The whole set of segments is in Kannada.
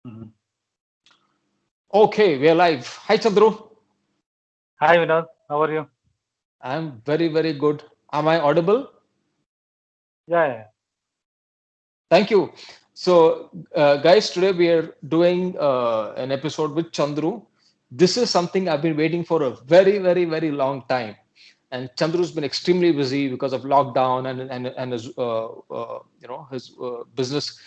Mhm. Okay, we are live. Hi, Chandru. Hi Vinod, how are you? I'm very, very good. Am I audible? Yeah, yeah. Thank you. So, guys, today we are doing an episode with Chandru. This is something I've been waiting for a very, very, very long time. And Chandru's been extremely busy because of lockdown and his his business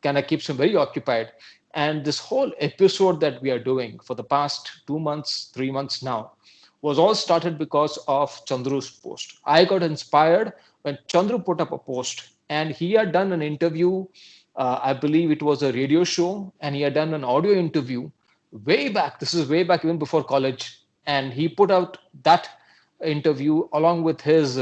kind of keeps him very occupied. And this whole episode that we are doing for the past 2 months, 3 months now was all started because of Chandru's post. I got inspired when Chandru put up a post and he had done an interview. I believe it was a radio show, and he had done an audio interview way back. This is way back even before college. And he put out that interview along with his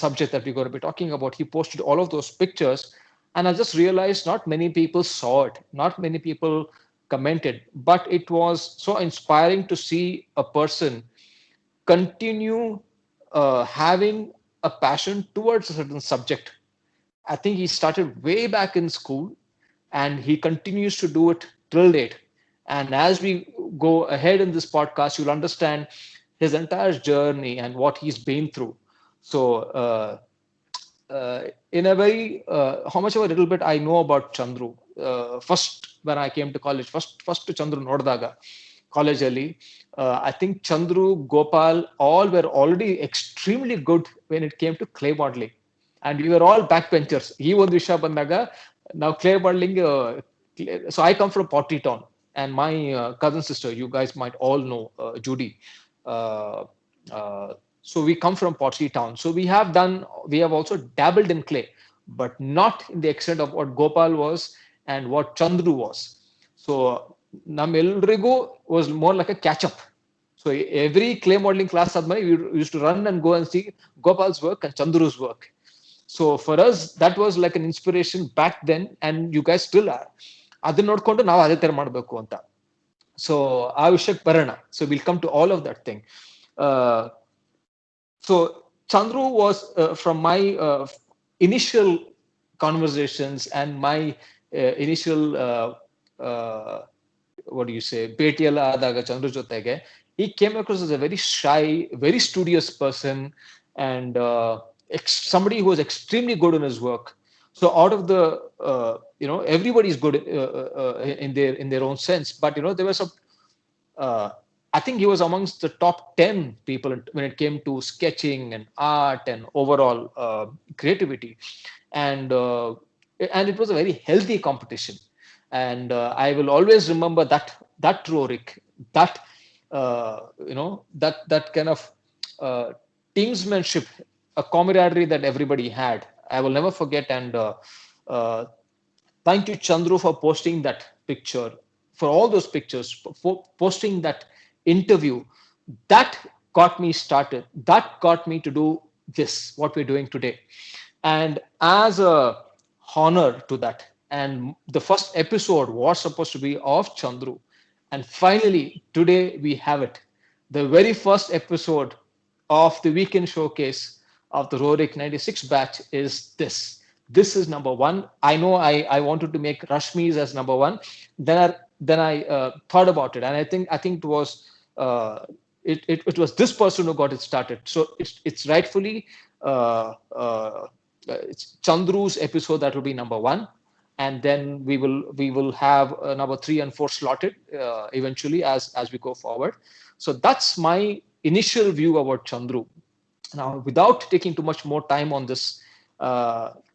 subject that we're going to be talking about. He posted all of those pictures, and I just realized not many people saw it, not many people commented, but it was so inspiring to see a person continue having a passion towards a certain subject. I think he started way back in school and he continues to do it till date. And as we go ahead in this podcast, you'll understand his entire journey and what he's been through. So, in a very, how much of a little bit I know about Chandru. First, when I came to college, first to Chandru Noddaga, college early. I think Chandru, Gopal, all were already extremely good when it came to clay modeling, and we were all backbenchers. He ಒಂದು ವಿಷಯ ಬಂದಾಗ now clay modeling. So I come from Pottery Town, and my cousin sister, you guys might all know Judy. Uh, uh, so we come from Pottery Town. So we have also dabbled in clay, but not in the extent of what Gopal was and what Chandru was. So ನಮ್ಮೆಲ್ರಿಗೂ was more like a catch up. So every clay modeling class ಆದ್ಮೇಲೆ we used to run and go and see Gopal's work and Chandru's work. So for us, that was like an inspiration back then, and you guys still are. ಅದನ್ನ ನೋಡ್ಕೊಂಡು ನಾವು ಅದೇ ತರ ಮಾಡಬೇಕು ಅಂತ. ಸೊ ಆ ವಿಷಯಕ್ಕೆ ಬರೋಣ. So will come to all of that thing. So Chandru was from my initial conversations and my initial what do you say ಭೇಟಿಯೆಲ್ಲ ಆದಾಗ ಚಂದ್ರು ಜೊತೆಗೆ he came across as a very shy, very studious person, and somebody who was extremely good in his work. So out of the everybody is good in their own sense, but there were some uh, I think he was amongst the top 10 people when it came to sketching and art and overall creativity. And uh, and it was a very healthy competition. And I will always remember that Rorik, that that kind of uh, teamsmanship, a camaraderie that everybody had. I will never forget. And uh, thank you, Chandru, for posting that picture, for all those pictures, for posting that interview. That got me started. That got me to do this, what we're doing today. And as a honor to that, and the first episode was supposed to be of Chandru. And finally, today we have it. The very first episode of the weekend showcase of the Rorik 96 batch is this. This is number one. I know I wanted to make Rashmi's as number one. Then I thought about it, and I think it was it was this person who got it started. So it's rightfully it's Chandru's episode that will be number one, and then we will have number three and four slotted eventually as we go forward. So that's my initial view about Chandru. Now, without taking too much more time on this,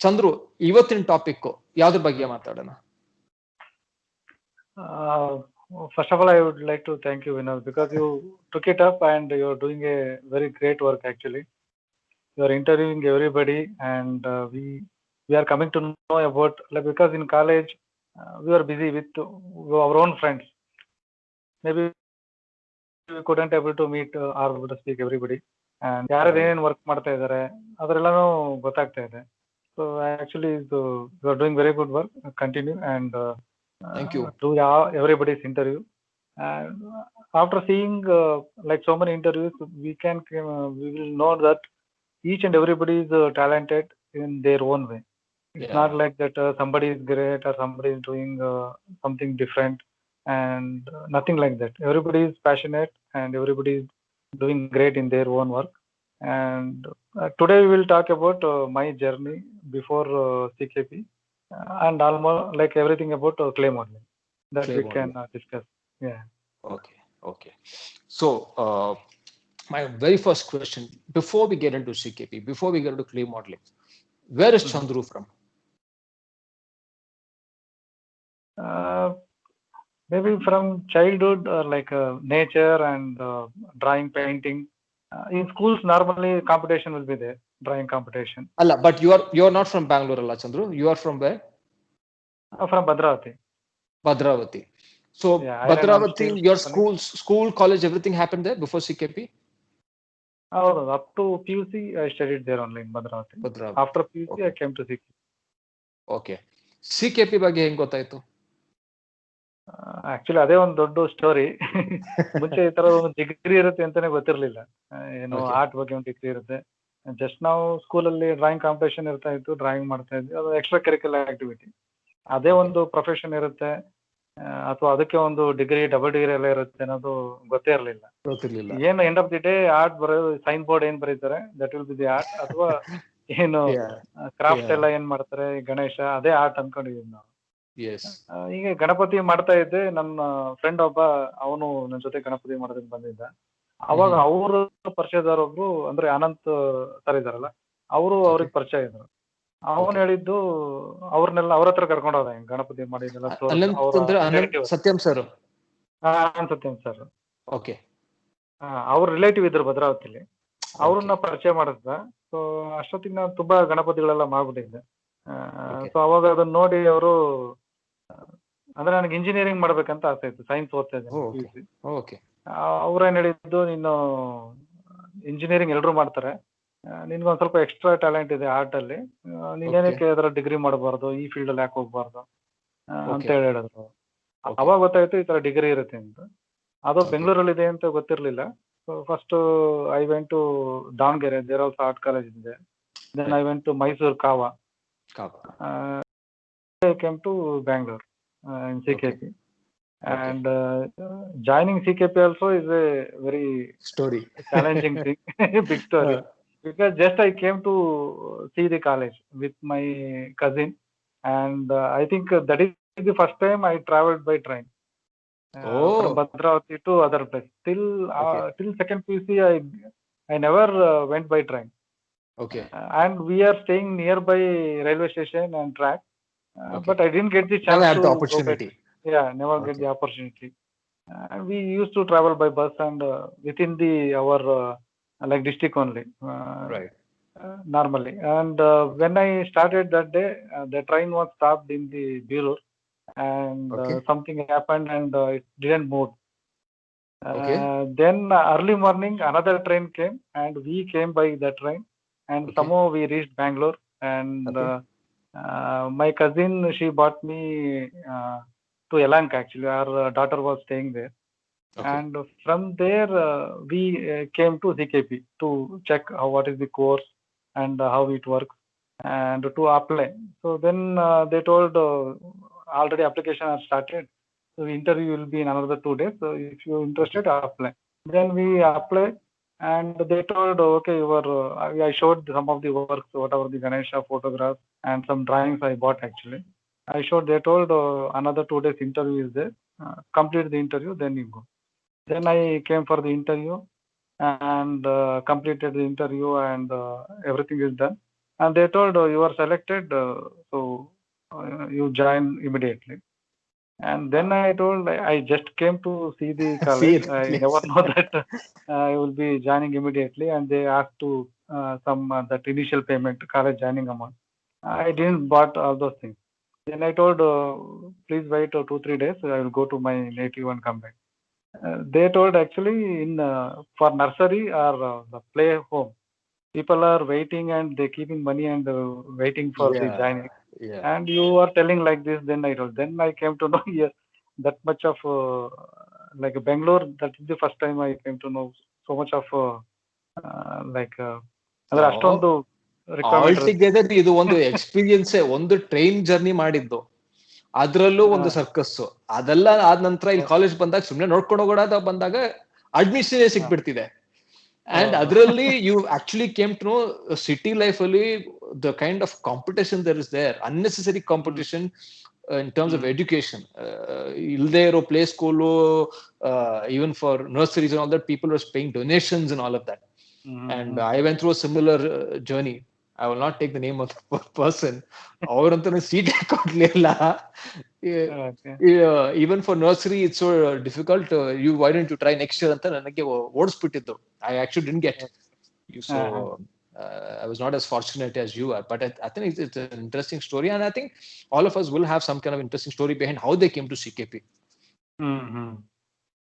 Chandru ಇವತ್ತಿನ ಟಾಪಿಕ್ ಯಾವ್ದ್ರ ಬಗ್ಗೆ ಮಾತಾಡೋಣ? Uh, First of all, I would like to thank you, Vinod, because you took it up and you're doing a very great work actually. You're interviewing everybody, and we are coming to know about, like, because in college we were busy with our own friends. Maybe we couldn't able to meet or able to speak everybody. And ಯಾರು ಏನೇನು ವರ್ಕ್ Right. ಮಾಡ್ತಾ ಇದ್ದಾರೆ ಅದರೆಲ್ಲಾನು ಗೊತ್ತಾಗ್ತಾ ಇದೆ. So actually, you are doing very good work. Continue and Thank you. do everybody's interview. And after seeing like so many interviews, we will know that each and everybody is talented in their own way. It's Yeah, not like that somebody is great or somebody is doing something different, and nothing like that. Everybody is passionate and everybody is doing great in their own work. And today we will talk about my journey before CKP and almost like everything about clay modeling that clay we can modeling. discuss. Yeah. Okay, okay. So, my very first question before we get into CKP, before we get into clay modeling, where is Mhm. Chandru from? Uh, Maybe from childhood, like nature and drawing, painting. In schools, normally competition will be there, drawing competition. Allah, but you're not from Bangalore, Allah Chandru. You are from where? From Bhadravati. Bhadravati. So Yeah, iron and steel Bhadravati, your company. school, college, everything happened there before CKP? Oh, up to PUC, I studied there only in Bhadravati. Bhadravati. After PUC, I Okay. came to CK. Okay. CKP ಬಗ್ಗೆ ಹೆಂಗ್ ಗೊತ್ತಾಯ್ತು? ಆಕ್ಚುಲಿ ಅದೇ ಒಂದು ದೊಡ್ಡ ಸ್ಟೋರಿ. ಮುಂಚೆ ಈ ತರ ಒಂದು ಡಿಗ್ರಿ ಇರುತ್ತೆ ಅಂತಾನೆ ಗೊತ್ತಿರ್ಲಿಲ್ಲ. ಏನು Okay. ಆರ್ಟ್ ಬಗ್ಗೆ ಒಂದು ಡಿಗ್ರಿ ಇರುತ್ತೆ. ಜಸ್ಟ್ ನಾವು ಸ್ಕೂಲಲ್ಲಿ ಡ್ರಾಯಿಂಗ್ ಕಾಂಪಿಟೇಷನ್ ಇರ್ತಾ ಇತ್ತು, ಡ್ರಾಯಿಂಗ್ ಮಾಡ್ತಾ ಇದ್ವಿ. ಅದು ಎಕ್ಸ್ಟ್ರಾ ಕರಿಕ್ಯುಲರ್ ಆಕ್ಟಿವಿಟಿ. ಅದೇ Okay. ಒಂದು ಪ್ರೊಫೆಷನ್ ಇರುತ್ತೆ ಅಥವಾ ಅದಕ್ಕೆ ಒಂದು ಡಿಗ್ರಿ, ಡಬಲ್ ಡಿಗ್ರಿ ಎಲ್ಲ ಇರುತ್ತೆ ಅನ್ನೋದು ಗೊತ್ತೇ ಇರಲಿಲ್ಲ. ಗೊತ್ತಿರ್ಲಿಲ್ಲ. ಏನು end of the day art ಬರೋದು, ಸೈನ್ ಬೋರ್ಡ್ ಏನ್ ಬರೀತಾರೆ that will be the art, ಅಥವಾ ಏನು Yeah. Craft Yeah. ಎಲ್ಲ ಏನ್ ಮಾಡ್ತಾರೆ ಗಣೇಶ, ಅದೇ ಆರ್ಟ್ ಅನ್ಕೊಂಡಿದೀವಿ ನಾವು. Yes. ಹೀಗೆ ಗಣಪತಿ ಮಾಡ್ತಾ ಇದ್ದೆ. ನನ್ನ ಫ್ರೆಂಡ್ ಒಬ್ಬ, ಅವನು ನನ್ನ ಜೊತೆ ಗಣಪತಿ ಮಾಡೋದಕ್ಕೆ ಬಂದಿದ್ದ. ಅವಾಗ ಅವ್ರ ಪರಿಚಯದವರೊಬ್ರು, ಅಂದ್ರೆ ಅನಂತ್ ಸರ್ ಇದಾರಲ್ಲ, ಅವರು Okay. ಅವ್ರಿಗೆ ಪರಿಚಯ ಇದ್ರು. ಅವನು Okay. ಹೇಳಿದ್ದು ಅವ್ರನ್ನೆಲ್ಲ ಅವ್ರ ಹತ್ರ ಕರ್ಕೊಂಡು ಹೋದ, ಗಣಪತಿ ಮಾಡಿದ್ದೆಲ್ಲ ತೋರಿಸ್, ಅನಂತ್ ಅವ್ರ ಅಂದ್ರೆ ಅನಂತ್ ರಿಲೇಟಿವ್. ಸತ್ಯಂ ಸರ್. ಅನ್ಸುತ್ತೆ ಸರ್. ಓಕೆ. ಅವ್ರ ರಿಲೇಟಿವ್ ಇದ್ರು ಭದ್ರಾವತಿಲಿ. ಓಕೆ. ಅವ್ರನ್ನ ಪರಿಚಯ ಮಾಡಿಸ್ದ. ಸೊ ಅಷ್ಟೊತ್ತಿಗೆ ನಾನು ತುಂಬಾ ಗಣಪತಿಗಳೆಲ್ಲ ಮಾಡ್ಬಿಟ್ಟಿದ್ದೆ. ಓಕೆ. ಸೊ ಅವಾಗ ಅದನ್ನ ನೋಡಿ ಅವರು, ಅಂದ್ರೆ ನನಗೆ ಇಂಜಿನಿಯರಿಂಗ್ ಮಾಡ್ಬೇಕಂತ ಆಸೆ ಇತ್ತು, ಸೈನ್ಸ್ ಓದ್ತಾ ಇದ್ದೇನೆ P U okay. C. Okay. ಅವ್ರೇನ್ ಹೇಳಿದ್ದು, ನೀನು ಇಂಜಿನಿಯರಿಂಗ್ ಎಲ್ರು ಮಾಡ್ತಾರೆ, ನಿನ್ಗೊಂದ್ ಸ್ವಲ್ಪ ಎಕ್ಸ್ಟ್ರಾ ಟ್ಯಾಲೆಂಟ್ ಇದೆ ಆರ್ಟ್ ಅಲ್ಲಿ, ಓಕೆ. ನೀನೇನಕ್ಕೆ ಅದರ ಡಿಗ್ರಿ ಮಾಡಬಾರ್ದು, ಈ ಫೀಲ್ಡ್ ಅಲ್ಲಿ ಯಾಕೆ ಹೋಗ್ಬಾರ್ದು ಅಂತ ಓಕೆ. ಹೇಳಿದ್ರು. ಓಕೆ. ಅವಾಗ ಗೊತ್ತಾಯ್ತು ಈ ತರ ಡಿಗ್ರಿ ಇರುತ್ತೆ ಅಂತ. ಅದು ಓಕೆ. ಬೆಂಗಳೂರಲ್ಲಿ ಇದೆ ಅಂತ ಗೊತ್ತಿರ್ಲಿಲ್ಲ. So first I went to Davanagere, there also art college ಇದೆ. Then I went to Mysuru CAVA. I came to Bangalore in okay. CKP. Okay. And joining CKP also is a very story. challenging thing, big story. Because just I came to see the college with my cousin, and I think that is the first time I traveled by train from oh. Bhadravati to other place. Okay. Till second PUC, I never went by train. Okay. And we are staying nearby railway station and track, Okay. but I didn't get the Never chance had to the go by. opportunity. Yeah, never get Okay. the opportunity. And we used to travel by bus and within the our like district only, Right. normally. And when I started that day, the train was stopped in the Bureau, and Okay. something happened and it didn't move. Okay. Then early morning another train came and we came by the train, and Okay. somehow we reached Bangalore. And Okay. my cousin, she brought me to Yelahanka. Actually, our daughter was staying there. Okay. And from there we came to CKP to check what is the course and how it works and to apply. So then they told already application has started. So interview will be in another 2 days. So if you're Okay. interested, apply. Then we applied, and they told, okay, your I showed some of the works, whatever the Ganesha photographs and some drawings I bought actually. I showed. They told another 2 days interview is there. Complete the interview, then you go. Then I came for the interview and completed the interview, and everything is done. And they told you are selected, so you join immediately. And then I told I just came to see the See college. it, I never please. know that I will be joining immediately. And they asked to some that initial payment, college joining amount. I didn't bought all those things. Then I told, please wait 2-3 days. I will go to my native and come back. They told actually in for nursery or the play home, people are waiting and they keeping money and waiting for the Yeah. joining. Yeah. And you are telling like this. Then I told. Then I came to know yes, that much of like Bangalore. That is the first time I came to know so much of like. ಅಂದ್ರೆ Yeah. ಅಷ್ಟೊಂದು ರಿಕ್ವೈರ್ಮೆಂಟ್ ಆಲ್ ಟುಗೆದರ್ ಇದು ಒಂದು ಎಕ್ಸ್ಪೀರಿಯನ್ಸ್, ಒಂದು ಟ್ರೈನ್ ಜರ್ನಿ ಮಾಡಿದ್ದು, ಅದ್ರಲ್ಲೂ ಒಂದು ಸರ್ಕಸ್. ಅದೆಲ್ಲ ಆದ ನಂತರ ಇಲ್ಲಿ ಕಾಲೇಜ್ ಬಂದಾಗ ಸುಮ್ನೆ ನೋಡ್ಕೊಂಡು ಹೋಗೋಣ ಬಂದಾಗ ಅಡ್ಮಿಷನ್ ಸಿಕ್ಬಿಡ್ತಿದೆ. ಅಂಡ್ ಅದರಲ್ಲಿ you actually came to know city life ಅಲ್ಲಿ the kind of competition there is there, unnecessary competition in terms of education. Ilde iro play school, even for nurseries and all that, people were paying donations and all of that. And I went through a similar journey. I will not take the name of the person. Avarantu seat ಕೊಡ್ಲಿಲ್ಲ. Even for nursery it's so difficult. Why don't you try next year ಅಂತ ನನಗೆ ಓಡಿಸ್ಬಿಟ್ಟಿದ್ದು. I actually didn't get you, so I was not as fortunate as you are, but I think it's an interesting story, and I think all of us will have some kind of interesting story behind how they came to CKP.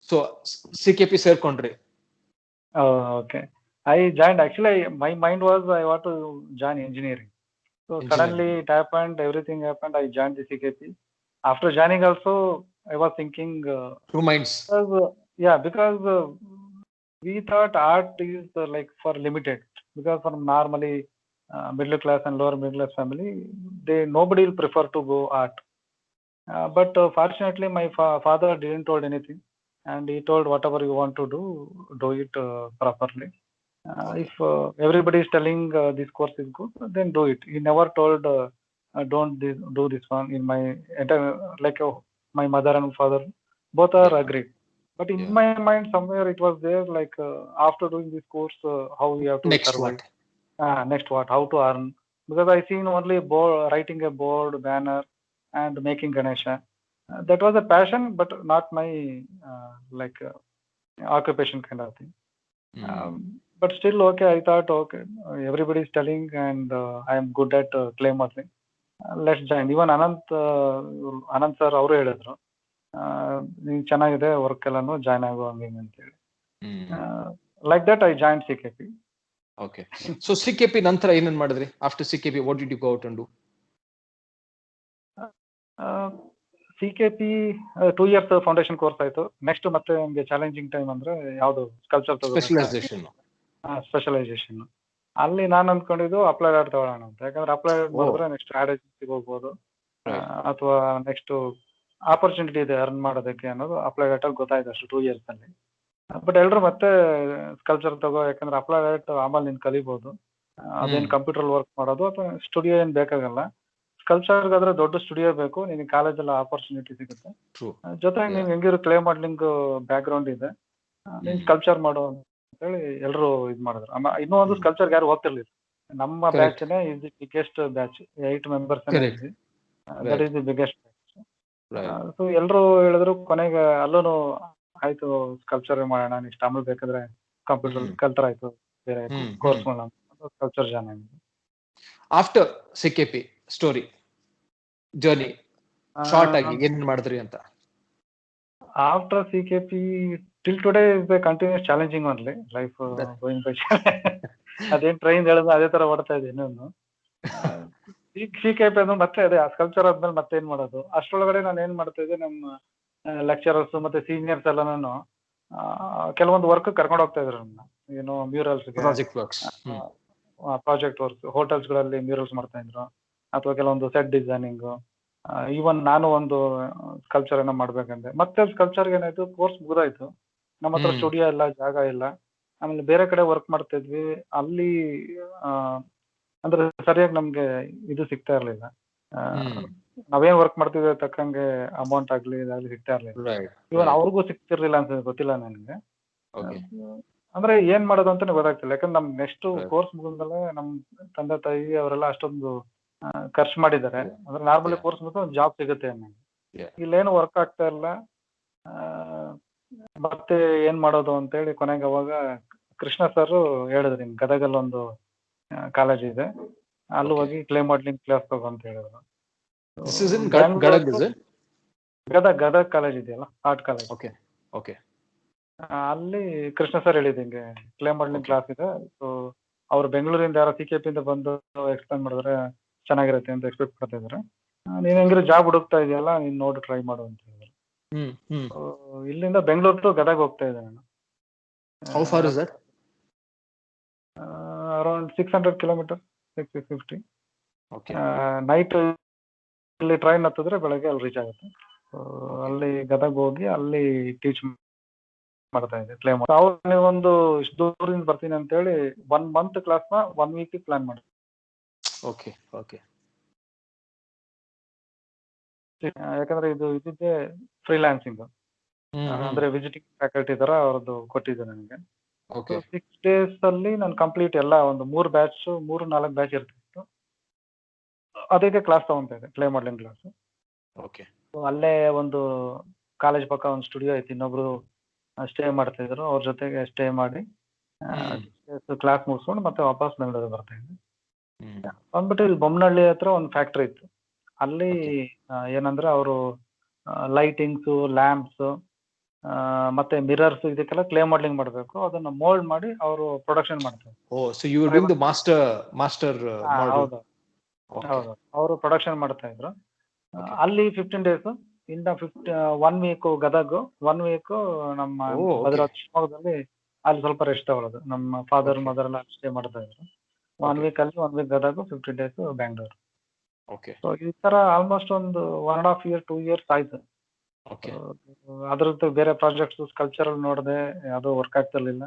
So CKP ಸೇರ್ಕೊಂಡ್ರಿ. Okay, I joined, actually my mind was I want to join engineering, so suddenly it happened, everything happened, I joined the CKP. After joining also I was thinking two minds, because we thought art is like for limited, because for normally middle class and lower middle class family, nobody will prefer to go art. But fortunately my father didn't told anything, and he told whatever you want to do it properly. If everybody is telling this course is good, then do it. He never told don't do this one. In my like my mother and father both are agreed, but in my mind somewhere it was there, like after doing this course, how we have to survive. Next what, how to earn, because I seen only writing a board banner and making Ganesha. That was a passion, but not my like occupation kind of thing. But still, okay, I thought, okay, everybody is telling, and I am good at clay modeling. Let's join. Even Anant sir ಅವರು ಹೇಳಿದ್ರು, ನೀನ್ ಚೆನ್ನಾಗಿದೆ ವರ್ಕ್ ಎಲ್ಲಾನು, ಜಾಯ್ನ್ ಆಗೋ ಹಂಗೆ ಅಂತೇಳಿ. Like that I joined CKP. Okay, so CKP ನಂತರ ಏನೇನ್ ಮಾಡಿದ್ರಿ? After CKP what did you go out and do? CKP 2 years foundation course ಆಯ್ತು. ನೆಕ್ಸ್ಟ್ ಮತ್ತೆ ನಮಗೆ ಚಾಲೆಂಜಿಂಗ್ ಟೈಮ್ ಅಂದ್ರೆ ಯಾವುದು, ಸ್ಕಲ್ಪ್ಚರ್ ಸ್ಪೆಷಲೈಸೇಷನ್. ಅಲ್ಲಿ ನಾನು ಅಂದ್ಕೊಂಡಿದ್ದು ಅಪ್ಲೈಡ್ ಆರ್ಟ್ ತಗೊಳ್ಳೋಣ ಅಂತ, ಯಾಕಂದ್ರೆ ಅಪ್ಲೈಡ್ ಮಾಡಿದ್ರೆ ನೆಕ್ಸ್ಟ್ ಆಡ್ ಏಜೆನ್ಸಿಗೆ ಹೋಗ್ಬೋದು, ಅಥವಾ ನೆಕ್ಸ್ಟ್ ಆಪರ್ಚುನಿಟಿ ಇದೆ ಅರ್ನ್ ಮಾಡೋದಕ್ಕೆ ಅನ್ನೋದು ಅಪ್ಲೈಡ್ ಆರ್ಟ್ ಅಲ್ಲಿ ಗೊತ್ತಾಯ್ತು ಅಷ್ಟು 2 years ಅಲ್ಲಿ. ಬಟ್ ಎಲ್ರು ಮತ್ತೆ ಸ್ಕಲ್ಪ್ಚರ್ ತಗೋ, ಯಾಕಂದ್ರೆ ಅಪ್ಲೈಡ್ ಆರ್ಟ್ ಆಮೇಲೆ ನೀನ್ ಕಲಿಬಹುದು, ಅದೇನು ಕಂಪ್ಯೂಟರ್ ವರ್ಕ್ ಮಾಡೋದು ಅಥವಾ ಸ್ಟುಡಿಯೋ ಏನ್ ಬೇಕಾಗಲ್ಲ. ಸ್ಕಲ್ಪ್ಚರ್ ಆದ್ರೆ ದೊಡ್ಡ ಸ್ಟುಡಿಯೋ ಬೇಕು, ನಿನಗೆ ಕಾಲೇಜಲ್ಲಿ ಆಪರ್ಚುನಿಟಿ ಸಿಗುತ್ತೆ. ಜೊತೆಗೆ ನೀನ್ ಹೆಂಗಿರೋ ಕ್ಲೇ ಮಾಡ್ಲಿಂಗ್ ಬ್ಯಾಕ್ ಗ್ರೌಂಡ್ ಇದೆ, ನೀನ್ ಸ್ಕಲ್ಪ್ಚರ್ ಮಾಡು ಅಂತ ಹೇಳಿ ಎಲ್ರು ಇದ್ ಮಾಡಿದ್ರು. ಇನ್ನೂ ಒಂದು ಸ್ಕಲ್ಪ್ಚರ್ ಯಾರು ಹೋಗ್ತಿರ್ಲಿಲ್ಲ, ನಮ್ಮ ಬ್ಯಾಚ್ನೇ is the biggest batch, 8 members ಇದ್ವಿ, that is the biggest batch. So ಎಲ್ರು ಹೇಳಿದ್ರು, ಕೊನೆಗೆ ಅಲ್ಲೂ ಆಯ್ತು ಸ್ಕಲ್ಪ್ಚರ್ ಮಾಡೋಣ, ನೆಕ್ಸ್ಟ್ ಆಮೇಲೆ ಬೇಕಾದ್ರೆ ಕಂಪ್ಯೂಟರ್ ಕಲ್ತರ ಆಯ್ತು, ಬೇರೆ ಕೋರ್ಸ್ ಮಾಡೋಣ, ಸ್ಕಲ್ಪ್ಚರ್ ಜಾಯ್ನ್ ಆಗಿದೆ. After CKP story journey short ಆಗಿ ಏನ್ ಮಾಡಿದ್ರಿ ಅಂತ? After CKP till today is the continuous challenging only life, going by. ಅದೇನ್ ಟ್ರೈನ್ ಹೇಳಿದ್ರು ಅದೇ ತರ ಓಡ್ತಾ ಇದೆ ಇನ್ನೊಂದು. CKP ಅಂದ್ರೆ ಮತ್ತೆ ಅದೇ ಸ್ಕಲ್ಪ್ಚರ್ ಆದ್ಮೇಲೆ ಮತ್ತೆ ಏನ್ ಮಾಡೋದು, ಅಷ್ಟರೊಳಗಡೆ ನಾನು ಏನ್ ಮಾಡ್ತಾ ಇದ್ದೆ, ನಮ್ಮ ಲೆಕ್ಚರರ್ಸ್ ಮತ್ತೆ ಸೀನಿಯರ್ಸ್ ಎಲ್ಲ ನಾನು ಕೆಲವೊಂದು ವರ್ಕ್ ಕರ್ಕೊಂಡು ಹೋಗ್ತಾ ಇದ್ರು ನನ್ನ, ಏನು ಮ್ಯೂರಲ್ಸ್ಗೆ, ಪ್ರಾಜೆಕ್ಟ್ ವರ್ಕ್, ಹೋಟೆಲ್ಸ್ ಗಳಲ್ಲಿ ಮ್ಯೂರಲ್ಸ್ ಮಾಡ್ತಾ ಇದ್ರು, ಅಥವಾ ಕೆಲವೊಂದು ಸೆಟ್ ಡಿಸೈನಿಂಗ್. ಈವನ್ ನಾನು ಒಂದು ಸ್ಕಲ್ಪ್ಚರ್ ಏನೋ ಮಾಡ್ಬೇಕಂದ್ರೆ, ಮತ್ತೆ ಸ್ಕಲ್ಪ್ಚರ್ಗೆ ಏನಾಯ್ತು, ಕೋರ್ಸ್ ಮುಗಿದಾಯ್ತು, ನಮ್ಮ ಹತ್ರ ಸ್ಟುಡಿಯೋ ಇಲ್ಲ, ಜಾಗ ಇಲ್ಲ, ಆಮೇಲೆ ಬೇರೆ ಕಡೆ ವರ್ಕ್ ಮಾಡ್ತಾ ಇದ್ವಿ. ಅಲ್ಲಿ ಅಂದ್ರೆ ಸರಿಯಾಗಿ ನಮ್ಗೆ ಇದು ಸಿಗ್ತಾ ಇರ್ಲಿಲ್ಲ, ನಾವೇನ್ ವರ್ಕ್ ಮಾಡ್ತಿದ್ವಿ ತಕ್ಕಂಗೆ ಅಮೌಂಟ್ ಆಗ್ಲಿ ಇದಾಗ್ಲಿ ಸಿಗ್ತಾ ಇರ್ಲಿಲ್ಲ. ಇವನ್ ಅವ್ರಿಗೂ ಸಿಗ್ತಿರ್ಲಿಲ್ಲ ಅಂತ ಗೊತ್ತಿಲ್ಲ ನನಗೆ. ಅಂದ್ರೆ ಏನ್ ಮಾಡೋದು ಅಂತಾನೆ ಗೊತ್ತಾಗ್ತಿಲ್ಲ, ಯಾಕಂದ್ರೆ ನಮ್ ನೆಕ್ಸ್ಟ್ ಕೋರ್ಸ್ ಮುಗಿದ್ಮೇಲೆ ನಮ್ ತಂದೆ ತಾಯಿ ಅವರೆಲ್ಲ ಅಷ್ಟೊಂದು ಖರ್ಚು ಮಾಡಿದ್ದಾರೆ, ಅಂದ್ರೆ ನಾರ್ಮಲಿ ಕೋರ್ಸ್ ಮುಗಿದ್ರೆ ಒಂದು ಜಾಬ್ ಸಿಗುತ್ತೆ ಅನ್ನಂಗೆ. ಇಲ್ಲೇನು ವರ್ಕ್ ಆಗ್ತಾ ಇಲ್ಲ, ಮತ್ತೆ ಏನ್ ಮಾಡೋದು ಅಂತೇಳಿ ಕೊನೆಗೆ ಅವಾಗ ಕೃಷ್ಣ ಸರ್ ಹೇಳಿದ್ರು, ನಿಮ್ ಗದಗಲ್ಲಿ ಒಂದು ಕಾಲೇಜ್ ಇದೆ, ಅಲ್ಲಿ ಹೋಗಿ ಕ್ಲೇ ಮಾಡ್ಲಿಂಗ್ ಕ್ಲಾಸ್ ತಗೋ ಅಂತ ಹೇಳಿದ್ರು. ಗದಗ್ ಕಾಲೇಜ್ ಇದೆಯಲ್ಲ, ಆರ್ಟ್ ಕಾಲೇಜ್, ಅಲ್ಲಿ ಕೃಷ್ಣ ಸರ್ ಹೇಳಿದ್ ಹಿಂಗೆ ಕ್ಲೇ ಮಾಡ್ಲಿಂಗ್ ಕ್ಲಾಸ್ ಇದೆ, ಸೊ ಅವ್ರು ಬೆಂಗಳೂರಿಂದ ಯಾರೋ CKP ಇಂದ ಬಂದು ಎಕ್ಸ್ಪ್ಲೈನ್ ಮಾಡಿದ್ರೆ ಚೆನ್ನಾಗಿರುತ್ತೆ ಅಂತ ಎಕ್ಸ್ಪೆಕ್ಟ್ ಮಾಡ್ತಾ ಇದಾರೆ. ನೀನ್ ಹೆಂಗಿರೋ ಜಾಬ್ ಹುಡುಕ್ತಾ ಇದೆಯಲ್ಲ, ನೀನ್ ನೋಡಿ ಟ್ರೈ ಮಾಡು ಅಂತ ಹೇಳಿದ್ರು. ಇಲ್ಲಿಂದ ಬೆಂಗಳೂರು ಟು ಗದಗ್ ಹೋಗ್ತಾ ಇದ್ದೆ ನಾನು. How far is that? Around 600 kilometers. 6:50. Okay night ಇಲ್ಲಿ ಟ್ರೈನ್ ಹತ್ತಿದ್ರೆ ಬೆಳಗ್ಗೆ ಅಲ್ಲಿ ರೀಚ್ ಆಗುತ್ತೆ. ಅಲ್ಲಿ ಗದಗ ಹೋಗಿ ಅಲ್ಲಿ ಟೀಚ್ ಮಾಡ್ತಾ ಇದ್ದೆ ಕ್ಲೇಮ್. ಅವ್ರು ಒಂದು ಇಷ್ಟು ದೂರದಿಂದ ಬರ್ತೀನಿ ಅಂತ ಹೇಳಿ 1 month ಕ್ಲಾಸ್ನ 1 week ಪ್ಲಾನ್ ಮಾಡಿ. ಓಕೆ ಓಕೆ ಯಾಕಂದ್ರೆ ಇದು ಇದ್ದಿದ್ದೆ ಫ್ರೀಲಾನ್ಸಿಂಗ್, ಅಂದ್ರೆ ವಿಸಿಟಿಂಗ್ ಫ್ಯಾಕಲ್ಟಿ ತರ ಅವ್ರದ್ದು ಕೊಟ್ಟಿದ್ದು ನನಗೆ. ಓಕೆ 6 days ಅಲ್ಲಿ ನಾನು ಕಂಪ್ಲೀಟ್ ಎಲ್ಲ ಒಂದು 3 ಬ್ಯಾಚ್ 3-4 ಬ್ಯಾಚ್ ಇರ್ತಿತ್ತು. ಅದಕ್ಕೆ ಕ್ಲಾಸ್ ತಗೊಂತಾ ಇದ್ದೆ, ಕ್ಲೇ ಮಾಡ್ಲಿಂಗ್ ಕ್ಲಾಸ್. ಓಕೆ ಅಲ್ಲೇ ಒಂದು ಕಾಲೇಜ್ ಪಕ್ಕ ಒಂದು ಸ್ಟುಡಿಯೋ ಐತಿ, ಇನ್ನೊಬ್ರು ಸ್ಟೇ ಮಾಡ್ತಾ ಇದ್ರು, ಅವ್ರ ಜೊತೆಗೆ ಸ್ಟೇ ಮಾಡಿ ಕ್ಲಾಸ್ ಮುಗಿಸ್ಕೊಂಡು ಮತ್ತೆ ವಾಪಸ್ ಬೆಂಗಳೂರಿಗೆ ಬರ್ತಾ ಇದ್ದೆ. ಬಂದ್ಬಿಟ್ಟು ಇಲ್ಲಿ ಬೊಮ್ಮನಹಳ್ಳಿ ಹತ್ರ ಒಂದು ಫ್ಯಾಕ್ಟ್ರಿ ಇತ್ತು. ಅಲ್ಲಿ ಏನಂದ್ರೆ ಅವರು ಲೈಟಿಂಗ್ಸು, ಲ್ಯಾಂಪ್ಸ್ ಮತ್ತೆ ಮಿರರ್ಸ್ ಇದಕ್ಕೆಲ್ಲ ಕ್ಲೇ ಮಾಡ್ಲಿಂಗ್ ಮಾಡಬೇಕು. ಅದನ್ನ ಮೋಲ್ಡ್ ಮಾಡಿ ಅವರು ಪ್ರೊಡಕ್ಷನ್ ಮಾಡ್ತಾರೆ. So you are doing the master model. ಹೌದು ಹೌದು, ಅವರು ಪ್ರೊಡಕ್ಷನ್ ಮಾಡ್ತಾ ಇದ್ರು. ಅಲ್ಲಿ 15 days, ಇನ್ನ 1 week ಗದಗ, 1 week ನಮ್ಮ ಭದ್ರಾವತಿ ಶಿವಮೊಗ್ಗದಲ್ಲಿ. ಅಲ್ಲಿ ಸ್ವಲ್ಪ ರೆಸ್ಟ್ ತಗೊಳ್ಳೋದು. ನಮ್ಮ ಫಾದರ್ ಮದರ್ ಎಲ್ಲ ಸ್ಟೇ ಮಾಡ್ತಾ ಇದ್ರು. 1 week ಅಲ್ಲಿ, 1 week Gadag, 15 days Bangalore. So ಈ ತರ ಆಲ್ಮೋಸ್ಟ್ ಒಂದು 1.5 year 2 years ಆಯ್ತು. ಅದ್ರದ್ದು ಬೇರೆ ಪ್ರಾಜೆಕ್ಟ್ಸ್ ಕಲ್ಚರಲ್ ನೋಡಿದೆ, ಯಾವುದೋ ವರ್ಕ್ ಆಗ್ತಿರ್ಲಿಲ್ಲ.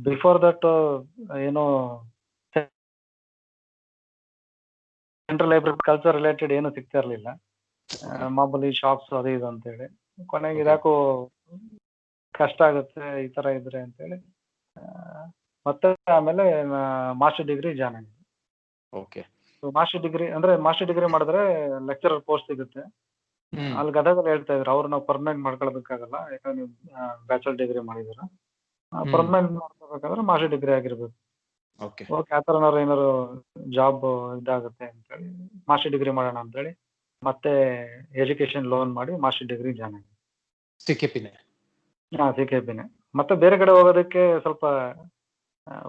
ಬಿಫೋರ್ ದಟ್ ಏನೋ ಸೆಂಟ್ರಲ್ ಲೈಬ್ರರಿ ಕಲ್ಚರ್ ರಿಲೇಟೆಡ್ ಏನು ಸಿಗ್ತಾ ಇರ್ಲಿಲ್ಲ. ಮಾಮೂಲಿ ಶಾಪ್ಸ್ ಅದು ಇದು ಅಂತೇಳಿ. ಕೊನೆಗೆ ಇದಾಕೋ ಕಷ್ಟ ಆಗುತ್ತೆ ಈ ತರ ಇದ್ರೆ ಅಂತೇಳಿ ಮತ್ತೆ ಆಮೇಲೆ ಮಾಸ್ಟರ್ ಡಿಗ್ರಿ ಜಾಯ್ನ್ ಆಗಿದೆ. ಮಾಸ್ಟರ್ ಡಿಗ್ರಿ ಅಂದ್ರೆ ಮಾಸ್ಟರ್ ಡಿಗ್ರಿ ಮಾಡಿದ್ರೆ ಲೆಕ್ಚರರ್ ಪೋಸ್ಟ್ ಸಿಗುತ್ತೆ. ಅಲ್ಲಿ ಗದಗಲ್ಲಿ ಹೇಳ್ತಾ ಇದ್ರು, ಅವ್ರು ನಾವು ಪರ್ಮನೆಂಟ್ ಮಾಡ್ಕೊಳ್ಬೇಕಾಗಲ್ಲ, ಯಾಕಂದ್ರೆ ನೀವು ಬ್ಯಾಚುಲರ್ ಡಿಗ್ರಿ ಮಾಡಿದಿರ, ಪರ್ಮನೆಂಟ್ ಮಾಡ್ಕೋಬೇಕಾದ್ರೆ ಮಾಸ್ಟರ್ ಡಿಗ್ರಿ ಆಗಿರ್ಬೇಕು. ಓಕೆ, ಆ ಥರ ಏನಾದ್ರು ಜಾಬ್ ಇದಾಗುತ್ತೆ ಅಂತೇಳಿ ಮಾಸ್ಟರ್ ಡಿಗ್ರಿ ಮಾಡೋಣ ಅಂತೇಳಿ ಮತ್ತೆ ಎಜುಕೇಶನ್ ಲೋನ್ ಮಾಡಿ ಮಾಸ್ಟರ್ ಡಿಗ್ರಿ ಜಾಯ್ನ್ ಆಗಿದೆ. ಸಿಕೆಪಿನೇ. ಮತ್ತೆ ಬೇರೆ ಕಡೆ ಹೋಗೋದಕ್ಕೆ ಸ್ವಲ್ಪ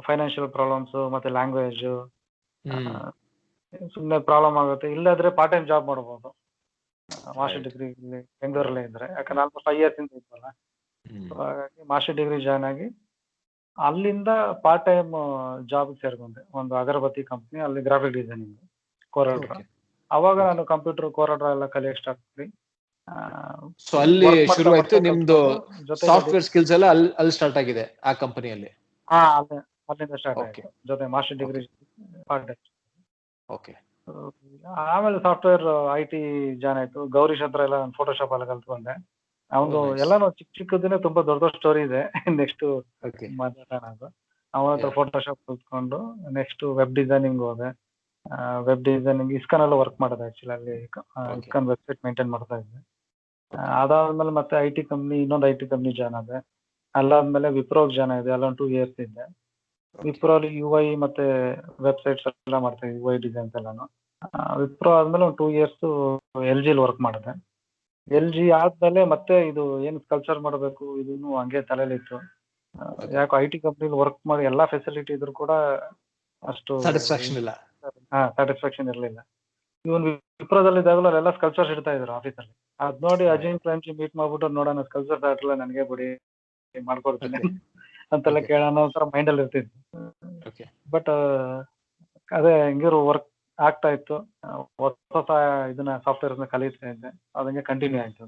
ಫೈನಾನ್ಷಿಯಲ್ ಪ್ರಾಬ್ಲಮ್ಸ್ ಮತ್ತೆ ಲ್ಯಾಂಗ್ವೇಜ್ ಸುಮ್ಮನೆ ಪ್ರಾಬ್ಲಮ್ ಆಗುತ್ತೆ. ಇಲ್ಲಾದ್ರೆ ಪಾರ್ಟ್ ಟೈಮ್ ಜಾಬ್ ಮಾಡ್ಬೋದು ಮಾಸ್ಟರ್ ಡಿಗ್ರಿ ಇಲ್ಲಿ ಬೆಂಗಳೂರಲ್ಲೇ ಇದ್ರೆ, ಯಾಕಂದ್ರೆ ಆಲ್ಮೋಸ್ಟ್ 5 years ಇತ್ತಲ್ಲ. ಹಾಗಾಗಿ ಮಾಸ್ಟರ್ ಡಿಗ್ರಿ ಜಾಯ್ನ್ ಆಗಿ ಅಲ್ಲಿಂದ ಪಾರ್ಟ್ ಟೈಮ್ ಜಾಬ್ ಸೇರ್ಕೊಂಡೆ ಒಂದು ಅಗರಬತ್ತಿ ಕಂಪ್ನಿ, ಅಲ್ಲಿ ಗ್ರಾಫಿಕ್ ಡಿಸೈನಿಂಗ್ ಕೋರಡ್ರ. ಅವಾಗ ನಾನು ಕಂಪ್ಯೂಟರ್ ಕೋರಡ್ರ ಎಲ್ಲ ಕಲಿಯಕ್ ಸ್ಟಾರ್ಟ್ ಮಾಡಿ. ಸೊ ಅಲ್ಲಿ ಶುರು ಆಯ್ತು ನಿಮ್ದು ಸಾಫ್ಟ್ವೇರ್ ಸ್ಕಿಲ್ಸ್ ಎಲ್ಲ ಅಲ್ಲಿ ಸ್ಟಾರ್ಟ್ ಆಗಿದೆ ಆ ಕಂಪನಿಯಲ್ಲಿ. ಅಲ್ಲಿಂದ ಸ್ಟಾರ್ಟ್ ಆಯ್ತು, ಜೊತೆ ಮಾಸ್ಟರ್ ಡಿಗ್ರಿ ಪಾರ್ಟ್ ಟೈಮ್. ಆಮೇಲೆ ಸಾಫ್ಟ್ವೇರ್ IT ಜಾಯ್ನ್ ಆಯ್ತು. ಗೌರೀಶ್ ಹತ್ರ ಎಲ್ಲ ಫೋಟೋಶಾಪ್ ಎಲ್ಲ ಕಲ್ತ್ಕೊಂಡೆ. ಅವನು ಎಲ್ಲಾನು ಚಿಕ್ಕ ಚಿಕ್ಕದನ್ನೇ ತುಂಬಾ ದೊಡ್ಡ ದೊಡ್ಡ ಸ್ಟೋರಿ ಇದೆ. ನೆಕ್ಸ್ಟ್ ಮಾತಾಡೋಣ ಅದು. ಅವನ ಹತ್ರ ಫೋಟೋಶಾಪ್ ಕಲ್ತ್ಕೊಂಡು ನೆಕ್ಸ್ಟ್ ವೆಬ್ ಡಿಸೈನಿಂಗ್ ಹೋದೆ. ವೆಬ್ ಡಿಸೈನಿಂಗ್ ಇಸ್ಕಾನ್ ಎಲ್ಲ ವರ್ಕ್ ಮಾಡಿದೆ. ಆಕ್ಚುಲಿ ಅಲ್ಲಿ ಇಸ್ಕಾನ್ ವೆಬ್ಸೈಟ್ ಮೇಂಟೈನ್ ಮಾಡ್ತಾ ಇದ್ದೆ. ಅದಾದ್ಮೇಲೆ ಮತ್ತೆ IT ಕಂಪ್ನಿ, ಇನ್ನೊಂದು IT ಕಂಪ್ನಿ ಜಾಯ್ನ್ ಆದೆ. ಅಲ್ಲಾದ್ಮೇಲೆ ವಿಪ್ರೋಗ್ ಜಾಯ್ನ್ ಆಗಿದೆ, ಅಲ್ಲೊಂದು 2 years ಇದ್ದೆ. ವಿಪ್ರೋಲಿ UI ಮತ್ತೆ ವೆಬ್ಸೈಟ್ಸ್ ಎಲ್ಲ ಮಾಡ್ತಾ ಇದ್ದೆ, UI ಡಿಸೈನ್ಸ್ ಎಲ್ಲಾನು. ವಿಪ್ರೋ ಆದ್ಮೇಲೆ ಒಂದು 2 years LG ವರ್ಕ್ ಮಾಡಿದೆ. LG ಆದ್ಮೇಲೆ ಮತ್ತೆ ಇದು ಏನು ಕಲ್ಚರ್ ಮಾಡಬೇಕು ಇದನ್ನು ಹಂಗೆ ತಲೆಲಿತ್ತು. ಯಾಕೋ IT ಕಂಪ್ನಿಲಿ ವರ್ಕ್ ಮಾಡಿ ಎಲ್ಲಾ ಫೆಸಿಲಿಟಿ ಇದ್ರು ಕೂಡ ಅಷ್ಟು ಸ್ಯಾಟಿಸ್ಫ್ಯಾಕ್ಷನ್ ಇರಲಿಲ್ಲ. ಇವನ್ ವಿಪ್ರೋದಲ್ಲಿ ಇದ್ದಾಗಲೂ ಎಲ್ಲ ಸ್ಕಲ್ಚರ್ಸ್ ಇಡ್ತಾ ಇದ್ರು ಆಫೀಸಲ್ಲಿ. ಅದ್ ನೋಡಿ ಅಜಿಮ್ ಪ್ರೇಮ್ಜಿ ಮೀಟ್ ಮಾಡ್ಬಿಟ್ಟು, ನೋಡೋಣ ಸ್ಕಲ್ಚರ್ಸ್ ಆಟ್ರಲ್ಲ ನನಗೆ ಬಿಡಿ ಮಾಡ್ಕೊಡ್ತೀನಿ ಅಂತೆಲ್ಲ ಕೇಳೋಣ ಒಂಥರ ಮೈಂಡಲ್ಲಿ ಇರ್ತಿತ್ತು. ಬಟ್ ಅದೇ ಹೆಂಗಿರು ವರ್ಕ್ ಆಗ್ತಾ ಇತ್ತು, ಹೊಸ ಇದನ್ನ ಸಾಫ್ಟ್ವೇರ್ನ ಕಲಿತಾ ಇದ್ದೆ, ಅದಂಗೆ ಕಂಟಿನ್ಯೂ ಆಯ್ತು.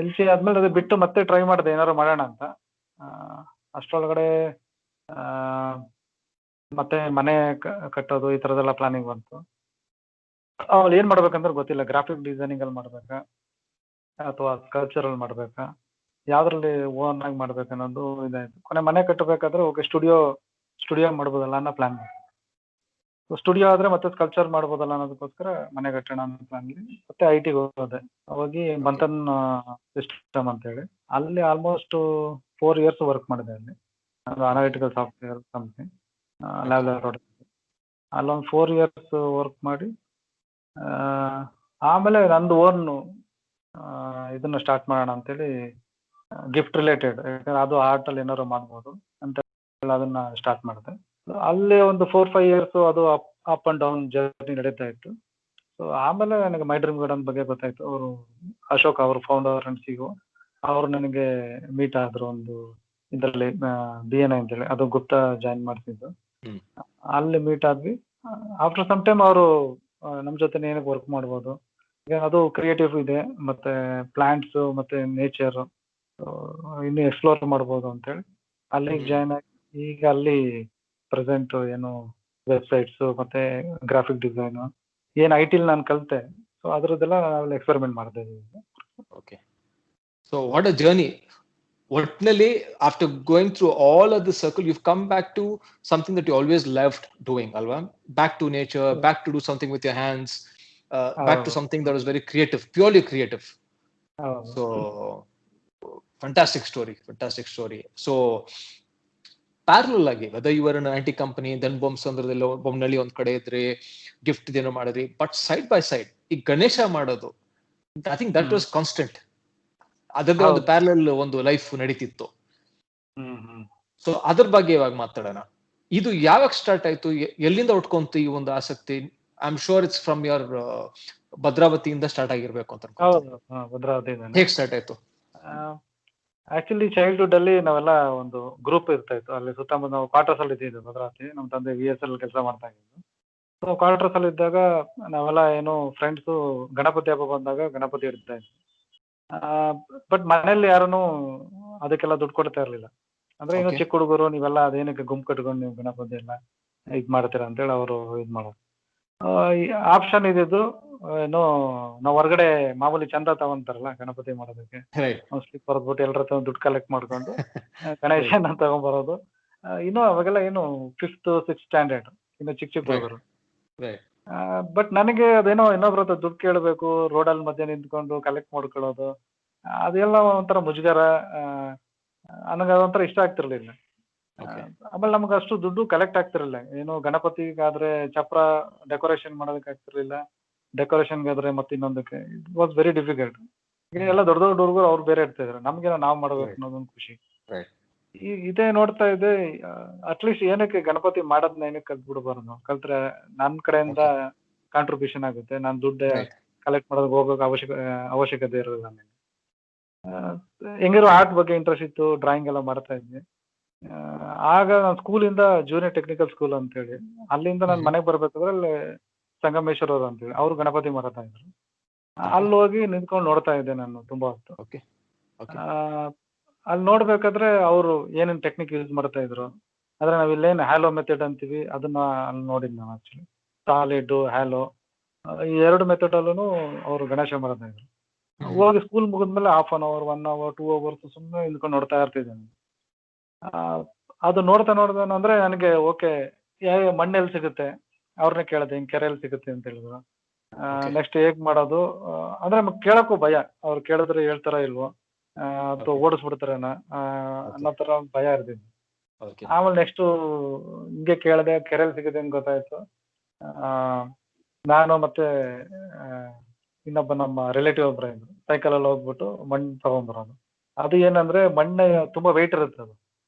LG ಆದ್ಮೇಲೆ ಅದೇ ಬಿಟ್ಟು ಮತ್ತೆ ಟ್ರೈ ಮಾಡಿದೆ ಏನಾದ್ರು ಮಾಡೋಣ ಅಂತ. ಅಷ್ಟರೊಳಗಡೆ ಮತ್ತೆ ಮನೆ ಕಟ್ಟೋದು ಈ ಥರದ್ದೆಲ್ಲ ಪ್ಲಾನಿಂಗ್ ಬಂತು. ಅವ್ರು ಏನು ಮಾಡ್ಬೇಕಂದ್ರೆ ಗೊತ್ತಿಲ್ಲ, ಗ್ರಾಫಿಕ್ ಡಿಸೈನಿಂಗ್ ಅಲ್ಲಿ ಮಾಡ್ಬೇಕಾ ಅಥವಾ ಕಲ್ಚರಲ್ ಮಾಡ್ಬೇಕಾ, ಯಾವ್ದ್ರಲ್ಲಿ ಓನ್ ಆಗಿ ಮಾಡ್ಬೇಕನ್ನೋದು ಇದಾಯ್ತು. ಕೊನೆ ಮನೆ ಕಟ್ಟಬೇಕಾದ್ರೆ ಓಕೆ ಸ್ಟುಡಿಯೋ ಮಾಡ್ಬೋದಲ್ಲ ಅನ್ನೋ ಪ್ಲಾನ್. ಸ್ಟುಡಿಯೋ ಆದ್ರೆ ಮತ್ತೆ ಸ್ಕಲ್ಚರ್ ಮಾಡ್ಬೋದಲ್ಲ ಅನ್ನೋದಕ್ಕೋಸ್ಕರ ಮನೆ ಕಟ್ಟೋಣ ಅನ್ನೋ ಪ್ಲಾನ್ಗೆ ಮತ್ತೆ IT ಹೋದೆ. ಹೋಗಿ ಮಂಥನ್ ಸಿಸ್ಟಮ್ ಅಂತೇಳಿ ಅಲ್ಲಿ ಆಲ್ಮೋಸ್ಟ್ 4 years ವರ್ಕ್ ಮಾಡಿದೆ. ಅಲ್ಲಿ ಅನಾಲಿಟಿಕಲ್ ಸಾಫ್ಟ್ವೇರ್ ಕಂಪ್ನಿ, ಅಲ್ಲೊಂದು 4 years ವರ್ಕ್ ಮಾಡಿ ಆಮೇಲೆ ನಂದು ಓನ್ ಇದನ್ನ ಸ್ಟಾರ್ಟ್ ಮಾಡೋಣ ಅಂತೇಳಿ, ಗಿಫ್ಟ್ ರಿಲೇಟೆಡ್, ಯಾಕಂದ್ರೆ ಅದು ಆರ್ಟಲ್ಲಿ ಏನಾದ್ರು ಮಾಡ್ಬೋದು ಅಂತ ಅದನ್ನ ಸ್ಟಾರ್ಟ್ ಮಾಡಿದೆ. ಅಲ್ಲಿ ಒಂದು 4-5 years ಅದು ಅಪ್ ಅಂಡ್ ಡೌನ್ ಜರ್ನಿ ನಡೀತಾ ಇತ್ತು. ಸೊ ಆಮೇಲೆ ನನಗೆ ಮೈ ಡ್ರೀಮ್ ಗಾರ್ಡನ್ ಬಗ್ಗೆ ಗೊತ್ತಾಯ್ತು. ಅವರು ಅಶೋಕ್, ಅವರು ಫೌಂಡರ್ ಅಂಡ್ CEO, ಅವರು ನನಗೆ ಮೀಟ್ ಆದ್ರು ಒಂದು ಇದರಲ್ಲಿ BNI ಅಂತೇಳಿ, ಅದು ಗುಪ್ತಾ ಜಾಯಿನ್ ಮಾಡ್ತಿದ್ದು. ಹ್ಮ್. ಅಲ್ಲಿ ಮೀಟ್ ಆದ್ವಿ. ಆಫ್ಟರ್ ಸಮ್ ಟೈಮ್ ಅವರು ನಮ್ಮ ಜೊತೆ ಏನಕ್ಕೆ ವರ್ಕ್ ಮಾಡ್ಬೋದು, ಈಗ ಅದು ಕ್ರಿಯೇಟಿವ್ ಇದೆ, ಮತ್ತೆ ಪ್ಲಾಂಟ್ಸ್ ಮತ್ತೆ ನೇಚರ್ ಇನ್ನು ಎಕ್ಸ್ಪ್ಲೋರ್ ಮಾಡ್ಬೋದು ಅಂತೇಳಿ ಅಲ್ಲಿಗೆ ಜಾಯ್ನ್ ಆಗಿ ಈಗ ಅಲ್ಲಿ ಪ್ರೆಸೆಂಟ್ ಏನು ವೆಬ್ಸೈಟ್ಸ್ ಮತ್ತೆ ಗ್ರಾಫಿಕ್ ಡಿಸೈನ್ ಏನು ಐ ಟಿಲಿ ನಾನು ಕಲಿತೆ, ಸೊ ಅದ್ರದ್ದೆಲ್ಲ ನಾವೆಲ್ಲ ಎಕ್ಸ್ಪೆರಿಮೆಂಟ್ ಮಾಡ್ತಾ ಇದ್ದೀವಿ. Okay, so what a journey. ಒಟ್ಟಿನಲ್ಲಿ after going through all of the circle you come back to something that you always loved doing ಅಲ್ವಾ? Back to nature, back to do something with your hands, back to something that was very creative, purely creative. So fantastic story. So parallel ಆಗಿ whether you are in I T company, then ಬೊಮ್ಮಸಂದ್ರದಲ್ಲಿ ಬೊಮ್ಮನಹಳ್ಳಿ ಒಂದ್ ಕಡೆ ಇದ್ರೆ, ಗಿಫ್ಟ್ ಏನೋ ಮಾಡಿದ್ರಿ, ಬಟ್ ಸೈಡ್ ಬೈ ಸೈಡ್ ಈ ಗಣೇಶ ಮಾಡೋದು, I think that was constant. ಅದರದ್ದೇ ಒಂದು ಪ್ಯಾರಲಲ್ ಒಂದು ಲೈಫ್ ನಡೀತಿತ್ತು. ಸೊ ಅದ್ರ ಬಗ್ಗೆ ಇವಾಗ ಮಾತಾಡೋಣ. ಇದು ಯಾವಾಗ ಸ್ಟಾರ್ಟ್ ಆಯ್ತು, ಎಲ್ಲಿಂದ ಉಟ್ಕೊಂತು ಈ ಒಂದು ಆಸಕ್ತಿ? I am sure it's from your ಭದ್ರಾವತಿಯಿಂದ ಸ್ಟಾರ್ಟ್ ಆಗಿರ್ಬೇಕು ಅಂತ ಅನ್ಕೊಂತೀನಿ. ಭದ್ರಾವತಿ ಹೇಗ್ ಸ್ಟಾರ್ಟ್ ಆಯ್ತು? ಆಕ್ಚುಲಿ ಚೈಲ್ಡ್ಹುಡ್ ಅಲ್ಲಿ ನಾವೆಲ್ಲ ಒಂದು ಗ್ರೂಪ್ ಇರ್ತಾ ಇತ್ತು ಅಲ್ಲಿ ಸುತ್ತಮುತ್ತ. ನಾವು ಕ್ವಾರ್ಟರ್ಸ್ ಅಲ್ಲಿ ಇದ್ದಿದ್ದು ಭದ್ರಾವತಿ, ನಮ್ಮ ತಂದೆ VSL ಕೆಲಸ ಮಾಡ್ತಾ ಇದ್ದು. ಸೊ ಕ್ವಾರ್ಟರ್ಸ್ ಅಲ್ಲಿ ಇದ್ದಾಗ ನಾವೆಲ್ಲ ಏನು ಫ್ರೆಂಡ್ಸು ಗಣಪತಿ ಹಬ್ಬ ಬಂದಾಗ ಗಣಪತಿ ಇಡ್ತಾ ಇದ್ವಿ. ಬಟ್ ಮನೇಲಿ ಯಾರನ್ನು ಅದಕ್ಕೆಲ್ಲ ದುಡ್ಡು ಕೊಡ್ತಾ ಇರ್ಲಿಲ್ಲ. ಅಂದ್ರೆ ಏನು ಚಿಕ್ಕ ಹುಡುಗರು ನೀವೆಲ್ಲ ಅದೇನಕ್ಕೆ ಗುಂಪು ಕಟ್ಕೊಂಡು ನೀವು ಗಣಪತಿ ಎಲ್ಲ ಇದ್ ಮಾಡ್ತೀರಾ ಅಂತೇಳಿ ಅವರು ಇದ್ ಮಾಡೋದು. ಆಪ್ಷನ್ ಇದ್ದಿದ್ದು ಏನೋ ನಾವು ಹೊರಗಡೆ ಮಾಮೂಲಿ ಚಂದ ತಗೊಂತಾರಲ್ಲ ಗಣಪತಿ ಮಾಡೋದಕ್ಕೆ, ಸ್ಲಿಪ್ ಬರ್ದ್ಬಿಟ್ಟು ಎಲ್ಲರ ಹತ್ರ ದುಡ್ಡು ಕಲೆಕ್ಟ್ ಮಾಡ್ಕೊಂಡು ಗಣೇಶನ ತಗೊಂಡ್ಬರೋದು. ಇನ್ನು ಅವಾಗೆಲ್ಲ ಏನು 5th 6th ಸ್ಟ್ಯಾಂಡರ್ಡ್, ಇನ್ನು ಚಿಕ್ಕ ಹುಡುಗರು. ಬಟ್ ನನಗೆ ಅದೇನೋ ಇನ್ನೊಬ್ರ ಹತ್ರ ದುಡ್ಡು ಕೇಳಬೇಕು, ರೋಡಲ್ಲಿ ಮಧ್ಯೆ ನಿಂತ್ಕೊಂಡು ಕಲೆಕ್ಟ್ ಮಾಡ್ಕೊಳ್ಳೋದು, ಅದೆಲ್ಲ ಒಂಥರ ಮುಜುಗರ. ನನಗೆ ಅದೊಂಥರ ಇಷ್ಟ ಆಗ್ತಿರ್ಲಿಲ್ಲ. ಆಮೇಲೆ ನಮ್ಗೆ ಅಷ್ಟು ದುಡ್ಡು ಕಲೆಕ್ಟ್ ಆಗ್ತಿರ್ಲಿಲ್ಲ. ಏನು ಗಣಪತಿಗಾದ್ರೆ ಚಪ್ರ ಡೆಕೋರೇಷನ್ ಮಾಡೋದಕ್ಕೆ ಆಗ್ತಿರ್ಲಿಲ್ಲ, ಡೆಕೋರೇಷನ್ಗಾದ್ರೆ ಮತ್ತೆ ಇನ್ನೊಂದಕ್ಕೆ. It was very difficult. ಎಲ್ಲ ದೊಡ್ಡ ದೊಡ್ಡ ಹುಡುಗರು ಅವ್ರು ಬೇರೆ ಇರ್ತಾ ಇದ್ರು, ನಮ್ಗೇನೋ ನಾವು ಮಾಡ್ಬೇಕು ಅನ್ನೋದೊಂದು ಖುಷಿ. ಇದೇ ನೋಡ್ತಾ ಇದ್ದೆ, ಅಟ್ಲೀಸ್ಟ್ ಏನಕ್ಕೆ ಗಣಪತಿ ಮಾಡೋದನ್ನ ಏನಕ್ಕೆ ಕಲ್ತ್ಬಿಡ್ಬಾರ್ದು, ಕಲ್ತ್ರೆ ನನ್ನ ಕಡೆಯಿಂದ ಕಾಂಟ್ರಿಬ್ಯೂಷನ್ ಆಗುತ್ತೆ, ನಾನು ದುಡ್ಡು ಕಲೆಕ್ಟ್ ಮಾಡೋದಕ್ಕೆ ಹೋಗೋಕೆ ಅವಶ್ಯಕತೆ ಇರಲಿಲ್ಲ ನನಗೆ. ಹೆಂಗಿರೋ ಆರ್ಟ್ ಬಗ್ಗೆ ಇಂಟ್ರೆಸ್ಟ್ ಇತ್ತು, ಡ್ರಾಯಿಂಗ್ ಎಲ್ಲ ಮಾಡ್ತಾ ಇದ್ದೆ. ಆಗ ನಾನು ಸ್ಕೂಲಿಂದ ಜೂನಿಯರ್ ಟೆಕ್ನಿಕಲ್ ಸ್ಕೂಲ್ ಅಂತೇಳಿ, ಅಲ್ಲಿಂದ ನಾನು ಮನೆಗೆ ಬರ್ಬೇಕಾದ್ರೆ ಅಲ್ಲಿ ಸಂಗಮೇಶ್ವರ್ ಅವರು ಅಂತೇಳಿ ಅವ್ರು ಗಣಪತಿ ಮಾಡ್ತಾ ಇದ್ರು. ಅಲ್ಲಿ ಹೋಗಿ ನಿಂತ್ಕೊಂಡು ನೋಡ್ತಾ ಇದ್ದೆ ನಾನು ತುಂಬಾ ಹೊತ್ತು. ಅಲ್ಲಿ ನೋಡ್ಬೇಕಾದ್ರೆ ಅವರು ಏನೇನು ಟೆಕ್ನಿಕ್ ಯೂಸ್ ಮಾಡ್ತಾ ಇದ್ರು, ಅಂದ್ರೆ ನಾವ್ ಇಲ್ಲೇನು ಹ್ಯಾಲೋ ಮೆಥಡ್ ಅಂತೀವಿ ಅದನ್ನ ಅಲ್ಲಿ ನೋಡಿದ್ ನಾವು. ಆಕ್ಚುಲಿ ಸಾಲಿಡ್, ಹ್ಯಾಲೋ ಈ 2 ಮೆಥಡ್ ಅಲ್ಲೂ ಅವರು ಗಣೇಶ ಮಾಡ್ತಾ ಇದ್ರು. ಹೋಗಿ ಸ್ಕೂಲ್ ಮುಗಿದ್ಮೇಲೆ 1/2 hour 1 hour 2 hours ಸುಮ್ಮನೆ ನಿಂತ್ಕೊಂಡು ನೋಡ್ತಾ ಇರ್ತಿದ್ದೇನೆ. ಅದು ನೋಡ್ತಾ ಅಂದ್ರೆ ನನಗೆ ಓಕೆ, ಮಣ್ಣೆಲ್ಲಿ ಸಿಗುತ್ತೆ ಅವ್ರನ್ನೇ ಕೇಳಿದೆ, ಹಿಂಗ್ ಕೆರೆಯಲ್ಲಿ ಸಿಗುತ್ತೆ ಅಂತ ಹೇಳಿದ್ರು. ನೆಕ್ಸ್ಟ್ ಹೇಗ್ ಮಾಡೋದು ಅಂದ್ರೆ ನಮ್ಗೆ ಕೇಳಕ್ಕೂ ಭಯ, ಅವ್ರು ಕೇಳಿದ್ರೆ ಹೇಳ್ತಾರ ಇಲ್ವೋ ಅಥವಾ ಓಡಿಸ್ಬಿಡ್ತಾರೇನ ಅನ್ನೋ ತರ ಭಯ ಇರ್ತಿದ್ವಿ. ಆಮೇಲೆ ನೆಕ್ಸ್ಟ್ ಹಿಂಗೆ ಕೇಳಿದೆ, ಕೆರೆಯಲ್ಲಿ ಸಿಗುತ್ತೆ ಅಂತ ಗೊತ್ತಾಯ್ತು. ನಾನು ಮತ್ತೆ ಇನ್ನೊಬ್ಬ ನಮ್ಮ ರಿಲೇಟಿವ್ ಒಬ್ಬರ ಇದ್ರು, ಸೈಕಲಲ್ಲಿ ಹೋಗ್ಬಿಟ್ಟು ಮಣ್ಣು ತಗೊಂಡ್ಬರೋದು. ಅದು ಏನಂದ್ರೆ ಮಣ್ಣೆ ತುಂಬಾ ವೆಯ್ಟ್ ಇರುತ್ತೆ ಅದು,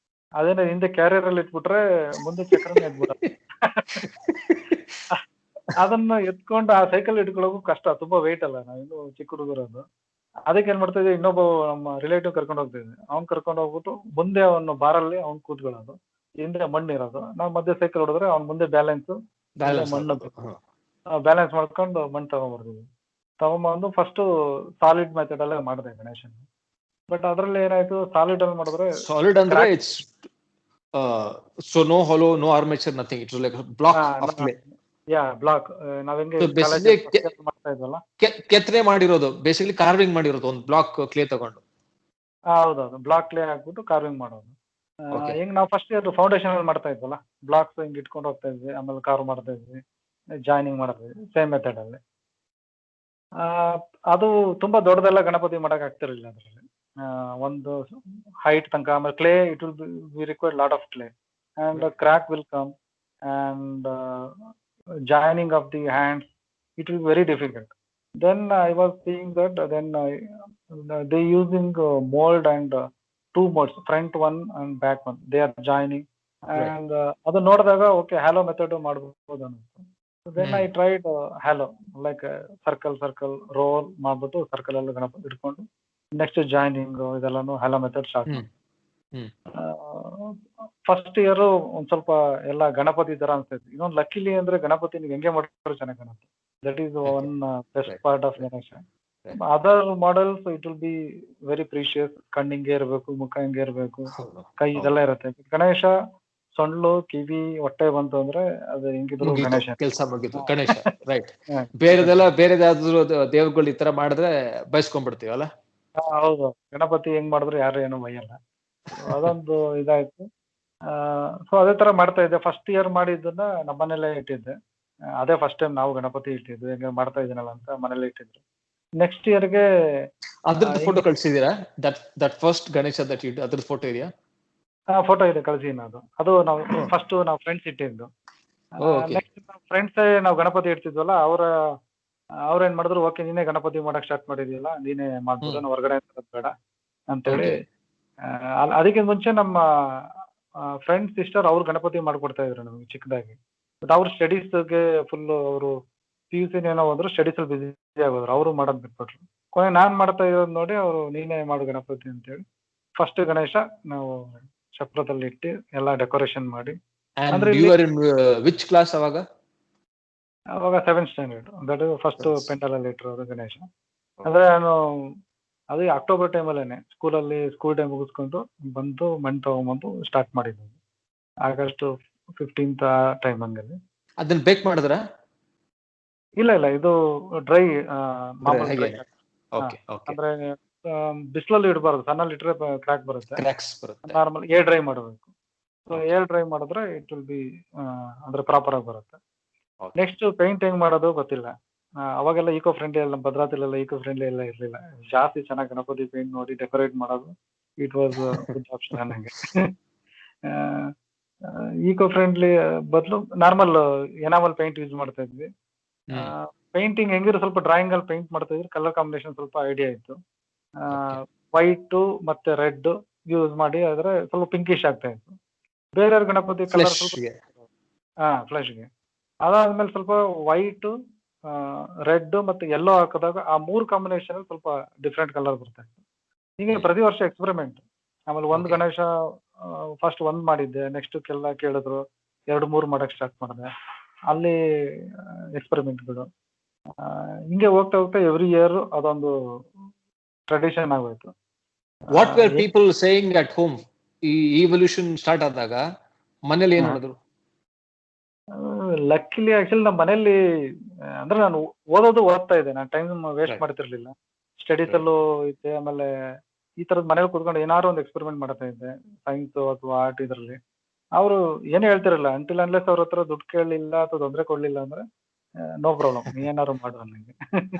ಅದೇನೋ ಹಿಂದೆ ಕ್ಯಾರಿಯರ್ ಅಲ್ಲಿ ಇಟ್ಬಿಟ್ರೆ ಮುಂದೆ ಚಕ್ರನೇ ಎದ್ಬಿಡುತ್ತೆ. ಅದನ್ನ ಎತ್ಕೊಂಡು ಆ ಸೈಕಲ್ ಇಟ್ಕೊಳ್ಳೋಕು ಕಷ್ಟ, ತುಂಬಾ ವೆಯ್ಟ್ ಅಲ್ಲ, ನಾವಿನ್ನು ಚಿಕ್ಕ ಹುಡುಗರದು. ಅದಕ್ಕೆ ಏನ್ ಮಾಡ್ತಾ ಇದ್ದೆ, ಇನ್ನೊಬ್ಬ ನಮ್ಮ ರಿಲೇಟಿವ್ ಕರ್ಕೊಂಡು ಹೋಗ್ತಿದ್ದೆ, ಅವ್ನ್ ಕರ್ಕೊಂಡು ಹೋಗ್ಬಿಟ್ಟು ಮುಂದೆ ಅವನು ಬಾರಲ್ಲಿ ಅವ್ನು ಕೂತ್ಕೊಳ್ಳೋದು, ಹಿಂದೆ ಮಣ್ಣು ಇರೋದು, ನಾವು ಮಧ್ಯೆ ಸೈಕಲ್ ಹೊಡೆದ್ರೆ ಅವ್ನ ಮುಂದೆ ಬ್ಯಾಲೆನ್ಸ್ ಮಣ್ಣು ಬ್ಯಾಲೆನ್ಸ್ ಮಾಡ್ಕೊಂಡು ಮಣ್ಣು ತಗೊಂಬಂದು ಫಸ್ಟ್ ಸಾಲಿಡ್ ಮೆಥಡ್ ಅಲ್ಲೇ ಮಾಡಿದೆ ಗಣೇಶನ್. ಬಟ್ ಅದ್ರಲ್ಲಿ ಏನಾಯ್ತು, ಸಾಲಿಡ್ ಅಲ್ಲಿ ಮಾಡಿದ್ರೆ ಸಾಲಿಡ್ ಅಂದ್ರೆ it's so no hollow, no armature, nothing, it's like block of clay. Yeah block, ನಾವ್ ಹೆಂಗೆ ಮಾಡ್ತಾ ಇದ್ವಲ್ಲ ಕೆತ್ತನೆ ಮಾಡಿರೋದು, ಬೇಸಿಕಲಿ ಕಾರ್ವಿಂಗ್ ಮಾಡಿರೋದು, ಒಂದು ಬ್ಲಾಕ್ ಕ್ಲೇ ತಗೊಂಡು. ಹೌದೌದು, ಬ್ಲಾಕ್ ಕ್ಲೇ ಹಾಕ್ಬಿಟ್ಟು ಕಾರ್ವಿಂಗ್ ಮಾಡೋದು. ಹೆಂಗ್ ನಾವು ಫಸ್ಟ್ ಇಯರ್ ಫೌಂಡೇಶನ್ ಅಲ್ಲಿ ಮಾಡ್ತಾ ಇದ್ವಲ್ಲ, ಬ್ಲಾಕ್ಸ್ ಹಿಂಗ್ ಇಟ್ಕೊಂಡು ಹೋಗ್ತಾ ಇದ್ವಿ, ಆಮೇಲೆ ಕಾರ್ವ್ ಮಾಡ್ತಾ ಇದ್ವಿ, ಜಾಯ್ನಿಂಗ್ ಮಾಡ್ತಾ ಇದ್ವಿ ಸೇಮ್ ಮೆಥಡ್ ಅಲ್ಲಿ. ಅದು ತುಂಬಾ ದೊಡ್ಡದೆಲ್ಲ ಗಣಪತಿ ಮಾಡಕ್ ಆಗ್ತಿರ್ಲಿಲ್ಲ ಅದರಲ್ಲಿ. ಒಂದು ಹೈಟ್ ತನಕ, ಆಮೇಲೆ clay it will be required lot of clay and crack will come and joining of the hands, it will be very difficult. Then I was seeing that then they using mold and 2 molds, front one and back one, they are joining and adu nodidaga okay halo method ಮಾಡಬಹುದು ಅನ್ನಿಸ್ತು. Then I tried halo, like circle roll ಮಾಡ್ಬಿಟ್ಟು ಸರ್ಕಲ್ ಅಲ್ಲಿ ಗಣಪತಿ ಇಟ್ಕೊಂಡು ನೆಕ್ಸ್ಟ್ ಜಾಯ್ನಿಂಗ್ ಇದೆಲ್ಲಾನು ಹಲೋ ಮೆಥಡ್ ಸ್ಟಾರ್ಟ್ ಮಾಡಿ ಫಸ್ಟ್ ಇಯರ್ ಒಂದ್ ಸ್ವಲ್ಪ ಎಲ್ಲ ಗಣಪತಿ ತರ ಅನ್ಸ್ತೈತಿ. ಇನ್ನೊಂದು ಲಕ್ಕಿಲಿ ಅಂದ್ರೆ ಗಣಪತಿ ನೀವು ಹೆಂಗೆ ಮಾಡಿದ್ರು ಚೆನ್ನಾಗಿ ಕಾಣುತ್ತೆ. That is one best Right. Part of Ganesha. Right. Other models it will be very precious. ಕಣ್ಣು ಹಿಂಗೆ ಇರಬೇಕು, ಮುಖ ಹಿಂಗೆ ಇರಬೇಕು, ಹೌದು. ಕೈ ಇದೆಲ್ಲ ಇರುತ್ತೆ. ಗಣೇಶ ಸೊಂಡ್ಲು, ಕಿವಿ, ಹೊಟ್ಟೆ ಬಂತು ಅಂದ್ರೆ ಅದು ಹೆಂಗಿದ್ರು ಮುಗೀತು, ಗಣೇಶ. ಕೆಲಸ ಮುಗೀತು, ಗಣೇಶ. ರೈಟ್. ಹಾ, ಬೇರೆದಾದ್ರು ದೇವ್ರುಗಳು ಈ ತರ ಮಾಡಿದ್ರೆ ಬಯಸ್ಕೊಂಡ್ಬಿಡ್ತೀವಲ್ಲ. ಹೌದು. ಗಣಪತಿ ಹೆಂಗ್ ಮಾಡಿದ್ರು ಯಾರು ಏನು ಬೈಯಲ್ಲ. So ಅದೊಂದು ಇದಾಯ್ತು. ಸೊ ಅದೇ ತರ ಮಾಡ್ತಾ ಇದ್ದೆ. ಫಸ್ಟ್ ಇಯರ್ ಮಾಡಿದ್ದನ್ನ ನಮ್ಮನೇಲೆ ಇಟ್ಟಿದ್ದೆ. ಅದೇ ಫಸ್ಟ್ ಟೈಮ್ ನಾವು ಗಣಪತಿ ಇಟ್ಟಿದ್ದು. ಹೆಂಗೆ ಮಾಡ್ತಾ ಇದೀನಲ್ಲ ಅಂತ ಮನೇಲೆ ಇಟ್ಟಿದ್ರು. ನೆಕ್ಸ್ಟ್ ಇಯರ್ಗೆ ಅದ್ರದ್ದು ಫೋಟೋ ಹೆಂಗೆ ಕಳ್ಸಿದೀರಾ? That first Ganesha that it ಅದ್ರದ್ದು ಫೋಟೋ ಇದೆಯಾ? ಫೋಟೋ ಇದೆ, ಕಳ್ಸಿದ್ದೀನಿ ಅದು. ಅದು ನಾವು Oh. ಫಸ್ಟ್ ನಾವು ಫ್ರೆಂಡ್ಸ್ ಇಟ್ಟಿದ್ದು. Okay. ನೆಕ್ಸ್ಟ್ ನಾವು ಫ್ರೆಂಡ್ಸ್ ನಾವು ಗಣಪತಿ ಇಡ್ತಿದ್ವಲ್ಲ, ಅವ್ರೇನ್ ಮಾಡಿದ್ರು, ಓಕೆ ನೀನೇ ಗಣಪತಿ ಮಾಡಕ್ ಸ್ಟಾರ್ಟ್ ಮಾಡಿದ್ಯಲ್ಲ, ನೀನೇ ಮಾಡ್ಬಿಡು, ನಾವು ಹೊರಗಡೆ ತರೋದ್ ಬೇಡ ಅಂತೇಳಿ. Okay. ಅದಕ್ಕಿಂತ ಮುಂಚೆ ನಮ್ಮ ಫ್ರೆಂಡ್ ಸಿಸ್ಟರ್ ಅವ್ರು ಗಣಪತಿ ಮಾಡ್ಕೊಡ್ತಾ ಇದ್ರು ನಮಗೆ ಚಿಕ್ಕದಾಗಿ. ಬಟ್ ಅವ್ರ ಸ್ಟಡೀಸ್ಗೆ ಫುಲ್ ಅವರು PUC ಏನೋ ಹೋದ್ರು, ಸ್ಟಡೀಸ್ ಅಲ್ಲಿ ಬಿಸಿ ಆಗೋದ್ರು. ಅವರು ಮಾಡೋದ್ ಬಿಟ್ಬಿಟ್ರು. ಕೊನೆ ನಾನ್ ಮಾಡ್ತಾ ಇರೋದ್ ನೋಡಿ ಅವರು ನೀನೇ ಮಾಡು ಗಣಪತಿ ಅಂತೇಳಿ ಫಸ್ಟ್ ಗಣೇಶ ನಾವು ಚಪ್ರದಲ್ಲಿ ಇಟ್ಟು ಎಲ್ಲ ಡೆಕೋರೇಷನ್ ಮಾಡಿ. And ಅಂದ್ರೆ you ಇಲ್ಲಿ were in which class ಅವಾಗ? ಅವಾಗ 7th standard. That first Yes. Pandal ಅಲ್ಲಿ ಇಟ್ಟಿರೋದು ಗಣೇಶ. ಅಂದ್ರೆ ನಾನು ಅದು ಅಕ್ಟೋಬರ್ ಟೈಮಲ್ಲೇನೆ ಸ್ಕೂಲ್ ಟೈಮ್ ಮುಗಿಸ್ಕೊಂಡು ಬಂದು ಮಣ್ಣು ತಗೊಂಬಂದು ಸ್ಟಾರ್ಟ್ ಮಾಡಿದ್ದು. ಆಗಸ್ಟ್ 15th ಆ ಟೈಮ್ ಹಂಗಲ್ಲಿ. ಅದನ್ನ ಬೇಕ್ ಮಾಡಿದ್ರ? ಇಲ್ಲ ಇದು ಡ್ರೈ, ಮಾಮೂಲಿ ಡ್ರೈ. ಹಾಗೇನೆ. Okay. Okay. ಅಂದ್ರೆ ಬಿಸಿಲಲ್ಲಿ ಇಡಬಾರ್ದು, ಸಣ್ಣಲ್ಲಿ ಇಟ್ರೆ ಕ್ರ್ಯಾಕ್ ಬರುತ್ತೆ. Cracks ಬರುತ್ತೆ. ನಾರ್ಮಲ್ ಏರ್ ಡ್ರೈ ಮಾಡಬೇಕು. So Okay. ಏರ್ ಡ್ರೈ ಮಾಡಿದ್ರೆ ಇಟ್ ವಿಲ್ ಬಿ ಅಂದ್ರೆ ಪ್ರಾಪರ್ ಆಗಿ ಬರುತ್ತೆ. Okay. ನೆಕ್ಸ್ಟ್ ಪೇಂಟ್ ಹೆಂಗ್ ಮಾಡೋದು ಗೊತ್ತಿಲ್ಲ. ಅವಾಗೆಲ್ಲ ಈಕೋ ಫ್ರೆಂಡ್ಲಿ ಎಲ್ಲ, ಭದ್ರಾವತಿಲೆಲ್ಲ ಈಕೋ ಫ್ರೆಂಡ್ಲಿ ಎಲ್ಲ ಇರಲಿಲ್ಲ. ಜಾಸ್ತಿ ಚೆನ್ನಾಗಿ ಗಣಪತಿ ಪೇಂಟ್ ನೋಡಿ ಡೆಕೋರೇಟ್ ಮಾಡೋದು ಇಟ್ ವಾಸ್ ಗುಡ್ ಆಪ್ಷನ್ ನನಗೆ. ಈಕೋ ಫ್ರೆಂಡ್ಲಿ ಬದಲು ನಾರ್ಮಲ್ ಎನಾಮಲ್ ಪೇಂಟ್ ಯೂಸ್ ಮಾಡ್ತಾ ಇದ್ವಿ. ಪೇಂಟಿಂಗ್ ಹೆಂಗಿರೋ ಸ್ವಲ್ಪ ಡ್ರಾಯಿಂಗ್ ಅಲ್ಲಿ ಪೇಂಟ್ ಮಾಡ್ತಾ ಇದ್ವಿ. ಕಲರ್ ಕಾಂಬಿನೇಷನ್ ಸ್ವಲ್ಪ ಐಡಿಯಾ ಇತ್ತು. Okay. ವೈಟ್ ಮತ್ತೆ ರೆಡ್ ಯೂಸ್ ಮಾಡಿ ಆದ್ರೆ ಸ್ವಲ್ಪ ಪಿಂಕಿಶ್ ಆಗ್ತಾ ಇತ್ತು. ಬೇರೆಯವ್ರ ಗಣಪತಿ ಕಲರ್ ಸ್ವಲ್ಪ ಫ್ಲೆಶ್ಗೆ. ಫ್ಲಾಶ್ಗೆ. ಅದಾದ್ಮೇಲೆ ಸ್ವಲ್ಪ ವೈಟ್, ರೆಡ್ ಮತ್ತೆ ಯೆಲ್ಲೋ ಹಾಕಿದಾಗ ಆ ಮೂರು ಕಾಂಬಿನೇಷನ್ ಸ್ವಲ್ಪ ಡಿಫ್ರೆಂಟ್ ಕಲರ್ ಬರ್ತಾ ಇತ್ತು. ಹೀಗೆ ಪ್ರತಿ ವರ್ಷ ಎಕ್ಸ್ಪೆರಿಮೆಂಟ್. ಆಮೇಲೆ ಒಂದು Okay. ಗಣೇಶ ಫಸ್ಟ್ ಒಂದ್ ಮಾಡಿದ್ದೆ, ನೆಕ್ಸ್ಟ್ ಎಲ್ಲ ಕೇಳಿದ್ರು, 2-3 ಮಾಡಕ್ ಸ್ಟಾರ್ಟ್ ಮಾಡಿದೆ. ಅಲ್ಲಿ ಎಕ್ಸ್ಪೆರಿಮೆಂಟ್ಗಳು ಹಿಂಗೆ ಹೋಗ್ತಾ ಹೋಗ್ತಾ ಎವ್ರಿ ಇಯರ್ ಅದೊಂದು ಟ್ರೆಡಿಷನ್ ಆಗೋಯ್ತು. What were people saying at home? ಈ evolution ಸ್ಟಾರ್ಟ್ ಆದಾಗ ಮನೇಲಿ ಏನ್ ಹೇಳಿದ್ರು? ಲಕ್ಕಿಲಿ ಆಕ್ಚುಲಿ ನಮ್ಮ ಮನೇಲಿ ಅಂದ್ರೆ ನಾನು ಓದ್ತಾ ಇದ್ದೆ. ನಾನು ಟೈಮ್ ವೇಸ್ಟ್ Right. ಮಾಡ್ತಿರ್ಲಿಲ್ಲ. ಸ್ಟಡೀಸ್ ಅಲ್ಲೂ ಇದ್ದೆ. ಆಮೇಲೆ ಈ ತರದ್ ಮನೇಲಿ ಕೂತ್ಕೊಂಡು ಏನಾದ್ರು ಒಂದು ಎಕ್ಸ್ಪೆರಿಮೆಂಟ್ ಮಾಡ್ತಾ ಇದ್ದೆ, ಸೈನ್ಸ್ ಅಥವಾ ಆರ್ಟ್ ಇದರಲ್ಲಿ. ಅವರು ಏನು ಹೇಳ್ತಿರಲ್ಲ, ಅಂಟಿಲ್ ಅನ್ಲೆಸ್ ಅವ್ರ ಹತ್ರ ದುಡ್ಡು ಕೇಳಲಿಲ್ಲ ಅಥವಾ ತೊಂದರೆ ಕೊಡ್ಲಿಲ್ಲ ಅಂದ್ರೆ ನೋ ಪ್ರಾಬ್ಲಮ್, ನೀ ಏನಾದ್ರು ಮಾಡು ನನಗೆ.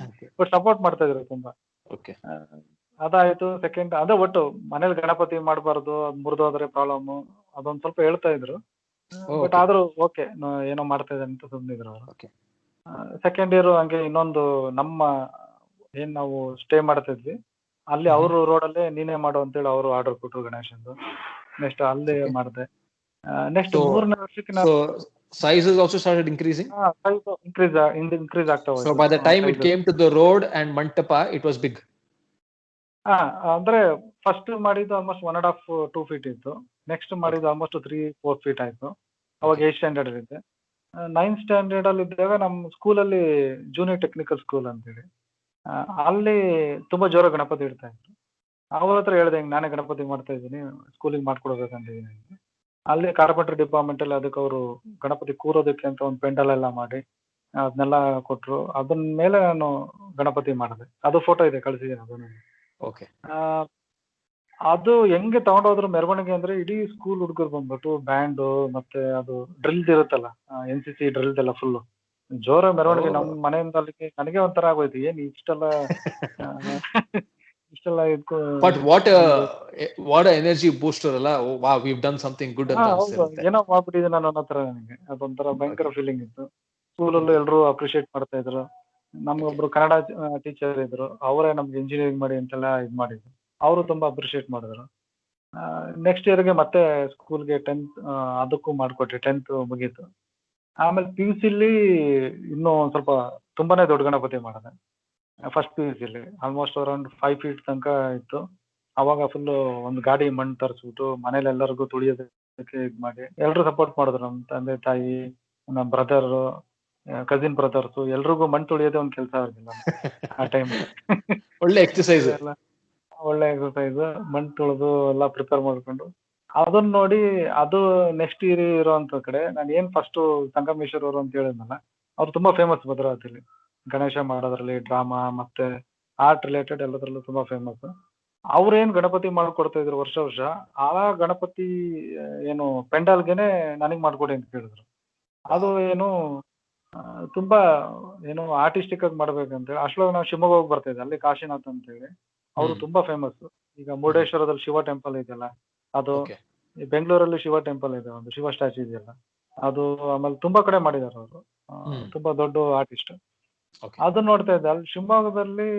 Okay. ಬಟ್ ಸಪೋರ್ಟ್ ಮಾಡ್ತಾ ಇದ್ರು ತುಂಬಾ. Okay. ಅದಾಯ್ತು. ಸೆಕೆಂಡ್ ಅದೇ ಒಟ್ಟು ಮನೇಲಿ ಗಣಪತಿ ಮಾಡಬಾರ್ದು, ಅದು ಮುರಿದೋದ್ರೆ ಪ್ರಾಬ್ಲಮ್, ಅದೊಂದು ಸ್ವಲ್ಪ ಹೇಳ್ತಾ ಇದ್ರು. But Okay. ಆದ್ರೂ ಓಕೆ ಏನೋ ಮಾಡ್ತಾ ಇದ್ದಾರೆ ಅಂತ ಸುಮ್ಮನಿದ್ರು ಅವರು. Okay. ಸೆಕೆಂಡ್ ಇಯರ್ ಹಂಗೆ ಇನ್ನೊಂದು ನಮ್ಮ ಏನ್ ನಾವು ಸ್ಟೇ ಮಾಡ್ತಿದ್ವಿ ಅಲ್ಲಿ ಅವರು ರೋಡಲ್ಲೇ ನೀನೇ ಮಾಡು ಅಂತೇಳಿ ಅವರು ಆರ್ಡರ್ ಕೊಟ್ರು ಗಣೇಶಂದು. ನೆಕ್ಸ್ಟ್ ಅಲ್ಲೇ Okay. ಮಾಡಿದೆ. ನೆಕ್ಸ್ಟ್ So 3ನೇ ವರ್ಷಕ್ಕೆ so sizes also started increasing. Size increase ಆಗ್ತಾ So ಹೋಯ್ತು by the time it size. came to the road and Mantapa, it was big. ಅಂದ್ರೆ ಫಸ್ಟ್ ಮಾಡಿದ್ದು ಆಲ್ಮೋಸ್ಟ್ 1.5 2 ಫೀಟ್ ಇತ್ತು. ನೆಕ್ಸ್ಟ್ ಮಾಡಿದ್ದು ಆಲ್ಮೋಸ್ಟ್ 3-4 ಫೀಟ್ ಆಯ್ತು. ಅವಾಗ 8th ಸ್ಟ್ಯಾಂಡರ್ಡ್ ಇದ್ದೆ. 9th ಸ್ಟ್ಯಾಂಡರ್ಡ್ ಅಲ್ಲಿ ಇದ್ದಾಗ ನಮ್ಮ ಸ್ಕೂಲಲ್ಲಿ ಜೂನಿಯರ್ ಟೆಕ್ನಿಕಲ್ ಸ್ಕೂಲ್ ಅಂತೇಳಿ, ಅಲ್ಲಿ ತುಂಬಾ ಜೋರ ಗಣಪತಿ ಇಡ್ತಾ ಇದ್ರು. ಅವ್ರ ಹತ್ರ ಹೇಳ್ದೆ, ಹಿಂಗೆ ನಾನೇ ಗಣಪತಿ ಮಾಡ್ತಾ ಇದ್ದೀನಿ, ಸ್ಕೂಲಿಗೆ ಮಾಡ್ಕೊಡ್ಬೇಕಂತಿದ್ದೀನಿ ಅಂತ. ಅಲ್ಲಿ ಕಾರ್ಪೆಂಟ್ರಿ ಡಿಪಾರ್ಟ್ಮೆಂಟ್ ಅಲ್ಲಿ ಅದಕ್ಕೆ ಅವರು ಗಣಪತಿ ಕೂರೋದಕ್ಕೆ ಅಂತ ಒಂದು ಪೆಂಡಲ್ ಎಲ್ಲ ಮಾಡಿ ಅದನ್ನೆಲ್ಲ ಕೊಟ್ರು. ಅದನ್ನ ಮೇಲೆ ನಾನು ಗಣಪತಿ ಮಾಡಿದೆ. ಅದು ಫೋಟೋ ಇದೆ, ಕಳಿಸಿದ್ದೀನಿ ಅದನ್ನು. Okay. ಅದು ಹೆಂಗೆ ತಗೊಂಡೋದ್ರು ಮೆರವಣಿಗೆ ಅಂದ್ರೆ ಇಡೀ ಸ್ಕೂಲ್ ಹುಡುಗರು ಬಂದ್ಬಿಟ್ಟು ಬ್ಯಾಂಡ್ ಮತ್ತೆ ಅದು ಡ್ರಿಲ್ಸ್ ಇರುತ್ತಲ್ಲ, NCC ಡ್ರಿಲ್ಸ್ ಎಲ್ಲ ಫುಲ್ ಜೋರ ಮೆರವಣಿಗೆ. Oh. ನಮ್ಮ ಮನೆಯಿಂದ ಅಲ್ಲಿಗೆ ನನಗೆ ಒಂಥರ ಆಗೋಯ್ತು, ಏನ್ ಇಷ್ಟೆಲ್ಲ ಇಷ್ಟೆಲ್ಲ ಇದ್ಕೊ. But what a energy booster ಅಲ್ಲ. Oh, wow, we've done something good ಅಂತ ಹೌದು, ಅನ್ಸಿರುತ್ತೆ. ಏನೋ ಮಾಡ್ಬಿಟ್ಟಿದೆ ನಾನು ಅನ್ನೋ ತರ ನನಗೆ ಅದೊಂಥರ ಭಯಂಕರ ಫೀಲಿಂಗ್ ಇತ್ತು. ಸ್ಕೂಲಲ್ಲೂ ಎಲ್ಲರೂ ಅಪ್ರಿಶಿಯೇಟ್ ಮಾಡ್ತಾ ಇದ್ರು. ನಮ್ಗೊಬ್ರು ಕನ್ನಡ ಟೀಚರ್ ಇದ್ರು, ಅವರೇ ನಮ್ಗೆ ಇಂಜಿನಿಯರಿಂಗ್ ಮಾಡಿ ಅಂತೆಲ್ಲ ಇದ್ ಮಾಡಿದ್ರು. ಅವರು ತುಂಬಾ ಅಪ್ರಿಶಿಯೇಟ್ ಮಾಡಿದ್ರು. ನೆಕ್ಸ್ಟ್ ಇಯರ್ಗೆ ಮತ್ತೆ ಸ್ಕೂಲ್ಗೆ 10th ಅದಕ್ಕೂ ಮಾಡಿಕೊಟ್ರಿ. 10th ಮುಗೀತು. ಆಮೇಲೆ PUCಲಿ ಇನ್ನೂ ಒಂದ್ ಸ್ವಲ್ಪ ತುಂಬಾನೇ ದೊಡ್ಡ ಗಣಪತಿ ಮಾಡಿದೆ. ಫಸ್ಟ್ PUCಲಿ ಆಲ್ಮೋಸ್ಟ್ ಅರೌಂಡ್ 5 ಫೀಟ್ ತನಕ ಇತ್ತು. ಅವಾಗ ಫುಲ್ ಒಂದು ಗಾಡಿ ಮಣ್ಣು ತರಿಸ್ಬಿಟ್ಟು ಮನೇಲಿ ಎಲ್ಲರಿಗೂ ತುಳಿಯೋದು ಇದ್ ಮಾಡಿ ಎಲ್ರು ಸಪೋರ್ಟ್ ಮಾಡಿದ್ರು, ನಮ್ ತಂದೆ ತಾಯಿ, ನಮ್ ಬ್ರದರ್, ಕಸಿನ್ ಬ್ರದರ್ಸ್ ಎಲ್ರಿಗೂ ಮಣ್ಣು ತುಳಿಯೋದೇ ಒಂದ್ ಕೆಲಸ ಆಗಿಲ್ಲ ಆ ಟೈಮ್. ಒಳ್ಳೆ ಎಕ್ಸರ್ಸೈಸ್. ಎಲ್ಲ ಒಳ್ಳೆ ಎಕ್ಸರ್ಸೈಸ್, ಮಣ್ಣು ತುಳಿದು ಎಲ್ಲ ಪ್ರಿಪೇರ್ ಮಾಡ್ಕೊಂಡು ಅದನ್ನ ನೋಡಿ, ಅದು ನೆಕ್ಸ್ಟ್ ಇಯರ್ ಇರೋಂಥ ಕಡೆ ನಾನು ಏನ್ ಫಸ್ಟ್ ಸಂಗಮೇಶ್ವರ್ ಅವರು ಅಂತ ಹೇಳಿದ್ನಲ್ಲ, ಅವ್ರು ತುಂಬಾ ಫೇಮಸ್ ಭದ್ರಾವತಿಲಿ ಗಣೇಶ ಮಾಡೋದ್ರಲ್ಲಿ, ಡ್ರಾಮಾ ಮತ್ತೆ ಆರ್ಟ್ ರಿಲೇಟೆಡ್ ಎಲ್ಲದ್ರಲ್ಲೂ ತುಂಬಾ ಫೇಮಸ್. ಅವ್ರೇನ್ ಗಣಪತಿ ಮಾಡ್ಕೊಡ್ತಾ ಇದ್ರು ವರ್ಷ ವರ್ಷ, ಆ ಗಣಪತಿ ಏನು ಪೆಂಡಾಲ್ಗೆನೆ ನನಗ್ ಮಾಡ್ಕೊಡಿ ಅಂತ ಕೇಳಿದ್ರು. ಅದು ಏನು ತುಂಬಾ ಏನು ಆರ್ಟಿಸ್ಟಿಕ್ ಆಗಿ ಮಾಡ್ಬೇಕಂತೇಳಿ ಅಷ್ಟೊಳಗೆ ನಾವು ಶಿವಮೊಗ್ಗ ಹೋಗಿ ಬರ್ತಾ ಇದ್ದೆ, ಅಲ್ಲಿ ಕಾಶಿನಾಥ್ ಅಂತ ಹೇಳಿ ಅವರು ತುಂಬಾ ಫೇಮಸ್. ಈಗ ಮುರುಡೇಶ್ವರದಲ್ಲಿ ಶಿವ ಟೆಂಪಲ್ ಇದೆಯಲ್ಲ ಅದು, ಈ ಬೆಂಗಳೂರಲ್ಲಿ ಶಿವ ಟೆಂಪಲ್ ಇದೆ, ಒಂದು ಶಿವ ಸ್ಟ್ಯಾಚು ಇದೆಯಲ್ಲ ಅದು, ಆಮೇಲೆ ತುಂಬಾ ಕಡೆ ಮಾಡಿದ್ದಾರೆ ಅವರು, ತುಂಬಾ ದೊಡ್ಡ ಆರ್ಟಿಸ್ಟ್. ಅದನ್ನ ನೋಡ್ತಾ ಇದ್ದೆ. ಅಲ್ಲಿ ಶಿವಮೊಗ್ಗದಲ್ಲಿ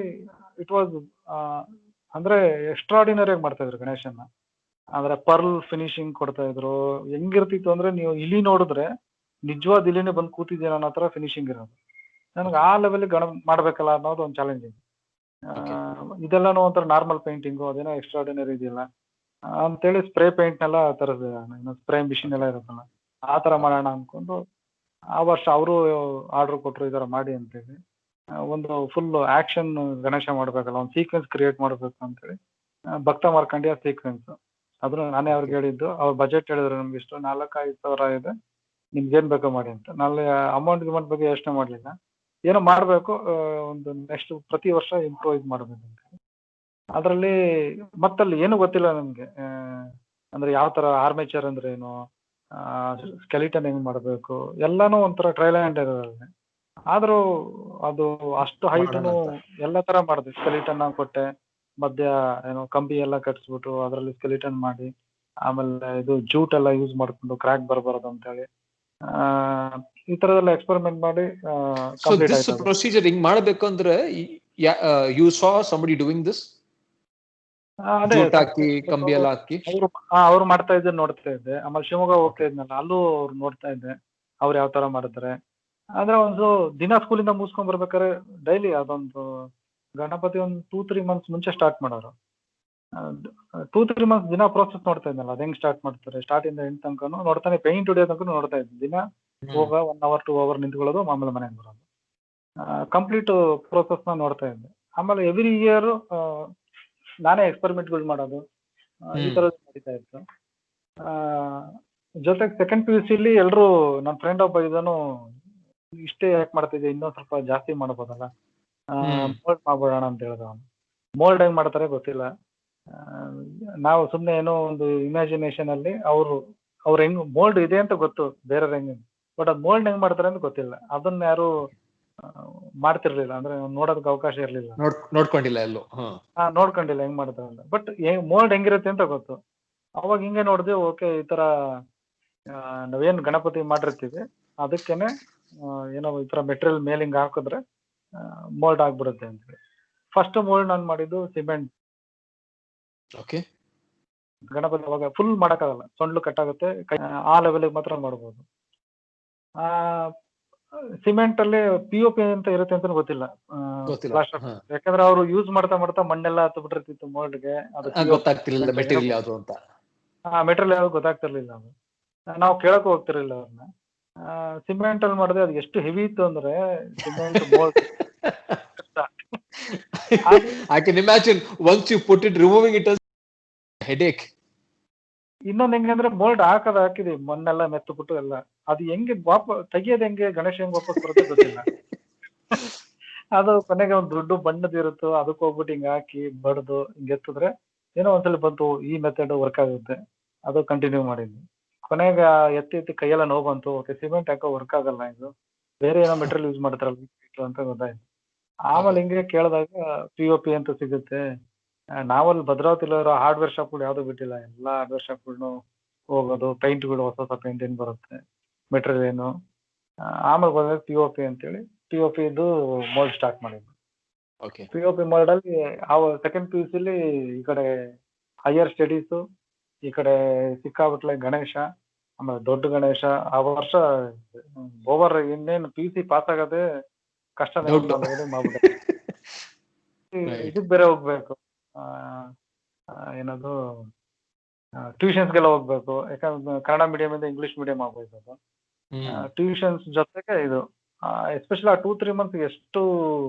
ಇಟ್ ವಾಸ್ ಅಂದ್ರೆ ಎಕ್ಸ್ಟ್ರಾಡಿನರಿ ಆಗಿ ಮಾಡ್ತಾ ಇದ್ರು ಗಣೇಶನ್ನ. ಅಂದ್ರೆ ಪರ್ಲ್ ಫಿನಿಶಿಂಗ್ ಕೊಡ್ತಾ ಇದ್ರು. ಹೆಂಗಿರ್ತಿತ್ತು ಅಂದ್ರೆ ನೀವು ಇಲಿ ನೋಡಿದ್ರೆ ನಿಜವಾದ ಇಲಿನೇ ಬಂದು ಕೂತಿದ್ದೀರ ಅನ್ನೋ ತರ ಫಿನಿಶಿಂಗ್ ಇರೋದು. ನನಗೆ ಆ ಲೆವೆಲ್ ಮಾಡ್ಬೇಕಲ್ಲ ಅನ್ನೋದು ಒಂದು ಚಾಲೆಂಜ್ ಇದೆ. ಇದೆಲ್ಲಾನು ಒಂಥರ ನಾರ್ಮಲ್ ಪೇಂಟಿಂಗು, ಅದೇನೋ ಎಕ್ಸ್ಟ್ರಾಡಿನರಿ ಇದೆಯಲ್ಲ ಅಂತೇಳಿ ಸ್ಪ್ರೇ ಪೇಂಟ್ನೆಲ್ಲ ತರದೆ, ಸ್ಪ್ರೇ ಮಿಷಿನ್ ಎಲ್ಲ ಇರುತ್ತಲ್ಲ ಆ ತರ ಮಾಡೋಣ ಅನ್ಕೊಂಡು ಆ ವರ್ಷ ಅವರು ಆರ್ಡರ್ ಕೊಟ್ಟರು, ಈ ತರ ಮಾಡಿ ಅಂತೇಳಿ. ಒಂದು ಫುಲ್ ಆಕ್ಷನ್ ಗಣೇಶ ಮಾಡ್ಬೇಕಲ್ಲ, ಒಂದು ಸೀಕ್ವೆನ್ಸ್ ಕ್ರಿಯೇಟ್ ಮಾಡ್ಬೇಕು ಅಂತೇಳಿ ಭಕ್ತ ಮಾರ್ಕಂಡಿಯ ಸೀಕ್ವೆನ್ಸ್ ಅದನ್ನ ನಾನೇ ಅವ್ರಿಗೆ ಹೇಳಿದ್ದು. ಅವ್ರ ಬಜೆಟ್ ಹೇಳಿದ್ರು ನಮ್ಗೆ ಇಷ್ಟು 4-5 ಸಾವಿರ ಇದೆ, ನಿಮ್ಗೆ ಏನ್ ಬೇಕೋ ಮಾಡಿ ಅಂತ. ನಾನು ಅಮೌಂಟ್ ಬಗ್ಗೆ ಯೋಚನೆ ಮಾಡ್ಲಿಲ್ಲ, ಏನೋ ಮಾಡ್ಬೇಕು, ಒಂದು ನೆಕ್ಸ್ಟ್ ಪ್ರತಿ ವರ್ಷ ಇಂಪ್ರೂವೈಸ್ ಮಾಡ್ಬೇಕು ಅಂತ. ಅದರಲ್ಲಿ ಮತ್ತಲ್ಲಿ ಏನು ಗೊತ್ತಿಲ್ಲ ನಮ್ಗೆ, ಅಂದ್ರೆ ಯಾವ ತರ ಆರ್ಮೇಚರ್ ಅಂದ್ರೆ ಏನು, ಸ್ಕೆಲಿಟನ್ ಹೆಂಗ್ ಮಾಡ್ಬೇಕು, ಎಲ್ಲಾನು ಒಂಥರ ಟ್ರಯಲ್ ಅಂಡ್ ಎರರ್. ಆದ್ರೂ ಅದು ಅಷ್ಟು ಹೈಟ್ನು ಎಲ್ಲ ತರ ಮಾಡಿದೆ. ಸ್ಕೆಲಿಟನ್ ಕೊಟ್ಟೆ, ಮಧ್ಯ ಏನೋ ಕಂಬಿ ಎಲ್ಲ ಕಟ್ಸ್ಬಿಟ್ಟು ಅದರಲ್ಲಿ ಸ್ಕೆಲಿಟನ್ ಮಾಡಿ, ಆಮೇಲೆ ಇದು ಜೂಟ್ ಎಲ್ಲ ಯೂಸ್ ಮಾಡ್ಕೊಂಡು ಕ್ರ್ಯಾಕ್ ಬರಬಾರದು ಅಂತ ಹೇಳಿ ಈ ತರದೆಲ್ಲ ಎಕ್ಸ್ಪೆರಿಮೆಂಟ್ ಮಾಡಿ ಕಂಪ್ಲೀಟ್ ಆಯ್ತು. ಪ್ರೊಸೀಜರ್ ಹಿಂಗ್ ಮಾಡಬೇಕು ಅಂದ್ರೆ you saw somebody doing this? ಅದೇ ಕಂಬಿ ಎಲ್ಲ ಹಾಕಿ ಅವ್ರು ಮಾಡ್ತಾ ಇದ್ದ ನೋಡ್ತಾ ಇದ್ದೆ. ಆಮೇಲೆ ಶಿವಮೊಗ್ಗ ಹೋಗ್ತಾ ಇದ್ನಲ್ಲ, ಅಲ್ಲೂ ಅವ್ರು ನೋಡ್ತಾ ಇದ್ದೆ ಅವ್ರು ಯಾವ ತರ ಮಾಡ್ತಾರೆ. ಅಂದ್ರೆ ಒಂದು ದಿನ ಸ್ಕೂಲಿಂದ ಮುಗಿಸ್ಕೊಂಡ್ ಬರ್ಬೇಕಾದ್ರೆ ಡೈಲಿ ಅದೊಂದು ಗಣಪತಿ ಒಂದು 2-3 months ಮುಂಚೆ ಸ್ಟಾರ್ಟ್ ಮಾಡೋರು. 2-3 months ದಿನ ಪ್ರೋಸೆಸ್ ನೋಡ್ತಾ ಇದ್ನಲ್ಲ, ಅದ್ ಹೆಂಗ್ ಸ್ಟಾರ್ಟ್ ಮಾಡ್ತಾರೆ, ಸ್ಟಾರ್ಟ್ ಇಂದ ಎಂಡ್ ತನಕನು ನೋಡ್ತಾನೆ, ಪೇಂಟ್ ಹೊಡಿಯೋ ತನಕ ನೋಡ್ತಾ ಇದ್ದೆ. ದಿನ ಹೋಗ 1 hour 2 hour ನಿಂತ್ಕೊಳ್ಳೋದು, ಆಮೇಲೆ ಮನೆಗೆ ಬರೋದು, ಕಂಪ್ಲೀಟ್ ಪ್ರೋಸೆಸ್ ನ ನೋಡ್ತಾ ಇದ್ದೆ. ಆಮೇಲೆ ಎವ್ರಿ ಇಯರ್ ನಾನೇ ಎಕ್ಸ್ಪೆರಿಮೆಂಟ್ಗಳು ಮಾಡೋದು, ಈ ತರದ್ದು ನಡೀತಾ ಇತ್ತು. ಜೊತೆಗೆ ಸೆಕೆಂಡ್ PUC ಎಲ್ರು ನನ್ನ ಫ್ರೆಂಡ್ ಒಬ್ಬ ಇದನ್ನು ಇಷ್ಟೇ ಯಾಕೆ ಮಾಡ್ತಿದ್ದೆ, ಇನ್ನೊಂದ್ ಸ್ವಲ್ಪ ಜಾಸ್ತಿ ಮಾಡ್ಬೋದಲ್ಲ, ಮೋಲ್ಡ್ ಮಾಡ್ಬಿಡೋಣ ಅಂತ ಹೇಳ್ದ ಅವನು. ಮೋಲ್ಡ್ ಹೆಂಗ್ ಮಾಡ್ತಾರೆ ಗೊತ್ತಿಲ್ಲ, ನಾವು ಸುಮ್ನೆ ಏನೋ ಒಂದು ಇಮ್ಯಾಜಿನೇಷನ್ ಅಲ್ಲಿ ಅವ್ರು ಹೆಂಗ್ ಮೋಲ್ಡ್ ಇದೆ ಅಂತ ಗೊತ್ತು ಬೇರೆ ಹೆಂಗ್, ಬಟ್ ಅದ್ ಮೋಲ್ಡ್ ಹೆಂಗ್ ಮಾಡ್ತಾರೆ ಅಂತ ಗೊತ್ತಿಲ್ಲ. ಅದನ್ನ ಯಾರು ಮಾಡ್ತಿರ್ಲಿಲ್ಲ, ಅಂದ್ರೆ ನೋಡೋದಕ್ಕೆ ಅವಕಾಶ ಇರ್ಲಿಲ್ಲ, ನೋಡ್ಕೊಂಡಿಲ್ಲ ಎಲ್ಲೋ. ನೋಡ್ಕೊಂಡಿಲ್ಲ ಹೆಂಗ್ ಮಾಡ್ತಾರೆ ಅಂತ. ಬಟ್ ಮೋಲ್ಡ್ ಹೆಂಗಿರುತ್ತೆ ಅಂತ ಗೊತ್ತು. ಅವಾಗ ಹಿಂಗೆ ನೋಡಿದೆ, ಓಕೆ ಈ ತರ ನಾವೇನ್ ಗಣಪತಿ ಮಾಡಿರ್ತೀವಿ ಅದಕ್ಕೇನೆ ಏನೋ ಈ ತರ ಮೆಟೀರಿಯಲ್ ಮೇಲೆ ಹಿಂಗ್ ಹಾಕಿದ್ರೆ ಮೋಲ್ಡ್ ಆಗ್ಬಿಡುತ್ತೆ ಅಂತ ಹೇಳಿ ಫಸ್ಟ್ ಮೋಲ್ಡ್ ನಾನು ಮಾಡಿದ್ದು ಸಿಮೆಂಟ್. ಗಣಪತಿ ಅವಾಗ ಫುಲ್ ಮಾಡಕ್ಕಾಗಲ್ಲ, ಸೊಂಡ್ಲು ಕಟ್ಟಾಗುತ್ತೆ, ಆ ಲೆವೆಲ್ ಮಾತ್ರ ಮಾಡ್ಬೋದು. ಸಿಮೆಂಟ್ ಅಲ್ಲಿ POP ಅಂತ ಇರುತ್ತೆ ಅಂತ ಗೊತ್ತಿಲ್ಲ, ಪ್ಲಾಸ್ಟರ್. ಯಾಕಂದ್ರೆ ಅವ್ರು ಯೂಸ್ ಮಾಡ್ತಾ ಮಾಡ್ತಾ ಮಣ್ಣೆಲ್ಲ ಹತ್ತು ಬಿಟ್ಟಿರ್ತಿತ್ತು ಮೋಲ್ಡ್ಗೆ, ಗೊತ್ತಾಗ್ತಿರ್ಲಿಲ್ಲ ಮೆಟೀರಿಯಲ್ ಯಾವ್ದು ಅಂತ. ಮೆಟೀರಿಯಲ್ ಯಾವ್ದು ಗೊತ್ತಾಗ್ತಿರ್ಲಿಲ್ಲ. ಅದು ನಾವು ಕೇಳಕ್ಕೂ ಹೋಗ್ತಿರ್ಲಿಲ್ಲ ಅವ್ರನ್ನ. ಸಿಮೆಂಟ್ ಅಲ್ಲಿ ಮಾಡಿದ್ರೆ ಅದು ಎಷ್ಟು ಹೆವಿ ಇತ್ತು ಅಂದ್ರೆ cement mould. I can imagine once you put it, removing it as headache. ಇನ್ನೊಂದ್ ಹೆಂಗೆ ಅಂದ್ರೆ ಮೋಲ್ಡ್ ಹಾಕಿದೀವಿ, ಮಣ್ಣೆಲ್ಲ ಮೆತ್ತಬಿಟ್ಟು ಎಲ್ಲ, ಅದು ಹೆಂಗೆ ತೆಗಿಯೋದು ಹೆಂಗೆ, ಗಣೇಶ ಹೆಂಗ್ ವಾಪಸ್ ಬರುತ್ತೆ ಗೊತ್ತಿಲ್ಲ. ಅದು ಕೊನೆಗೆ ಒಂದು ದೊಡ್ಡ ಬಣ್ಣದ ಇರುತ್ತೋ, ಅದಕ್ಕೆ ಹೋಗ್ಬಿಟ್ಟು ಹಿಂಗ್ ಹಾಕಿ ಬಡ್ದು ಹಿಂಗ್ ಎತ್ತಿದ್ರೆ ಏನೋ ಒಂದ್ಸಲ ಬಂತು, ಈ ಮೆಥಡ್ ವರ್ಕ್ ಆಗುತ್ತೆ, ಅದು ಕಂಟಿನ್ಯೂ ಮಾಡಿದ್ವಿ. ಕೊನೆಗೆ ಎತ್ತಿ ಕೈಯೆಲ್ಲ ನೋವು ಬಂತು, ಓಕೆ ಸಿಮೆಂಟ್ ಯಾಕೋ ವರ್ಕ್ ಆಗಲ್ಲ, ಇದು ಬೇರೆ ಏನೋ ಮೆಟೀರಿಯಲ್ ಯೂಸ್ ಮಾಡ್ತಾರಲ್ಲ ಅಂತ ಗೊತ್ತಾಯ್ತು. ಆಮೇಲೆ ಹಿಂಗೆ ಕೇಳಿದಾಗ POP ಅಂತ ಸಿಗುತ್ತೆ. ನಾವಲ್ಲಿ ಭದ್ರಾವತಿಲಿರೋ ಹಾರ್ಡ್ವೇರ್ ಶಾಪ್ಗಳು ಯಾವ್ದು ಬಿಟ್ಟಿಲ್ಲ, ಎಲ್ಲಾ ಹಾರ್ಡ್ವೇರ್ ಶಾಪ್ಗಳ್ನು ಹೋಗೋದು, ಪೇಂಟ್ಗಳು ಹೊಸ ಪೇಂಟ್ ಏನ್ ಬರುತ್ತೆ, ಮೆಟೀರಿಯಲ್ ಏನು. ಆಮೇಲೆ ಬಂದಾಗ POP ಅಂತೇಳಿ POP ಇದು ಮೋಲ್ಡ್ ಸ್ಟಾರ್ಟ್ ಮಾಡಿದ್ವಿ. POP ಮೋಲ್ಡ್ ಅಲ್ಲಿ ಸೆಕೆಂಡ್ PUC ಈ ಕಡೆ ಹೈಯರ್ ಸ್ಟಡೀಸು, ಈ ಕಡೆ ಸಿಕ್ಕಾಬಿಟ್ಲೆ ಗಣೇಶ, ಆಮೇಲೆ ದೊಡ್ಡ ಗಣೇಶ. ಆ ವರ್ಷ ಓವರ್ ಇನ್ನೇನು PUC ಪಾಸ್ ಆಗೋದೇ ಕಷ್ಟ ಮಾಡ್ಬಿಟ್ಟೆ. ಇದಕ್ ಬೇರೆ ಹೋಗ್ಬೇಕು, ಏನದು ಟ್ಯೂಷನ್ಸ್ಗೆಲ್ಲ ಹೋಗ್ಬೇಕು, ಯಾಕಂದ್ರೆ ಕನ್ನಡ ಮೀಡಿಯಂ ಇಂದ ಇಂಗ್ಲಿಷ್ ಮೀಡಿಯಂ ಆಗೋಯ್ತು. ಟ್ಯೂಷನ್ಸ್ ಜೊತೆಗೆ ಇದು ಎಸ್ಪೆಷಲಿ ಆ 2-3 ಮಂತ್ಸ್ ಎಷ್ಟು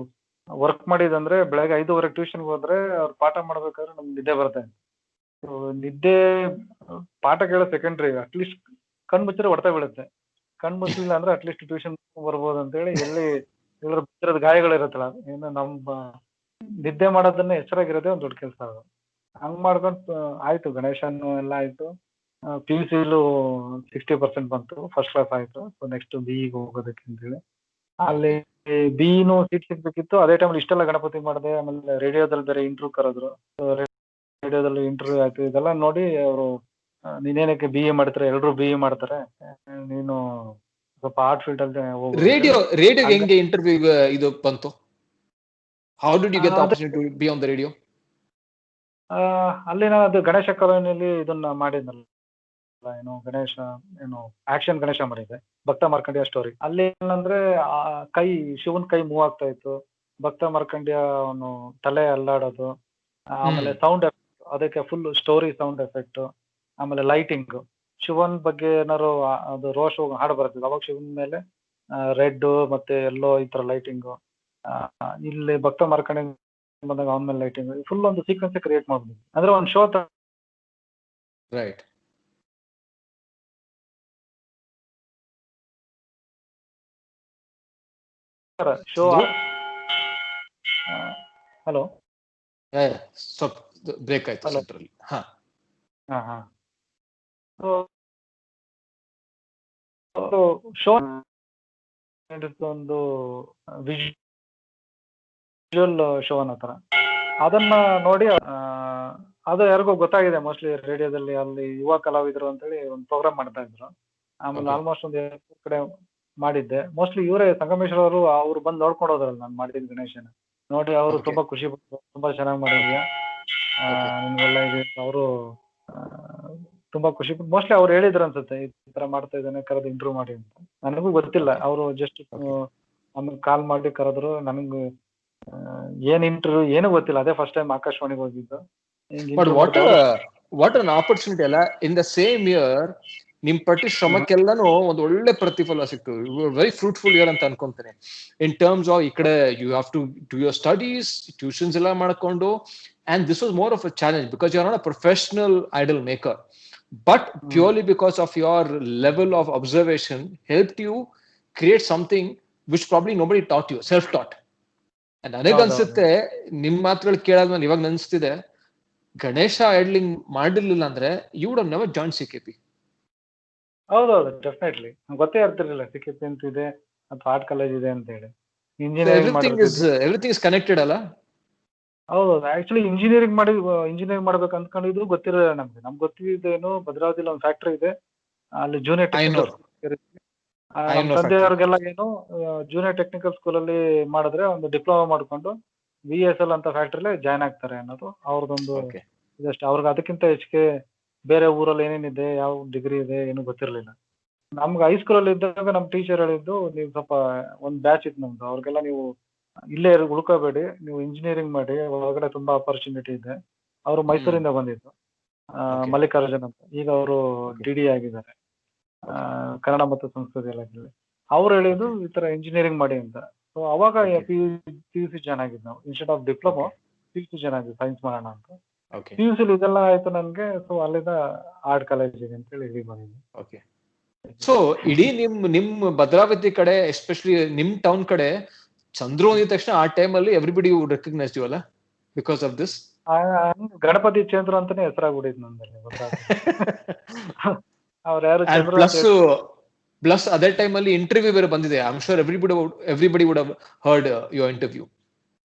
ವರ್ಕ್ ಮಾಡಿದಂದ್ರೆ, ಬೆಳಗ್ಗೆ 5:30 ಟ್ಯೂಷನ್ಗೆ ಹೋದ್ರೆ ಅವ್ರು ಪಾಠ ಮಾಡ್ಬೇಕಾದ್ರೆ ನಮ್ಗೆ ನಿದ್ದೆ ಬರುತ್ತೆ. ಸೊ ನಿದ್ದೆ ಪಾಠ ಕೇಳೋ ಸೆಕೆಂಡ್ರಿ, ಅಟ್ಲೀಸ್ಟ್ ಕಣ್ ಮುಚ್ಚಿದ್ರೆ ಹೊಡ್ತಾ ಬೀಳುತ್ತೆ. ಕಣ್ ಮುಚ್ಚಲಿಲ್ಲ ಅಂದ್ರೆ ಅಟ್ಲೀಸ್ಟ್ ಟ್ಯೂಷನ್ ಬರ್ಬೋದು ಅಂತೇಳಿ ಎಲ್ಲಿ ಎಲ್ಲರ ಬಿದ್ದಿರೋದು ಗಾಯಗಳಿರುತ್ತಲ್ಲ, ಏನು ನಮ್ಮ ನಿದ್ದೆ ಮಾಡೋದನ್ನ ಎಚ್ಚರಾಗಿರೋದೇ ಒಂದು ದೊಡ್ಡ ಕೆಲಸ ಅದು. ಹಂಗ್ ಮಾಡ್ಕೊಂಡು ಆಯ್ತು, ಗಣೇಶನ್ ಎಲ್ಲ ಆಯ್ತು. PUCಲೂ 60% ಬಂತು, ಫಸ್ಟ್ ಕ್ಲಾಸ್ ಆಯ್ತು. ಸೊ ನೆಕ್ಸ್ಟ್ BE ಹೋಗೋದಕ್ಕೆ ಅಂತೇಳಿ ಅಲ್ಲಿ BEನೂ ಸೀಟ್ ಸಿಗ್ಬೇಕಿತ್ತು. ಅದೇ ಟೈಮಲ್ಲಿ ಇಷ್ಟೆಲ್ಲ ಗಣಪತಿ ಮಾಡಿದೆ. ಆಮೇಲೆ ರೇಡಿಯೋದಲ್ಲಿ ಬೇರೆ ಇಂಟರ್ವ್ಯೂ ಕರೆದ್ರು. ರೇಡಿಯೋದಲ್ಲಿ ಇಂಟರ್ವ್ಯೂ ಆಯ್ತು. ಇದೆಲ್ಲ ನೋಡಿ ಅವರು ನೀನೇನಕ್ಕೆ BE ಮಾಡ್ತಾರೆ, ಎಲ್ರು BE ಮಾಡ್ತಾರೆ, ನೀನು ಸ್ವಲ್ಪ ಆರ್ಟ್ ಫೀಲ್ಡ್ ಅಲ್ಲಿ ಹೋಗು. ರೇಡಿಯೋ ಹೆಂಗೆ ಇಂಟರ್ವ್ಯೂ ಇದು ಬಂತು? How did you get the opportunity to be on the radio? ಅಲ್ಲಿ ನಾನು ಅದು ಗಣೇಶ ಕಾಲೋನಿಯಲ್ಲಿ ಇದನ್ನ ಮಾಡಿದ್ನಲ್ಲ, ಏನು ಗಣೇಶ, ಏನು ಆಕ್ಷನ್ ಗಣೇಶ ಮಾಡಿದ್ದೆ, ಭಕ್ತ ಮಾರ್ಕಂಡ್ಯ ಸ್ಟೋರಿ. ಅಲ್ಲಿ ಏನಂದ್ರೆ ಕೈ, ಶಿವನ್ ಕೈ ಮೂವ್ ಆಗ್ತಾ ಇತ್ತು, ಭಕ್ತ ಮಾರ್ಕಂಡ್ಯ ಅವನು ತಲೆ ಅಲ್ಲಾಡೋದು, ಆಮೇಲೆ ಸೌಂಡ್ ಎಫೆಕ್ಟ್, ಅದಕ್ಕೆ ಫುಲ್ ಸ್ಟೋರಿ ಸೌಂಡ್ ಎಫೆಕ್ಟ್, ಆಮೇಲೆ ಲೈಟಿಂಗ್. ಶಿವನ್ ಬಗ್ಗೆ ಏನಾರು ಅದು ರೋಷ ಹಾಡು ಬರ್ತದೆ, ಅವಾಗ ಶಿವನ್ ಮೇಲೆ ರೆಡ್ ಮತ್ತೆ ಎಲ್ಲೋ ಈ ತರ ಲೈಟಿಂಗು. ಇಲ್ಲಿ ಭಕ್ತ ಮಾರ್ಕಂಡ್ಯ ಬಂದಾಗ ಅವನ ಮೇಲೆ ಲೈಟಿಂಗ್, ಫುಲ್ ಒಂದು ಸೀಕ್ವೆನ್ಸ್ ಕ್ರಿಯೇಟ್ ಮಾಡ್ಬಿಟ್ಟು ಅಂದ್ರೆ ಒಂದು ಶೋ ರೈಟ್. ಶೋ. ಹಲೋ, ಸ್ವಲ್ಪ ಬ್ರೇಕ್ ಆಯ್ತು ಸೆಂಟ್ರಲ್ಲಿ. ಶೋ ಒಂದು ವಿಜುವಲ್ ಶೋ ಅನ್ನೋ ತರ, ಅದನ್ನ ನೋಡಿ ಅದು ಯಾರಿಗೂ ಗೊತ್ತಾಗಿದೆ ಮೋಸ್ಟ್ಲಿ ರೇಡಿಯೋದಲ್ಲಿ. ಅಲ್ಲಿ ಯುವ ಕಲಾವಿದರು ಅಂತೇಳಿ ಒಂದು ಪ್ರೋಗ್ರಾಮ್ ಮಾಡ್ತಾ ಇದ್ರು. ಆಮೇಲೆ ಆಲ್ಮೋಸ್ಟ್ ಒಂದು 2 ಕಡೆ ಮಾಡಿದ್ದೆ. ಮೋಸ್ಟ್ಲಿ ಇವರೇ ಸಂಗಮೇಶ್ವರ್ ಅವರು, ಅವ್ರು ಬಂದು ನೋಡ್ಕೊಂಡು ಹೋದ್ರಲ್ಲ ನಾನು ಮಾಡಿದ ಗಣೇಶನ ನೋಡಿ. ಅವರು ತುಂಬಾ ಖುಷಿ ಪಟ್ಟರು, ತುಂಬಾ ಚೆನ್ನಾಗಿ ಮಾಡಿದ್ಯಾ, ನಿಮ್ಗೆಲ್ಲ ಇದೆ. ಅವರು ತುಂಬಾ ಖುಷಿ ಪಟ್ಟು, ಮೋಸ್ಟ್ಲಿ ಅವ್ರು ಹೇಳಿದ್ರು ಅನ್ಸುತ್ತೆ, ಈ ತರ ಮಾಡ್ತಾ ಇದ್ದಾನೆ, ಕರೆದು ಇಂಟರ್ವ್ಯೂ ಮಾಡಿ ಅಂತ. ನನಗೂ ಗೊತ್ತಿಲ್ಲ, ಅವರು ಜಸ್ಟ್ ಆಮೇಲೆ ಕಾಲ್ ಮಾಡಿ ಕರೆದ್ರು. ನನಗೂ ಏನ್ ಇಂಟರ್ವ್ಯೂ ಏನೂ ಗೊತ್ತಿಲ್ಲ, ಅದೇ ಫಸ್ಟ್ ಟೈಮ್ ಆಕಾಶವಾಣಿಗೆ ಹೋಗಿದ್ದು. ವಾಟ್ ಅನ್ ಆಪರ್ಚುನಿಟಿ ಅಲ್ಲ. ಇನ್ ದ ಸೇಮ್ ಇಯರ್ ನಿಮ್ ಪಟ್ಟಿ ಶ್ರಮಕ್ಕೆಲ್ಲಾನು ಒಂದು ಒಳ್ಳೆ ಪ್ರತಿಫಲ ಸಿಕ್ತು. ವೆರಿ ಫ್ರೂಟ್ಫುಲ್ ಇಯರ್ ಅಂತ ಅನ್ಕೊಂತೇನೆ. ಇನ್ ಟರ್ಮ್ಸ್ ಆಫ್ ಈ ಕಡೆ you have to do your studies, tuitions ಎಲ್ಲ ಮಾಡ್ಕೊಂಡು, and this was more of a challenge because you are not a professional idol maker, but purely because of your level of observation helped you create something which probably nobody taught you, self taught. and ನನಗನ್ಸುತ್ತೆ ನಿಮ್ ಮಾತುಗಳು ಕೇಳಾದ್ಮೇಲೆ ಇವಾಗ ಅನ್ಸ್ತಿದೆ, ಗಣೇಶ ಐಡ್ಲಿಂಗ್ ಮಾಡಿರ್ಲಿಲ್ಲ ಅಂದ್ರೆ you would have never join CKP. ಹೌದೌದು, ಡೆಫಿನೆಟ್ಲಿ ಗೊತ್ತೇ ಇರ್ತಿರ್ಲಿಲ್ಲ CKP ಅಂತ ಇದೆ ಅಥವಾ ಆರ್ಟ್ ಕಾಲೇಜ್ ಇದೆ ಅಂತ ಹೇಳಿ. ಇಂಜಿನಿಯರಿಂಗ್ ಎವ್ರಿಥಿಂಗ್ ಇಸ್ ಕನೆಕ್ಟೆಡ್ ಅಲ್ಲ. ಹೌದೌದು, ಆಕ್ಚುಲಿ ಇಂಜಿನಿಯರಿಂಗ್ ಮಾಡ್ಬೇಕು ಅಂದ್ಕೊಂಡಿದ್ದು ಗೊತ್ತಿರಲಿಲ್ಲ ನಮ್ಗೆ. ನಮ್ಗೆ ಗೊತ್ತಿದ್ದೇನು, ಭದ್ರಾವತಿಲಿ ಒಂದು ಫ್ಯಾಕ್ಟ್ರಿ ಇದೆ, ಅಲ್ಲಿ ಜೂನಿಯರ್ ಟೆಕ್ನಿಕಲ್ ನಮ್ಮ ತಂದೆಯವ್ರಿಗೆಲ್ಲ ಏನು ಜೂನಿಯರ್ ಟೆಕ್ನಿಕಲ್ ಸ್ಕೂಲಲ್ಲಿ ಮಾಡಿದ್ರೆ ಒಂದು ಡಿಪ್ಲೊಮಾ ಮಾಡ್ಕೊಂಡು VSL ಅಂತ ಫ್ಯಾಕ್ಟ್ರಿಲೇ ಜಾಯ್ನ್ ಆಗ್ತಾರೆ ಅನ್ನೋದು ಅವ್ರದ್ದೊಂದು ಇದಷ್ಟೇ. ಅವ್ರಿಗೆ ಅದಕ್ಕಿಂತ ಹೆಚ್ಚಿಗೆ ಬೇರೆ ಊರಲ್ಲಿ ಏನೇನಿದೆ, ಯಾವ ಡಿಗ್ರಿ ಇದೆ ಏನು ಗೊತ್ತಿರಲಿಲ್ಲ. ನಮ್ಗೆ ಹೈಸ್ಕೂಲಲ್ಲಿ ಇದ್ದಾಗ ನಮ್ಮ ಟೀಚರ್ ಹೇಳಿದ್ದು, ನೀವು ಸ್ವಲ್ಪ ಒಂದು ಬ್ಯಾಚ್ ಇತ್ತು ನಮ್ದು, ಅವ್ರಿಗೆಲ್ಲ ನೀವು ಇಲ್ಲೇ ಉಳ್ಕೋಬೇಡಿ, ನೀವು ಇಂಜಿನಿಯರಿಂಗ್ ಮಾಡಿ, ಒಳಗಡೆ ತುಂಬಾ ಆಪರ್ಚುನಿಟಿ ಇದೆ. ಅವರು ಮೈಸೂರಿಂದ ಬಂದಿದ್ದು, ಮಲ್ಲಿಕಾರ್ಜುನ್ ಅಂತ. ಈಗ ಅವರು DD ಆಗಿದ್ದಾರೆ, ಕನ್ನಡ ಮತ್ತು ಸಂಸ್ಕೃತಿ ಇಲಾಖೆಯಲ್ಲಿ. ಅವ್ರು ಹೇಳಿದ್ದು ಈ ತರ ಇಂಜಿನಿಯರಿಂಗ್ ಮಾಡಿ ಅಂತ. ಸೊ ಅವಾಗ PUC ಚೆನ್ನಾಗಿದ್ದು ನಾವು, ಇನ್ಸ್ಟೆಡ್ ಆಫ್ ಡಿಪ್ಲೊಮಾ PUC ಚೆನ್ನಾಗಿದ್ದು, ಸೈನ್ಸ್ ಮಾಡೋಣ ಅಂತ. PUC ಇದೆಲ್ಲ ಆಯ್ತು ನನ್ಗೆ. ಸೊ ಅಲ್ಲಿಂದ ಆರ್ಟ್ ಕಾಲೇಜಿಗೆ ಅಂತೇಳಿ ಇಲ್ಲಿ ಬಂದಿದ್ದೆ. ಸೊ ಇಡೀ ನಿಮ್ ಭದ್ರಾವತಿ ಕಡೆ, ಎಸ್ಪೆಷಲಿ ನಿಮ್ ಟೌನ್ ಕಡೆ ಚಂದ್ರು ಅಂದಿದ ತಕ್ಷಣ ಆ ಟೈಮ್ ಅಲ್ಲಿ ಎವ್ರಿಬಡಿ ವುಡ್ ರೆಕಗ್ನೈಸ್ ಯು ಅಲ್ಲ, because of this. Ganapati Chandru ಅಂತಾನೆ ಹೆಸರಾಗ್ಬಿಟ್ಟಿದ್ ನಂದಲ್ಲಿ ಭದ್ರಾವತಿ. ಅವ್ರು ಯಾರು ಪ್ಲಸ್ ಅದೇ ಟೈಮ್ ಅಲ್ಲಿ ಇಂಟರ್ವ್ಯೂ ಬೇರೆ ಬಂದಿದೆ. I am sure everybody would have heard your interview.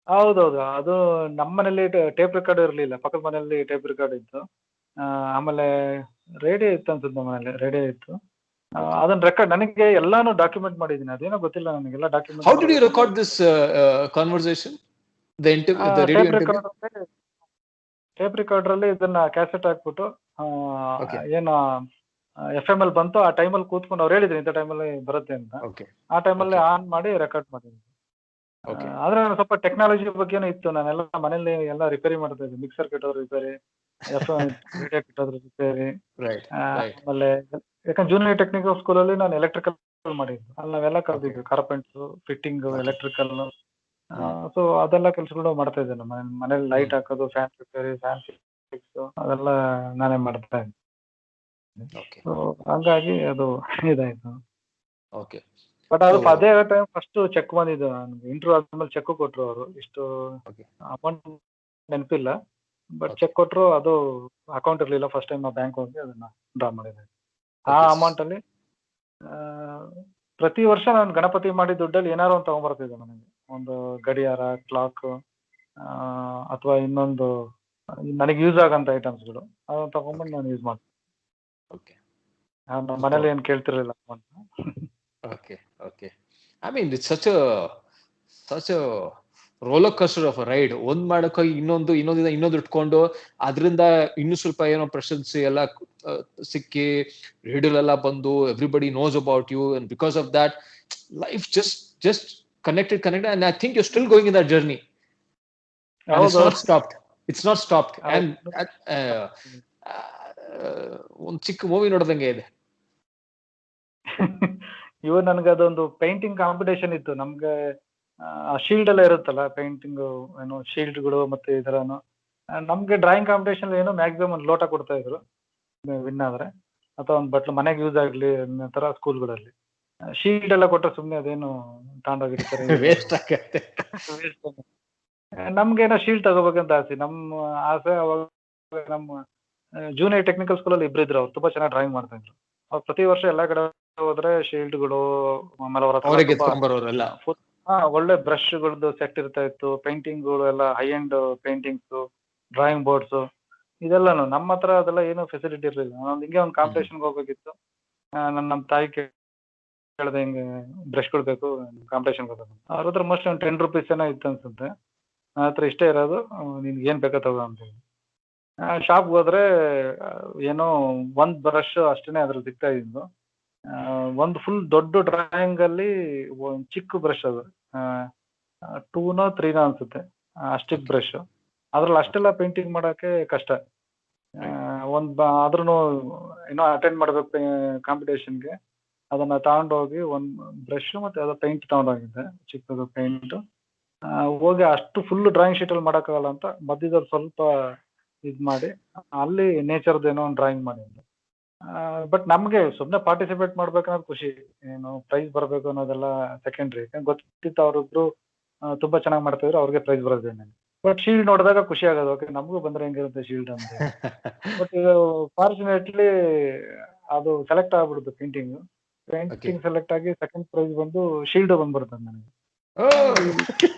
ಹೌದೌದು, ಅದು ನಮ್ಮ ಮನೇಲಿ ಟೇಪ್ ರೆಕಾರ್ಡ್ ಇರಲಿಲ್ಲ, ಪಕ್ಕದ ಮನೆಯಲ್ಲಿ ಟೇಪ್ ರೆಕಾರ್ಡ್ ಇತ್ತು. ಆಮೇಲೆ ರೇಡಿಯೋ ಇತ್ತು ಅನ್ಸುತ್ತೆ, ನಮ್ಮ ಮನೇಲಿ ರೇಡಿಯೋ ಇತ್ತು. ಅದನ್ನ ರೆಕಾರ್ಡ್, ನನಗೆ ಎಲ್ಲಾನು ಡಾಕ್ಯುಮೆಂಟ್ ಮಾಡಿದ್ದೀನಿ, ಅದೇನೋ ಗೊತ್ತಿಲ್ಲ ನನಗೆಲ್ಲ document. How did you record this conversation? Tape recorder ಅಲ್ಲಿ ಇದನ್ನ ಕ್ಯಾಸೆಟ್ ಹಾಕ್ಬಿಟ್ಟು, ಏನು FM ಬಂತು ಆ ಟೈಮಲ್ಲಿ ಕೂತ್ಕೊಂಡು ಅವ್ರು ಹೇಳಿದ್ರು ಇಂಥ ಟೈಮಲ್ಲಿ ಬರುತ್ತೆ ಅಂತ, ಆ ಟೈಮಲ್ಲಿ ಆನ್ ಮಾಡಿ ರೆಕಾರ್ಡ್ ಮಾಡಿದ್ದೀನಿ. ಆದ್ರೆ ಸ್ವಲ್ಪ ಟೆಕ್ನಾಲಜಿ ಬಗ್ಗೆನೂ ಇತ್ತು, ನಾನೆಲ್ಲ ಮನೇಲಿ ಎಲ್ಲ ರಿಪೇರಿ ಮಾಡ್ತಾ ಇದ್ದೆ, ಮಿಕ್ಸರ್ ಸರ್ಕ್ಯೂಟ್ ರಿಪೇರಿ, ಎಫ್ ರೇಡಿಯೋ ಕಿಟ್ಟೋದ್ರ ರಿಪೇರಿ. Right right. ಆಮೇಲೆ ಯಾಕಂದ್ರೆ ಜೂನಿಯರ್ ಟೆಕ್ನಿಕಲ್ ಸ್ಕೂಲಲ್ಲಿ ನಾನು ಎಲೆಕ್ಟ್ರಿಕಲ್ ಮಾಡಿದ್ದು, ಅಲ್ಲಿ ನಾವೆಲ್ಲ ಓಕೆ. ಕಲ್ತಿದ್ವಿ, carpentry, fitting, okay. Electrical. So ಅದೆಲ್ಲ ಕೆಲ್ಸಗಳು ಮಾಡ್ತಾ ಇದ್ದೇನೆ. ಮನೇಲಿ ಲೈಟ್ ಹಾಕೋದು, ಫ್ಯಾನ್ ರಿಪೇರಿ, ಫ್ಯಾನ್ ಫಿಕ್ಸ್ ಅದೆಲ್ಲ ನಾನೇ ಮಾಡ್ತಾ ಇದ್ದೆ. ಓಕೆ. ಸೊ ಹಂಗಾಗಿ ಅದು ಇದಾಯ್ತು. ಓಕೆ. ಬಟ್ ಅದು ಅದೇ ಟೈಮ್ ಫಸ್ಟ್ ಚೆಕ್ ಬಂದಿದ್ದು ನನಗೆ. ಇಂಟರ್ವ್ಯೂ ಆದ್ಮೇಲೆ ಚೆಕ್ ಕೊಟ್ರು ಅವರು. ಇಷ್ಟು ಓಕೆ. ಅಮೌಂಟ್ ನೆನಪಿಲ್ಲ, ಬಟ್ Okay. ಚೆಕ್ ಕೊಟ್ರು. ಅದು ಅಕೌಂಟ್ ಇರ್ಲಿಲ್ಲ. ಫಸ್ಟ್ ಟೈಮ್ ಬ್ಯಾಂಕ್ ಹೋಗಿ ಅದನ್ನ ಡ್ರಾ ಮಾಡಿದೆ. ಆ Okay. ಅಮೌಂಟ್ ಅಲ್ಲಿ ಪ್ರತಿ ವರ್ಷ ನಾನು ಗಣಪತಿ ಮಾಡಿ ದುಡ್ಡಲ್ಲಿ ಏನಾರು ಒಂದು ತಗೊಂಡ್ಬರ್ತಿದ್ದೆ. ನನಗೆ ಒಂದು ಗಡಿಯಾರ, ಕ್ಲಾಕ್, ಅಥವಾ ಇನ್ನೊಂದು ನನಗೆ ಯೂಸ್ ಆಗಂತ ಐಟಮ್ಸ್ಗಳು ಅದನ್ನ ತಗೊಂಡ್ಬಂದು ನಾನು ಯೂಸ್ ಮಾಡ್ತೀನಿ. Okay. ನಮ್ಮ Super. ಮನೇಲಿ ಏನು ಕೇಳ್ತಿರ್ಲಿಲ್ಲ amount. Okay. Okay. I mean, it's such a roller coaster of ride. ಒಂದ್ ಮಾಡಕ್ಕೋಗಿ ಇನ್ನೊಂದು ಇಟ್ಕೊಂಡು ಅದರಿಂದ ಇನ್ನೂ ಸ್ವಲ್ಪ ಏನೋ ಪ್ರಶಂಸೆ ಎಲ್ಲ ಸಿಕ್ಕಿ ರೇಡಿಯೋಲೆಲ್ಲ ಬಂದು everybody knows about you, and because of that life just connected, and I think you're still going in that journey, and it's not stopped. And ಒಂದ್ ಚಿಕ್ಕ ಮೂವಿ ನೋಡ್ದಂಗೆ ಇದೆ. ಇವ ನನ್ಗೆ ಅದೊಂದು ಪೇಂಟಿಂಗ್ ಕಾಂಪಿಟೇಷನ್ ಇತ್ತು. ನಮ್ಗೆ ಆ ಶೀಲ್ಡ್ ಎಲ್ಲ ಇರುತ್ತಲ್ಲ, ಪೇಂಟಿಂಗ್ ಏನೋ ಶೀಲ್ಡ್ಗಳು ಮತ್ತೆ ಇದರನು. ನಮ್ಗೆ ಡ್ರಾಯಿಂಗ್ ಕಾಂಪಿಟೇಷನ್ ಏನೋ ಮ್ಯಾಕ್ಸಿಮಮ್ ಒಂದು ಲೋಟ ಕೊಡ್ತಾ ಇದ್ರು ವಿನ್ ಆದ್ರೆ, ಅಥವಾ ಒಂದು ಬಟ್ಲು ಮನೆಗೆ ಯೂಸ್ ಆಗ್ಲಿ ಅನ್ನೋ ತರ ಸ್ಕೂಲ್ಗಳಲ್ಲಿ. ಶೀಲ್ಡ್ ಎಲ್ಲ ಕೊಟ್ಟರೆ ಸುಮ್ಮನೆ ಅದೇನು ತಗೊಂಡೋಗಿರ್ತಾರೆ, ವೇಸ್ಟ್ ಆಗತ್ತೆ. ನಮ್ಗೇನೋ ಶೀಲ್ಡ್ ತಗೋಬೇಕಂತ ಆಸೆ. ನಮ್ಮ ಆಸೆ ಅವಾಗ ನಮ್ಮ ಜೂನಿಯರ್ ಟೆಕ್ನಿಕಲ್ ಸ್ಕೂಲಲ್ಲಿ ಇದ್ರು, ಅವ್ರು ತುಂಬಾ ಚೆನ್ನಾಗಿ ಡ್ರಾಯಿಂಗ್ ಮಾಡ್ತಾ ಇದ್ರು. ಅವ್ರು ಪ್ರತಿ ವರ್ಷ ಎಲ್ಲಾ ಕಡೆ ಹೋದ್ರೆ ಶೀಲ್ಡ್ಗಳು, ಆಮೇಲೆ ಅವ್ರ ಹತ್ರ ಒಳ್ಳೆ ಬ್ರಷ್ಗಳದ್ದು ಸೆಟ್ ಇರ್ತಾ ಇತ್ತು. ಪೇಂಟಿಂಗ್ಗಳು ಎಲ್ಲ high end paintings, drawing boards ಇದೆಲ್ಲಾನು. ನಮ್ಮ ಹತ್ರ ಅದೆಲ್ಲ ಏನು ಫೆಸಿಲಿಟಿ ಇರ್ಲಿಲ್ಲ. ನಾನು ಹಿಂಗೆ ಒಂದು ಕಾಂಪಿಟೇಷನ್ಗೆ ಹೋಗ್ಬೇಕಿತ್ತು. ನಮ್ಮ ತಾಯಿ ಕೇಳಿದೆ, ಹಿಂಗೆ ಬ್ರಷ್ಗಳು ಬೇಕು, ಕಾಂಪಿಟೇಷನ್ಗೆ ಹೋಗ್ಬೇಕು. ಅವ್ರ ಹತ್ರ ಮೋಸ್ಟ್ಲಿ ಒಂದು 10 ರೂಪೀಸ್ ಏನೋ ಇತ್ತು ಅನ್ಸುತ್ತೆ. ನನ್ನ ಹತ್ರ ಇಷ್ಟೇ ಇರೋದು, ನಿನ್ಗೆ ಏನ್ ಬೇಕೋ ತಗೋ ಅಂತ ಹೇಳಿ. ಶಾಪ್ಗೆ ಹೋದ್ರೆ ಏನೋ ಒಂದ್ ಬ್ರಷ್ ಅಷ್ಟೇನೆ ಅದ್ರಲ್ಲಿ ಸಿಗ್ತಾ ಇದ್ದು. ಒಂದು ಫುಲ್ ದೊಡ್ಡ ಡ್ರಾಯಿಂಗ್ ಅಲ್ಲಿ ಒಂದ್ ಚಿಕ್ಕ ಬ್ರಷ್, ಅದು 2ನೋ 3ನೋ ಅನ್ಸುತ್ತೆ, ಅಷ್ಟಿಕ್ ಬ್ರಷ್. ಅದ್ರಲ್ಲಿ ಅಷ್ಟೆಲ್ಲ ಪೇಂಟಿಂಗ್ ಮಾಡಕ್ಕೆ ಕಷ್ಟ. ಆದ್ರೂ ಏನೋ ಅಟೆಂಡ್ ಮಾಡ್ಬೇಕು ಕಾಂಪಿಟೇಷನ್ಗೆ. ಅದನ್ನ ತಗೊಂಡೋಗಿ ಒಂದ್ ಬ್ರಷ್ ಮತ್ತೆ ಅದ ಪೇಂಟ್ ತಗೊಂಡೋಗಿದ್ದೆ, ಚಿಕ್ಕದು ಪೇಂಟ್. ಹೋಗಿ ಅಷ್ಟು ಫುಲ್ ಡ್ರಾಯಿಂಗ್ ಶೀಟ್ ಅಲ್ಲಿ ಮಾಡಕ್ಕಾಗಲ್ಲ ಅಂತ ಮಧ್ಯದಲ್ಲಿ ಸ್ವಲ್ಪ ಇದ್ ಮಾಡಿ ಅಲ್ಲಿ ನೇಚರ್ದು ಏನೋ ಒಂದು ಡ್ರಾಯಿಂಗ್ ಮಾಡಿದ್ದೆ. ಬಟ್ ನಮ್ಗೆ ಸುಮ್ಮನೆ ಪಾರ್ಟಿಸಿಪೇಟ್ ಮಾಡ್ಬೇಕನ್ನೋದು ಖುಷಿ. ಏನು ಪ್ರೈಸ್ ಬರಬೇಕು ಅನ್ನೋದೆಲ್ಲ ಸೆಕೆಂಡ್ರಿ. ಗೊತ್ತಿತ್ತು ಅವ್ರಿಬ್ರು ತುಂಬಾ ಚೆನ್ನಾಗಿ ಮಾಡ್ತಿದ್ರು, ಅವ್ರಿಗೆ ಪ್ರೈಸ್ ಬರೋದೇನೆ. ಬಟ್ ಶೀಲ್ಡ್ ನೋಡಿದಾಗ ಖುಷಿ ಆಗೋದು, ಓಕೆ ನಮಗೂ ಬಂದ್ರೆ ಹೆಂಗಿರುತ್ತೆ ಶೀಲ್ಡ್ ಅಂತ. ಬಟ್ ಫಾರ್ಚುನೇಟ್ಲಿ ಅದು ಸೆಲೆಕ್ಟ್ ಆಗ್ಬಿಡುತ್ತೆ ಪೇಂಟಿಂಗ್ ಸೆಲೆಕ್ಟ್ ಆಗಿ ಸೆಕೆಂಡ್ ಪ್ರೈಸ್ ಬಂದು ಶೀಲ್ಡ್ ಬಂದ್ಬಿಡುತ್ತೆ ನನಗೆ.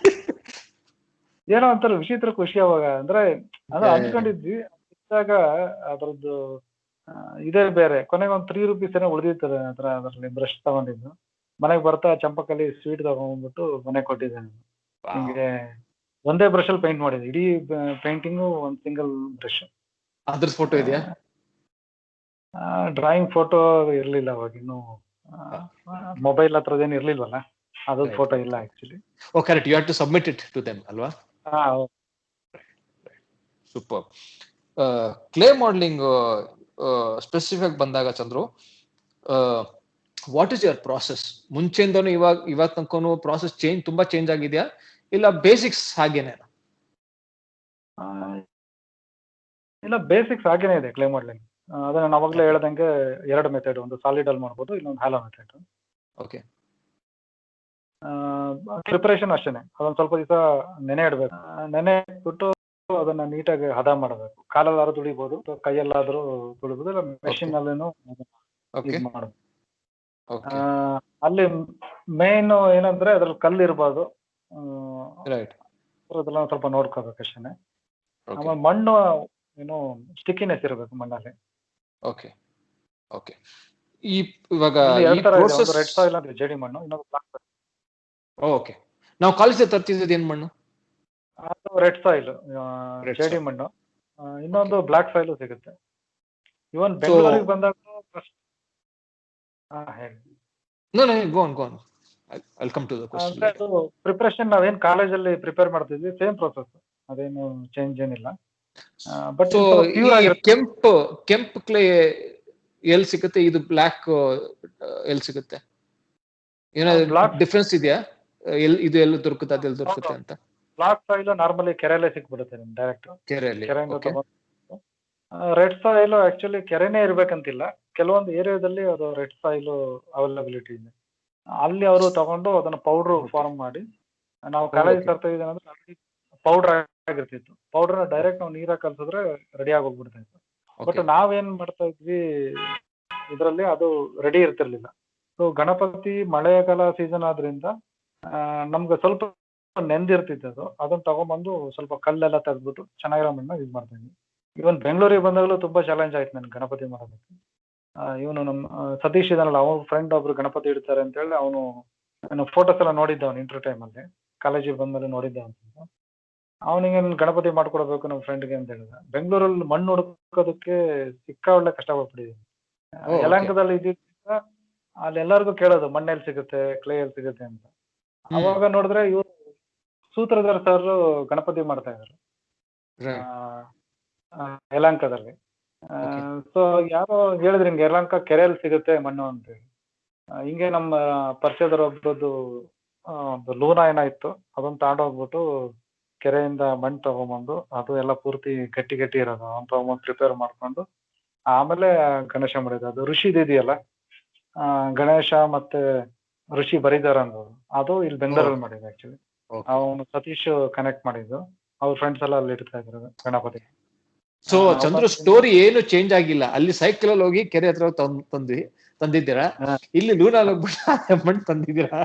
ಏನೋ ಒಂಥರ ವಿಚಿತ್ರ ಖುಷಿ ಅವಾಗ. ಅಂದ್ರೆ ಅದು ಹಂಚ್ಕೊಂಡಿದ್ವಿ ಇದ್ದಾಗ ಅದ್ರದ್ದು ಇದೇ ಬೇರೆ. ಕೊನೆಗೆ ಒಂದು 3 ರೂಪೀಸ್ ಏನೋ ಉಳಿದಿರ್ತದೆ ಹತ್ರ, ಅದರಲ್ಲಿ ಬ್ರಷ್ ತಗೊಂಡಿದ್ದು. ಮನೆಗೆ ಬರ್ತಾ ಚಂಪಕಲ್ಲಿ ಸ್ವೀಟ್ ತಗೊಂಡ್ಬಿಟ್ಟು ಮನೆಗೆ ಕೊಟ್ಟಿದ್ದೆ. ಹಿಂಗೆ ಒಂದೇ ಬ್ರಷ್ ಅಲ್ಲಿ ಪೇಂಟ್ ಮಾಡಿದ್ದೆ, ಇಡೀ ಪೇಂಟಿಂಗು ಒಂದ್ ಸಿಂಗಲ್ ಬ್ರಷ್. ಅದ್ರ ಫೋಟೋ ಇದೆಯಾ? ಡ್ರಾಯಿಂಗ್ ಫೋಟೋ ಇರ್ಲಿಲ್ಲ ಅವಾಗ, ಇನ್ನು ಮೊಬೈಲ್ ಹತ್ರದೇನು ಇರ್ಲಿಲ್ವಲ್ಲ, ಅದು ಫೋಟೋ ಇಲ್ಲ actually. Oh correct, you have to submit it to them ಅಲ್ವಾ? ಸೂಪರ್. ಕ್ಲೇ ಮಾಡಲಿಂಗ್ ಸ್ಪೆಸಿಫಿಕ್ ಬಂದಾಗ Chandru, what is your process? ಮುಂಚೆಯಿಂದನೂ ಇವಾಗ ತನಕನೂ ಪ್ರಾಸೆಸ್ ತುಂಬಾ ಚೇಂಜ್ ಆಗಿದೆಯಾ, ಇಲ್ಲ ಬೇಸಿಕ್ಸ್ ಹಾಗೇನೆ? ಇಲ್ಲ, ಬೇಸಿಕ್ಸ್ ಹಾಗೇನೆ ಇದೆ ಕ್ಲೇ ಮಾಡಲಿಂಗ್. ಅದನ್ನ ನಾನು ಅವಾಗಲೇ ಹೇಳ್ದಂಗೆ 2 ಮೆಥಡ್, ಒಂದು ಸಾಲಿಡ್ ಅಲ್ಲಿ ಮಾಡ್ಬೋದು, ಇನ್ನೊಂದು ಹ್ಯಾಲೋ ಮೆಥಡ್. ಓಕೆ. ಪ್ರಿಪರೇಷನ್ ಅಷ್ಟೇನೆ. ಅದೊಂದು ಸ್ವಲ್ಪ ದಿವಸ ನೆನೆ ಇಡಬೇಕು. ನೆನೆ ಇಟ್ಬಿಟ್ಟು ಅದನ್ನ ನೀಟಾಗಿ ಹದ ಮಾಡಬೇಕು. ಕಾಲಲ್ಲಾದ್ರೂ ತುಳಿಬಹುದು, ಕೈಯಲ್ಲಾದ್ರೂ ತುಳಿಬಹುದು, ಇಲ್ಲ ಮೆಷಿನ್ ಅಲ್ಲೇನು ಮಾಡಬೇಕು. ಅಲ್ಲಿ ಮೇನ್ ಏನಂದ್ರೆ ಅದ್ರಲ್ಲಿ ಕಲ್ಲು ಇರಬಾರ್ದು, ಅದೆಲ್ಲ ಸ್ವಲ್ಪ ನೋಡ್ಕೋಬೇಕು ಅಷ್ಟೇನೆ. ಆಮೇಲೆ ಮಣ್ಣು ಏನು ಸ್ಟಿಕ್ಕಿನೆಸ್ ಇರಬೇಕು ಮಣ್ಣಲ್ಲಿ. Okay okay. ಇವಾಗ ಎರಡು ತರ ಇದೆ, ಒಂದು ರೆಡ್ ಸಾಯಿಲ್ ಅಂದ್ರೆ ಜೇಡಿ ಮಣ್ಣು, ಇನ್ನೊಂದು ಬ್ಲಾಕ್ ಸಾಯಿಲ್. ಓಕೆ. ನಾವು ಕಾಲೇಜ್ ತರ್ತಿದ್ದು ಏನ್ ಮಣ್ಣು? ಅದು ರೆಡ್ ಸಾಯಿಲ್, ಜೇಡಿ ಮಣ್ಣು. ಇನ್ನೊಂದು ಬ್ಲಾಕ್ ಸಾಯಿಲ್ ಸಿಗುತ್ತೆ. ಇವನ್ ಬೆಂಗಳೂರಿಗೆ ಬಂದಾಗ ಪ್ರಿಪರೇಷನ್ ನಾವೇನ್ ಕಾಲೇಜಲ್ಲಿ ಪ್ರಿಪೇರ್ ಮಾಡ್ತಿದ್ವಿ, ಸೇಮ್ ಪ್ರೊಸೆಸ್, ಅದೇನು ಚೇಂಜ್ ಏನಿಲ್ಲ. ಬಟ್ ಸೊ ಸ್ವಲ್ಪ ಪ್ಯೂರ್ ಈ ಆಗಿರುತ್ತೆ. ಕೆಂಪ್ ಕ್ಲೇ ಎಲ್ಲಿ ಸಿಗುತ್ತೆ, ಇದು ಬ್ಲಾಕ್ ಎಲ್ಲಿ ಸಿಗುತ್ತೆ? ಏನೋ ಬ್ಲಾಕ್ ಡಿಫ್ರೆನ್ಸ್ ಇದೆಯಾ? ಇದು ಎಲ್ಲಿ ದೊರಕುತ್ತೆ, ಅದೆಲ್ಲಿ ದೊರಕುತ್ತೆ ಅಂತ? ಬ್ಲಾಕ್ ಸಾಯಿಲ್ ನಾರ್ಮಲಿ ಕೆರೆಯಲ್ಲೇ ಸಿಕ್ಬಿಡುತ್ತೆ ನಿಮ್ ಡೈರೆಕ್ಟ್, ಕೆರೆಯಲ್ಲಿ. ಕೆರೆಯಿಂದ ಓಕೆ. ತಗೊಂಡು. ರೆಡ್ ಸಾಯಿಲ್ ಆಕ್ಚುಲಿ ಕೆರೆನೇ ಇರ್ಬೇಕಂತಿಲ್ಲ, ಕೆಲವೊಂದು ಏರಿಯಾದಲ್ಲಿ ಅದು ರೆಡ್ ಸಾಯಿಲ್ ಅವೈಲಬಿಲಿಟಿ ಇದೆ. ಅಲ್ಲಿ ಅವರು ತಗೊಂಡು ಅದನ್ನ ಪೌಡರ್ ಫಾರ್ಮ್ ಮಾಡಿ, ನಾವು ಕಾಲೇಜ್ ತರ್ತಾ ಇದ್ದೀವಿ ಅಂದ್ರೆ ಪೌಡರ್ ಆಗಿರ್ತಿತ್ತು. ಪೌಡರ್ ಡೈರೆಕ್ಟ್ ನಾವು ನೀರಾಗ ಕಲ್ಸಿದ್ರೆ ರೆಡಿ ಆಗಿ ಹೋಗ್ಬಿಡ್ತಾ ಇತ್ತು. ಬಟ್ ನಾವೇನ್ ಮಾಡ್ತಾ ಇದ್ವಿ ಇದರಲ್ಲಿ, ಅದು ರೆಡಿ ಇರ್ತಿರ್ಲಿಲ್ಲ. ಸೊ ಗಣಪತಿ ಮಳೆಗಾಲ ಸೀಸನ್ ಆದ್ರಿಂದ ನಮ್ಗೆ ಸ್ವಲ್ಪ ನೆಂದಿರ್ತಿತ್ತು ಅದು, ಅದನ್ನ ತಗೊಂಡ್ಬಂದು ಸ್ವಲ್ಪ ಕಲ್ಲೆಲ್ಲ ತೆಗೆದ್ಬಿಟ್ಟು ಚೆನ್ನಾಗಿರೋ ಮಣ್ಣ ಯೂಸ್ ಮಾಡ್ತಾ ಇದ್ವಿ. ಇವನ್ ಬೆಂಗಳೂರಿಗೆ ಬಂದಾಗಲೂ ತುಂಬಾ ಚಾಲೆಂಜ್ ಆಯ್ತು ನನ್ಗೆ ಗಣಪತಿ ಮಾಡೋದಕ್ಕೆ. ಇವನು ನಮ್ಮ ಸತೀಶ್ ಇದಾನಲ್ಲ, ಅವ್ನ ಫ್ರೆಂಡ್ ಒಬ್ರು ಗಣಪತಿ ಇಡ್ತಾರೆ ಅಂತ ಹೇಳಿ ಅವನು ಫೋಟೋಸ್ ಎಲ್ಲ ನೋಡಿದ್ದ, ಅವ್ನು ಇಂಟರ್ ಟೈಮ್ ಅಲ್ಲಿ ಕಾಲೇಜಿಗೆ ಬಂದ್ಮೇಲೆ ನೋಡಿದ್ದ ಅಂತ. ಅವನಿಗೆ ಗಣಪತಿ ಮಾಡ್ಕೊಡ್ಬೇಕು ನಮ್ಮ ಫ್ರೆಂಡ್ಗೆ ಅಂತ ಹೇಳಿದ. ಬೆಂಗಳೂರಲ್ಲಿ ಮಣ್ಣು ಹುಡುಕೋದಕ್ಕೆ ಸಿಕ್ಕಾಒಳ್ಳೆ ಕಷ್ಟಪಟ್ಟಿದ್ದೀನಿ. ಯಲಹಂಕದಲ್ಲಿ ಇದ್ದಿದ್ದ ಅಲ್ಲಿ ಎಲ್ಲರಿಗೂ ಕೇಳೋದು ಮಣ್ಣೆಲ್ಲಿ ಸಿಗುತ್ತೆ, ಕ್ಲೇ ಎಲ್ಲಿ ಸಿಗುತ್ತೆ ಅಂತ. ಅವಾಗ ನೋಡಿದ್ರೆ ಇವ್ರು ಸೂತ್ರಧರ್ ಸರ್ ಗಣಪತಿ ಮಾಡ್ತಾ ಇದ್ರು ಯಲಹಂಕದಲ್ಲಿ. ಸೊ ಯಾರೋ ಹೇಳಿದ್ರು ಹಿಂಗೆ ಯಲಹಂಕ ಕೆರೆಯಲ್ಲಿ ಸಿಗುತ್ತೆ ಮಣ್ಣು ಅಂತ ಹೇಳಿ. ಹಿಂಗೆ ನಮ್ಮ ಪರಿಚಯದವ್ರ ಒಬ್ಬರದ್ದು ಒಂದು ಲೂನಾಯನ ಇತ್ತು, ಅದನ್ನ ತಗೊಂಡೋಗ್ಬಿಟ್ಟು ಕೆರೆಯಿಂದ ಮಣ್ಣು ತಗೊಂಬಂದು, ಅದು ಎಲ್ಲ ಪೂರ್ತಿ ಗಟ್ಟಿ ಗಟ್ಟಿ ಇರೋದು ಅವ್ನು ತಗೊಂಬಂದು ಪ್ರಿಪೇರ್ ಮಾಡ್ಕೊಂಡು ಆಮೇಲೆ ಗಣೇಶ ಮಾಡಿದ್ದು. ಅದು ಋಷಿದ್ ಇದೆಯಲ್ಲ, ಗಣೇಶ ಮತ್ತೆ ಋಷಿ ಬರಿದಾರ ಅನ್ನೋದು, ಅದು ಇಲ್ಲಿ ಬೆಂಗಳೂರಲ್ಲಿ ಮಾಡಿದ್ದು ಆಕ್ಚುಲಿ. ಅವನು ಸತೀಶ್ ಕನೆಕ್ಟ್ ಮಾಡಿದ್ದು, ಅವ್ರ ಫ್ರೆಂಡ್ಸ್ ಎಲ್ಲ ಅಲ್ಲಿ ಇಡ್ತಾ ಇದ್ರು ಗಣಪತಿ. ಸೊ ಚಂದ್ರು, ಸ್ಟೋರಿ ಏನು ಚೇಂಜ್ ಆಗಿಲ್ಲ. ಅಲ್ಲಿ ಸೈಕಲ್ ಅಲ್ಲಿ ಹೋಗಿ ಕೆರೆ ಹತ್ರ ತಂದಿದ್ದೀರಾ, ಇಲ್ಲಿ ಲೂನಲ್ಲಿ ಹೋಗ್ಬಿಟ್ಟು ಮಣ್ಣು ತಂದಿದ್ದೀರಾ.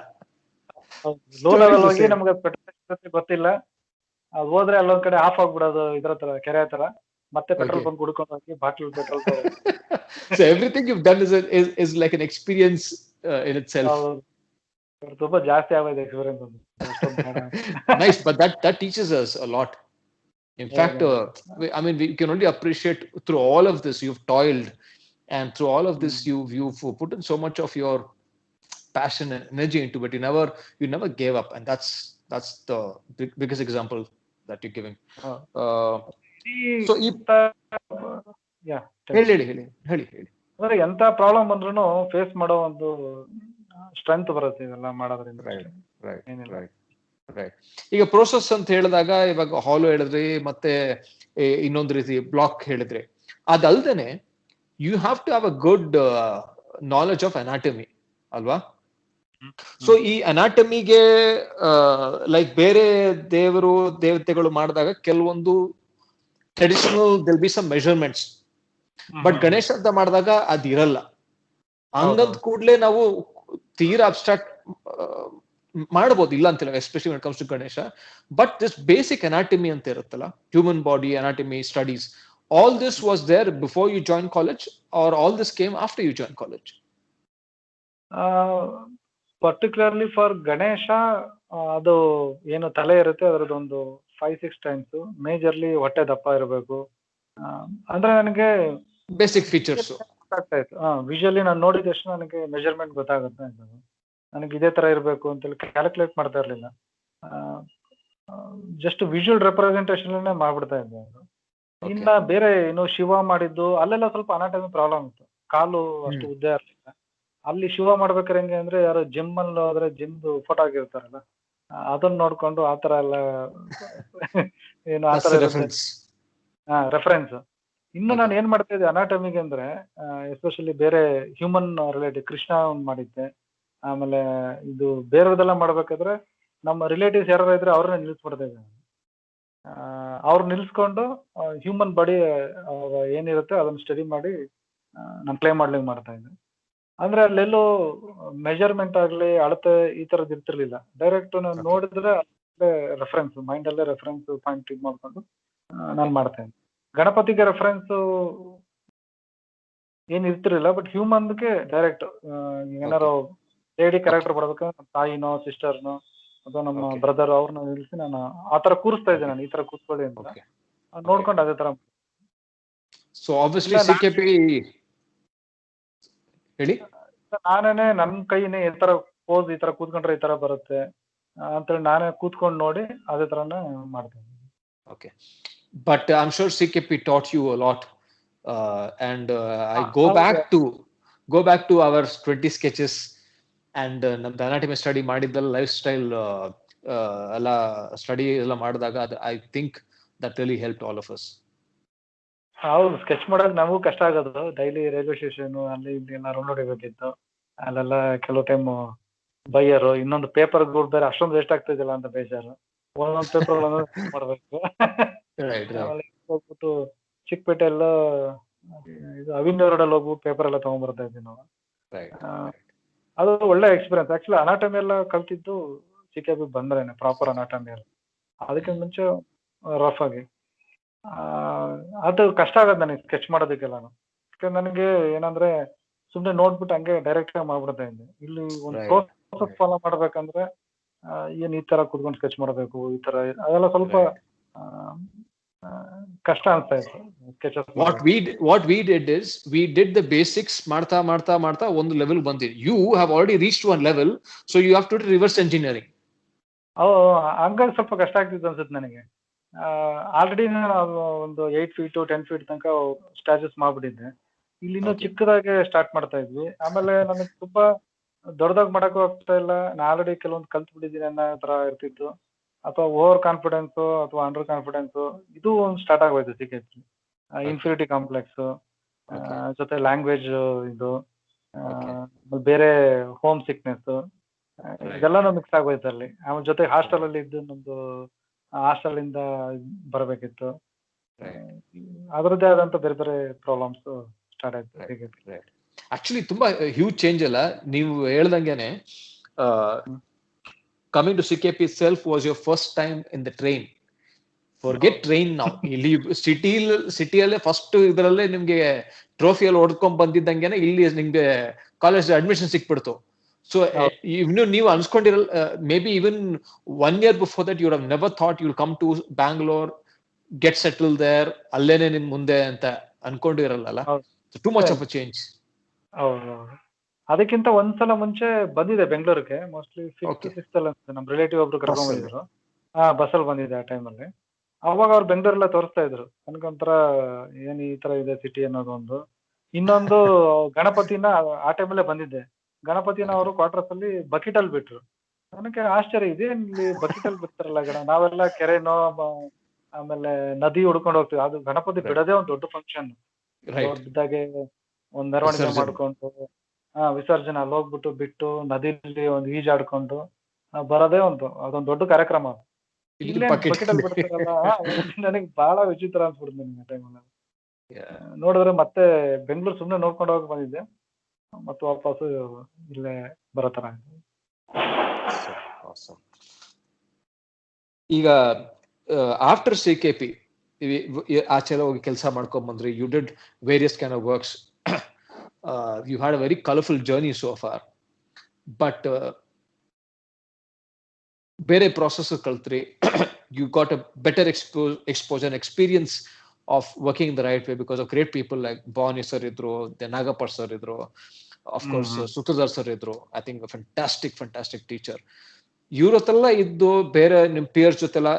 ಲೂನಲ್ಲಿ ಹೋಗಿ ನಮ್ಗೆ ಪೆಟ್ರೋಲ್ ಗೊತ್ತಿಲ್ಲ, ಹೋದ್ರೆ ಅಲ್ಲೊಂದ್ ಕಡೆ ಆಫ್ ಆಗ್ಬಿಡೋದು ಇದ್ರ ಹತ್ರ, ಕೆರೆ ಹತ್ರ. ಮತ್ತೆ ಪೆಟ್ರೋಲ್ ಬಂಕ್ ಹುಡ್ಕೊಂಡು ಹೋಗಿ bottle petrol So everything you've done is like an experience in itself. ತುಂಬಾ ಜಾಸ್ತಿ ಆಗೋದು experience. Nice, but that teaches us a lot. In fact, I mean, we can only appreciate through all of this you've toiled, and through all of this you've put in so much of your passion and energy into it. You never gave up, and that's the biggest example that you're giving. So ಅಂದ್ರೆ ಎಂತ ಪ್ರಾಬ್ಲಮ್ ಬಂದ್ರು ಫೇಸ್ ಮಾಡೋ ಒಂದು ಸ್ಟ್ರೆಂತ್ ಬರುತ್ತೆ ಇದೆಲ್ಲ ಮಾಡೋದ್ರಿಂದ. ರೈಟ್. ಈಗ ಪ್ರೋಸೆಸ್ ಅಂತ ಹೇಳಿದಾಗ, ಇವಾಗ ಹಾಲು ಹೇಳಿದ್ರಿ, ಮತ್ತೆ ಇನ್ನೊಂದು ರೀತಿ ಬ್ಲಾಕ್ ಹೇಳಿದ್ರಿ. ಅದಲ್ದೇನೆ you have to have a good knowledge of anatomy ಅಲ್ವಾ? ಸೊ ಈ ಅನಾಟಮಿಗೆ ಲೈಕ್ ಬೇರೆ ದೇವತೆಗಳು ಮಾಡಿದಾಗ ಕೆಲವೊಂದು traditional will be some measurements, but Ganesha ಅಂತ ಮಾಡಿದಾಗ ಅದಿರಲ್ಲ. ಹಂಗಂತ ಕೂಡ್ಲೆ ನಾವು ತೀರಾ ಅಬ್ಸ್ಟ್ರಾಕ್ಟ್ ಮಾಡಬಹುದು, ಇಲ್ಲ ಅಂತಿಲ್ಲ, especially when it comes to Ganesha. But this basic anatomy ಅಂತ ಇರುತ್ತಲ್ಲ, human body anatomy studies, all this was there before you joined college, or all this came after you joined college? Particularly for Ganesha, ಅದು ಏನು ತಲೆ ಇರುತ್ತೆ ಅದರದೊಂದು 5-6 ಟೈಮ್ಸ್. ಮೇಜರ್ಲಿ ಹೊಟ್ಟೆ ದಪ್ಪ ಇರಬೇಕು, ಅಂದ್ರೆ ನನಗೆ ಬೇಸಿಕ್ ಫೀಚರ್ಸ್ ಗೊತ್ತಾಗ್ತಾ ಇತ್ತು. ವಿಜುವಲಿ ನಾನು ನೋಡಿದಷ್ಟು ನನಗೆ ಮೆಜರ್ಮೆಂಟ್ ಗೊತ್ತಾಗುತ್ತೆ. ನನಗೆ ಇದೇ ತರ ಇರಬೇಕು ಅಂತೇಳಿ ಕ್ಯಾಲ್ಕುಲೇಟ್ ಮಾಡ್ತಾ ಇರ್ಲಿಲ್ಲ, ಜಸ್ಟ್ ವಿಜುವಲ್ ರೆಪ್ರೆಸೆಂಟೇಷನ್ ಮಾಡ್ಬಿಡ್ತಾ ಇದ್ದೆ. ಇನ್ನ ಬೇರೆ ಏನು ಶಿವ ಮಾಡಿದ್ದು ಅಲ್ಲೆಲ್ಲ ಸ್ವಲ್ಪ ಅನಾಟಮಿ ಪ್ರಾಬ್ಲಮ್ ಇತ್ತು, ಕಾಲು ಅಷ್ಟು ಉದ್ದ ಇರಲಿಲ್ಲ. ಅಲ್ಲಿ ಶಿವ ಮಾಡ್ಬೇಕಾರೆ ಹೆಂಗೆ ಅಂದ್ರೆ, ಯಾರು ಜಿಮ್ ಅಲ್ಲಿ ಹೋದ್ರೆ ಜಿಮ್ದು ಫೋಟೋ ಆಗಿರ್ತಾರಲ್ಲ, ಅದನ್ನ ನೋಡ್ಕೊಂಡು ಆತರ ಎಲ್ಲ ಏನು ಆತರ ರೆಫರೆನ್ಸ್. ಇನ್ನು ನಾನು ಏನ್ ಮಾಡ್ತಾ ಇದ್ದೆ ಅನಾಟಮಿಗೆ ಅಂದ್ರೆ, ಎಸ್ಪೆಷಲಿ ಬೇರೆ ಹ್ಯೂಮನ್ ರಿಲೇಟಿವ್ ಕೃಷ್ಣ ಒಂದ್ ಮಾಡಿದ್ದೆ. ಆಮೇಲೆ ಇದು ಬೇರೆದೆಲ್ಲ ಮಾಡ್ಬೇಕಾದ್ರೆ ನಮ್ಮ ರಿಲೇಟಿವ್ಸ್ ಯಾರು ಇದ್ರೆ ಅವ್ರನ್ನ ನಿಲ್ಲಿಸ್ಬಿಡ್ತಾ ಇದ್ದೆ. ಅವ್ರು ನಿಲ್ಸ್ಕೊಂಡು ಹ್ಯೂಮನ್ ಬಾಡಿ ಏನಿರುತ್ತೆ ಅದನ್ನ ಸ್ಟಡಿ ಮಾಡಿ ನಾನು ಪ್ಲೇ ಮಾಡ್ಲಿಕ್ಕೆ ಮಾಡ್ತಾ ಇದ್ದೆ. ಅಂದ್ರೆ ಅಲ್ಲೆಲ್ಲೂ ಮೆಜರ್ಮೆಂಟ್ ಆಗ್ಲಿ ಅಳತೆ ಈ ತರದ್ ಇರ್ತಿರ್ಲಿಲ್ಲ. ಡೈರೆಕ್ಟ್ ನಾನು ನೋಡಿದ್ರೆ ರೆಫರೆನ್ಸ್ ಮೈಂಡ್ ಅಲ್ಲೇ ರೆಫರೆನ್ಸ್ ಪಾಯಿಂಟ್ ಇದು ಮಾಡ್ಕೊಂಡು ನಾನು ಮಾಡ್ತಾ ಇದ್ದೆ. ಗಣಪತಿಗೆ ರೆಫರೆನ್ಸ್ ಏನ್ ಇರ್ತಿರ್ಲಿಲ್ಲ, ಬಟ್ ಹ್ಯೂಮನ್ಗೆ ಡೈರೆಕ್ಟ್ ಏನಾರು ಲೇಡಿ ಕ್ಯಾರೆಕ್ಟರ್ ಕೊಡ್ಬೇಕು, ತಾಯಿನೋ ಸಿಸ್ಟರ್ನೋ ಅಥವಾ ನಮ್ಮ ಬ್ರದರ್ ಅವ್ರನ್ನ ನಿಲ್ಸಿ ನಾನು ಆತರ ಕೂರಿಸ್ತಾ ಇದ್ದೆ. ನಾನು ಈ ತರ ಕೂತ್ಕೊಳ್ಳಿ ಅಂತ ನೋಡ್ಕೊಂಡು ಅದೇ ತರ. ಸೊ ಆಬ್ವಿಯಸ್ಲಿ ಸಿಕೆಪಿ ಹೇಳಿ, ನಾನೇನೆ ನನ್ ಕೈನೇ ಈ ತರ ಪೋಸ್ ಈ ತರ ಕೂತ್ಕೊಂಡ್ರೆ ಈ ತರ ಬರುತ್ತೆ ಅಂತೇಳಿ ನಾನೇ ಕೂತ್ಕೊಂಡು ನೋಡಿ ಅದೇ ತರನೇ ಮಾಡ್ತೇನೆ. Okay. But I'm sure CKP taught you a lot. And I ಹೌದು. go back to our 20 sketches and ನಮ್ದು ಅನಾಟಮಿ ಸ್ಟಡಿ ಮಾಡಿದ್ದೆಲ್ಲ ಲೈಫ್ ಸ್ಟೈಲ್ ಎಲ್ಲ ಸ್ಟಡಿ ಎಲ್ಲ ಮಾಡಿದಾಗ I think that really help all of us. ಹೌದು, ಸ್ಕೆಚ್ ಮಾಡೋಕೆ ನಮಗೂ ಕಷ್ಟ ಆಗೋದು. ಡೈಲಿ ರೈಲ್ವೆ ಸ್ಟೇಷನ್ ಅಲ್ಲಿ ಇಲ್ಲಿ ಎಲ್ಲ ರೌಂಡ್ ಹೊಡಿಬೇಕಿತ್ತು. ಅಲ್ಲೆಲ್ಲ ಕೆಲವು ಟೈಮ್ ಬೈಯರು. ಇನ್ನೊಂದು ಪೇಪರ್ ಬೇರೆ ಅಷ್ಟೊಂದು ವೇಸ್ಟ್ ಆಗ್ತಿದಿಲ್ಲ ಅಂತ ಬೇಜಾರು. ಒಂದೊಂದು ಪೇಪರ್ ಮಾಡ್ಬೇಕು. ರೈಟ್ ರೈಟ್ ಆಮೇಲೆ ಹೋಗ್ಬಿಟ್ಟು ಚಿಕ್ಕಪೇಟೆ ಎಲ್ಲ ಇದು ಅವಿನ್ಯ ರೋಡಲ್ಲಿ ಹೋಗ್ಬಿಟ್ಟು ಪೇಪರ್ ಎಲ್ಲ ತಗೊಂಡ್ಬರ್ತಾ ಇದ್ವಿ ನಾವು. ರೈಟ್. ಅದು ಒಳ್ಳೆ ಎಕ್ಸ್ಪೀರಿಯನ್ಸ್. ಆಕ್ಚುಲಿ ಅನಾಟಮಿ ಎಲ್ಲ ಕಲ್ತಿದ್ದು CKP ಬಂದ್ರೇನೆ, ಪ್ರಾಪರ್ ಅನಾಟಮಿ ಎಲ್ಲ. ಅದಕ್ಕೆ ಮುಂಚೆ ರಫ್ ಆಗಿ ಅದು ಕಷ್ಟ ಆಗತ್ತೆ ನನಗೆ ಸ್ಕೆಚ್ ಮಾಡೋದಕ್ಕೆಲ್ಲಾನು. ನನಗೆ ಏನಂದ್ರೆ ಸುಮ್ಮನೆ ನೋಡ್ಬಿಟ್ಟು ಹಂಗೆ ಡೈರೆಕ್ಟ್ ಆಗಿ ಮಾಡ್ಬಿಡ್ತಾ ಇದ್ದೆ. ಇಲ್ಲಿ ಒಂದು ಪ್ರೋಸೆಸ್ ಫಾಲೋ ಮಾಡ್ಬೇಕಂದ್ರೆ ಏನ್ ಈ ತರ ಕುತ್ಕೊಂಡು ಸ್ಕೆಚ್ ಮಾಡಬೇಕು, ಈ ತರ ಅದೆಲ್ಲ ಸ್ವಲ್ಪ ಕಷ್ಟ ಅನ್ಸ್ತಾ ಇತ್ತು sketches. What we did is we did the basics ಮಾಡ್ತಾ ಒಂದು ಲೆವೆಲ್ ಬಂದಿದೆ. You have already reached one level, so you have to do reverse engineering. ಹಂಗಾಗಿ ಸ್ವಲ್ಪ ಕಷ್ಟ ಆಗ್ತಿತ್ತು ಅನ್ಸುತ್ತೆ ನನಗೆ. ಆಲ್ರೆಡಿ ನಾವು ಒಂದು 8 feet 10 feet ತನಕ ಸ್ಟ್ಯಾಚಸ್ ಮಾಡ್ಬಿಟ್ಟಿದ್ದೆ. ಇಲ್ಲಿ ಇನ್ನೂ ಚಿಕ್ಕದಾಗೆ ಸ್ಟಾರ್ಟ್ ಮಾಡ್ತಾ ಇದ್ವಿ. ಆಮೇಲೆ ನನಗೆ ತುಂಬಾ ದೊಡ್ಡದಾಗಿ ಮಾಡಕ್ಕೂ ಆಗ್ತಾ ಇಲ್ಲ. ನಾನು ಆಲ್ರೆಡಿ ಕೆಲವೊಂದು ಕಲ್ತ್ ಬಿಟ್ಟಿದ್ದೀನಿ ಅನ್ನೋ ತರ ಇರ್ತಿತ್ತು. ಅಥವಾ ಓವರ್ ಕಾನ್ಫಿಡೆನ್ಸ್ ಅಥವಾ ಅಂಡರ್ ಕಾನ್ಫಿಡೆನ್ಸ್ ಇದು ಒಂದು ಸ್ಟಾರ್ಟ್ ಆಗೋಯ್ತು ಸಿಕ್ಕಿ. ಇನ್ಫಿನಿಟಿ ಕಾಂಪ್ಲೆಕ್ಸ್ ಜೊತೆ ಲ್ಯಾಂಗ್ವೇಜ್ ಇದು ಬೇರೆ ಹೋಮ್ ಸಿಕ್ನೆಸ್ ಇದೆಲ್ಲಾನು ಮಿಕ್ಸ್ ಆಗೋಯ್ತು ಅಲ್ಲಿ. ಆಮೇಲೆ ಜೊತೆ ಹಾಸ್ಟೆಲ್ ಅಲ್ಲಿ ಇದ್ದು ನಮ್ದು ಹಾಸ್ಟೆಲ್ ಇಂದ ಬರಬೇಕಿತ್ತು. ಅದರದ್ದೇ ಆದಂತ ಬೇರೆ ಬೇರೆ ಪ್ರಾಬ್ಲಮ್ಸ್ ಸ್ಟಾರ್ಟ್ ಆಯ್ತು. ಆಕ್ಚುಲಿ ತುಂಬಾ ಹ್ಯೂಜ್ ಚೇಂಜ್ ಅಲ್ಲ. ನೀವು ಹೇಳ್ದಂಗೆನೆ coming to CKP itself was your first time in the train. Forget train now. ಇಲ್ಲಿ ಸಿಟಿಯಲ್ಲೇ ಫಸ್ಟ್ ಇದರಲ್ಲೇ ನಿಮ್ಗೆ ಟ್ರೋಫಿಯಲ್ಲಿ ಹೊಡ್ಕೊಂಡ್ ಬಂದಿದ್ದಂಗೆನೆ ಇಲ್ಲಿ ನಿಮ್ಗೆ ಕಾಲೇಜ್ ಅಡ್ಮಿಷನ್ ಸಿಕ್ಬಿಡ್ತು. ಸೊ ಇನ್ನು ನೀವು ಅನ್ಸ್ಕೊಂಡಿರಲ್ಲ, maybe even 1 year before that you would have never thought you'll come to Bangalore, get settled there, ಅಲ್ಲೇನೆ ನಿಮ್ ಮುಂದೆ ಅಂತ ಅನ್ಕೊಂಡಿರಲ್ಲ. Too much of a change. ಹೌದು. ಅದಕ್ಕಿಂತ ಒಂದ್ಸಲ ಮುಂಚೆ ಬಂದಿದೆ ಬೆಂಗಳೂರಿಗೆ, ಮೋಸ್ಟ್ಲಿ 5th 6th ಅಲ್ಲಿ ನಮ್ ರಿಲೇಟಿವ್ ಒಬ್ರು ಕರ್ಕೊಂಡ್ ಬಂದಿದ್ರು. ಬಸ್ಸಲ್ಲಿ ಬಂದಿದೆ ಆ ಟೈಮಲ್ಲಿ. ಅವಾಗ ಅವ್ರು ಬೆಂಗಳೂರೆಲ್ಲ ತೋರಿಸ್ತಾ ಇದ್ರು. ನನಗೊಂಥರ ಏನ್ ಈ ತರ ಇದೆ ಸಿಟಿ ಅನ್ನೋದು ಒಂದು. ಇನ್ನೊಂದು ಗಣಪತಿನ ಆ ಟೈಮಲ್ಲೇ ಬಂದಿದ್ದೆ. ಗಣಪತಿನ ಅವರು ಕ್ವಾರ್ಟರ್ಸ್ ಅಲ್ಲಿ ಬಕೆಟ್ ಅಲ್ಲಿ ಬಿಟ್ರು. ನನಗೆ ಆಶ್ಚರ್ಯ ಇದೆ, ಇಲ್ಲಿ ಬಕೆಟ್ ಅಲ್ಲಿ ಬಿಡ್ತಾರಲ್ಲ ನಾವೆಲ್ಲ ಕೆರೆನೋ ಆಮೇಲೆ ನದಿ ಹುಡ್ಕೊಂಡು ಹೋಗ್ತೀವಿ. ಅದು ಗಣಪತಿ ಬಿಡೋದೇ ಒಂದು ದೊಡ್ಡ ಫಂಕ್ಷನ್. ದೊಡ್ಡದಾಗೆ ಒಂದ್ ಮೆರವಣಿಗೆ ಮಾಡ್ಕೊಂಡು ವಿಸರ್ಜನೆ ಅಲ್ಲಿ ಹೋಗ್ಬಿಟ್ಟು ಬಿಟ್ಟು ನದಿಲಿ ಒಂದು ಈಜಾಡ್ಕೊಂಡು ಬರೋದೇ ಅದೊಂದು ದೊಡ್ಡ ಕಾರ್ಯಕ್ರಮ. ಇಲ್ಲೇ ಬಕೆಟ್ ಅಲ್ಲಿ ಬಿಡ್ತಾರಲ್ಲ, ನನಗೆ ಬಹಳ ವಿಚಿತ್ರ ಅನ್ಸ್ಬಿಡ್ತು ನನಗೆ ಆ ಟೈಮಲ್ಲಿ. ನೋಡಿದ್ರೆ ಮತ್ತೆ ಬೆಂಗಳೂರು ಸುಮ್ನೆ ನೋಡ್ಕೊಂಡು ಹೋಗಿ ಬಂದಿದ್ದೆ, ಮತ್ತೆ ವಾಪಸ್ ಇಲ್ಲೇ ಬರೋ ತರ ಆಯ್ತು. ಈಗ ಆಫ್ಟರ್ CKP ಆಚೆ ಹೋಗಿ ಕೆಲಸ ಮಾಡ್ಕೊಂಡ್ ಬಂದ್ರಿ. You did various kind of works. You had a very colorful journey so far, but ಬೇರೆ process ಕಲ್ತ್ರಿ. You got a better exposure and experience of working in the right way because of great people like Bhavani sir idru, then Nagapar sir idru, of course Sutradhar sir idru. I think a fantastic teacher. ಇವ್ರತ್ತೆಲ್ಲ ಇದ್ದು ಬೇರೆ ನಿಮ್ peers ಜೊತೆಲ್ಲ,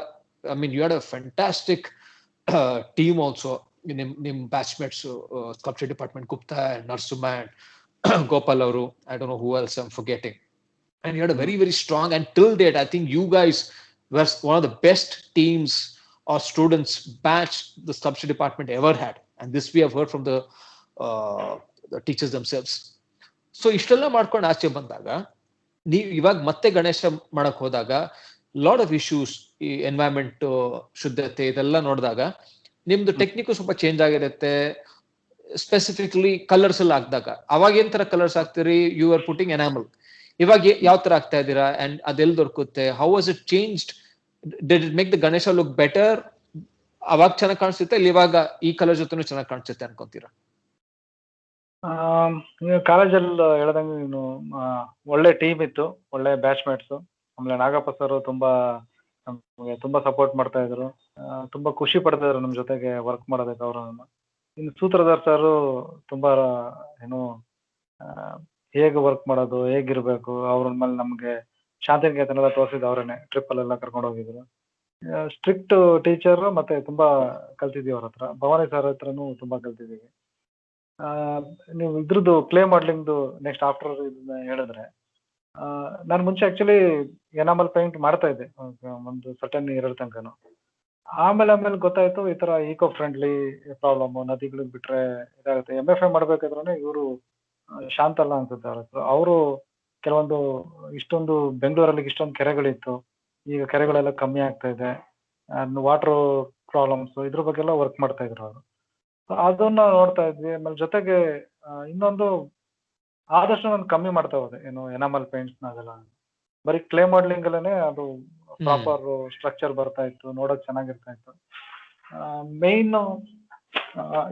I mean you had a fantastic team also. ನಿಮ್ batchmates sculpture department Gupta and Narsuma and Gopal ಅವರು, I don't know who else I'm forgetting. And you had a very, very strong, and till date, I think you guys were one of the best teams or students batch the sculpture department ever had. And this we have heard from the teachers themselves. So ಇಷ್ಟೆಲ್ಲ ಮಾಡ್ಕೊಂಡು ಆಚೆ ಬಂದಾಗ ನೀವು ಇವಾಗ ಮತ್ತೆ ಗಣೇಶ ಮಾಡಕ್ ಹೋದಾಗ ಲಾಟ್ ಆಫ್ ಇಶ್ಯೂಸ್, ಈ ಎನ್ವೈರನ್ಮೆಂಟ್ ಶುದ್ಧತೆ ಇದೆಲ್ಲ ನೋಡಿದಾಗ ನಿಮ್ದು ಟೆಕ್ನಿಕ್ ಸ್ವಲ್ಪ ಚೇಂಜ್ ಆಗಿರುತ್ತೆ. ಸ್ಪೆಸಿಫಿಕಲಿ ಕಲರ್ಸ್ ಎಲ್ಲ ಹಾಕಿದಾಗ ಅವಾಗ ಏನ್ ತರ ಕಲರ್ಸ್ ಹಾಕ್ತಿರಿ? You are putting enamel. ಇವಾಗ ಯಾವ ತರ ಆಗ್ತಾ ಇದ್ದೀರಾ? ಅಂಡ್ ಅದೆಲ್ಲಿ ದೊರಕುತ್ತೆ? How was it changed? Did it make the Ganesha look better? ಅವಾಗ ಚೆನ್ನಾಗಿ ಕಾಣಿಸುತ್ತೆ ಇಲ್ಲ ಇವಾಗ ಈ ಕಲರ್ ಜೊತೆನೂ ಚೆನ್ನಾಗಿ ಕಾಣಿಸುತ್ತೆ ಅನ್ಕೊಂತೀರಾ? ನೀವು ಕಾಲೇಜಲ್ಲಿ ಹೇಳ್ದಂಗೆ ನೀನು ಒಳ್ಳೆ ಟೀಮ್ ಇತ್ತು, ಒಳ್ಳೆ ಬ್ಯಾಚ್ಮೇಟ್ಸ್. ಆಮೇಲೆ ನಾಗಪ್ಪ ಸರ್ ನಮಗೆ ತುಂಬಾ ಸಪೋರ್ಟ್ ಮಾಡ್ತಾ ಇದ್ರು. ತುಂಬಾ ಖುಷಿ ಪಡ್ತಾ ಇದ್ರು ನಮ್ಮ ಜೊತೆಗೆ ವರ್ಕ್ ಮಾಡೋದಕ್ಕೆ ಅವರು. ಇನ್ನು ಸೂತ್ರಧಾರ್ ಸರ್ ತುಂಬಾ ಏನು ಹೇಗೆ ವರ್ಕ್ ಮಾಡೋದು, ಹೇಗಿರ್ಬೇಕು ಅವ್ರ ಮೇಲೆ ನಮ್ಗೆ ಶಾಂತಿನಿಕೇತನೆಲ್ಲ ತೋರಿಸಿದ್ದು ಅವರೇನೆ. ಟ್ರಿಪ್ ಅಲ್ಲೆಲ್ಲ ಕರ್ಕೊಂಡು ಹೋಗಿದ್ರು. ಸ್ಟ್ರಿಕ್ಟ್ ಟೀಚರ್, ಮತ್ತೆ ತುಂಬಾ ಕಲ್ತಿದೀವಿ ಅವ್ರ ಹತ್ರ. ಭವಾನಿ ಸರ್ ಹತ್ರನೂ ತುಂಬಾ ಕಲ್ತಿದೀವಿ. ನೀವು ಇದ್ರದ್ದು ಕ್ಲೇ ಮಾಡ್ಲಿಂಗ್ದು ನೆಕ್ಸ್ಟ್ ಆಫ್ಟರ್ ಇದನ್ನ ಹೇಳಿದ್ರೆ, ನಾನು ಮುಂಚೆ ಆಕ್ಚುಲಿ ಎನಾಮಲ್ ಪೇಂಟ್ ಮಾಡ್ತಾ ಇದ್ದೆ ಒಂದು ಸರ್ಟನ್ ಇಯರ್ ತನಕನು. ಆಮೇಲೆ ಗೊತ್ತಾಯ್ತು ಈ ತರ ಈಕೋ ಫ್ರೆಂಡ್ಲಿ ಪ್ರಾಬ್ಲಮ್, ನದಿಗಳಿಗೆ ಬಿಟ್ರೆ ಇದಾಗುತ್ತೆ. MFA ಮಾಡ್ಬೇಕಾದ್ರೆ ಇವರು ಶಾಂತಲ್ಲ ಅನ್ಸುತ್ತೆ ಅವ್ರ ಹತ್ರ, ಅವರು ಕೆಲವೊಂದು ಇಷ್ಟೊಂದು ಬೆಂಗಳೂರಲ್ಲಿ ಇಷ್ಟೊಂದು ಕೆರೆಗಳಿತ್ತು, ಈಗ ಕೆರೆಗಳೆಲ್ಲ ಕಮ್ಮಿ ಆಗ್ತಾ ಇದೆ, ವಾಟರ್ ಪ್ರಾಬ್ಲಮ್ಸ್, ಇದ್ರ ಬಗ್ಗೆ ಎಲ್ಲ ವರ್ಕ್ ಮಾಡ್ತಾ ಇದ್ರು ಅವರು. ಅದನ್ನ ನೋಡ್ತಾ ಇದ್ವಿ. ಆಮೇಲೆ ಜೊತೆಗೆ ಇನ್ನೊಂದು, ಆದಷ್ಟು ನಾನು ಕಮ್ಮಿ ಮಾಡ್ತಾ ಹೋದೆ ಏನು ಎನಾಮಲ್ ಪೇಂಟ್ಸ್ ನಾವೆಲ್ಲ. ಬರೀ ಕ್ಲೇ ಮಾಡ್ಲಿಂಗ್ ಅಲ್ಲೇನೆ ಅದು ಪ್ರಾಪರ್ ಸ್ಟ್ರಕ್ಚರ್ ಬರ್ತಾ ಇತ್ತು, ನೋಡೋಕ್ ಚೆನ್ನಾಗಿರ್ತಾ ಇತ್ತು. ಮೇನ್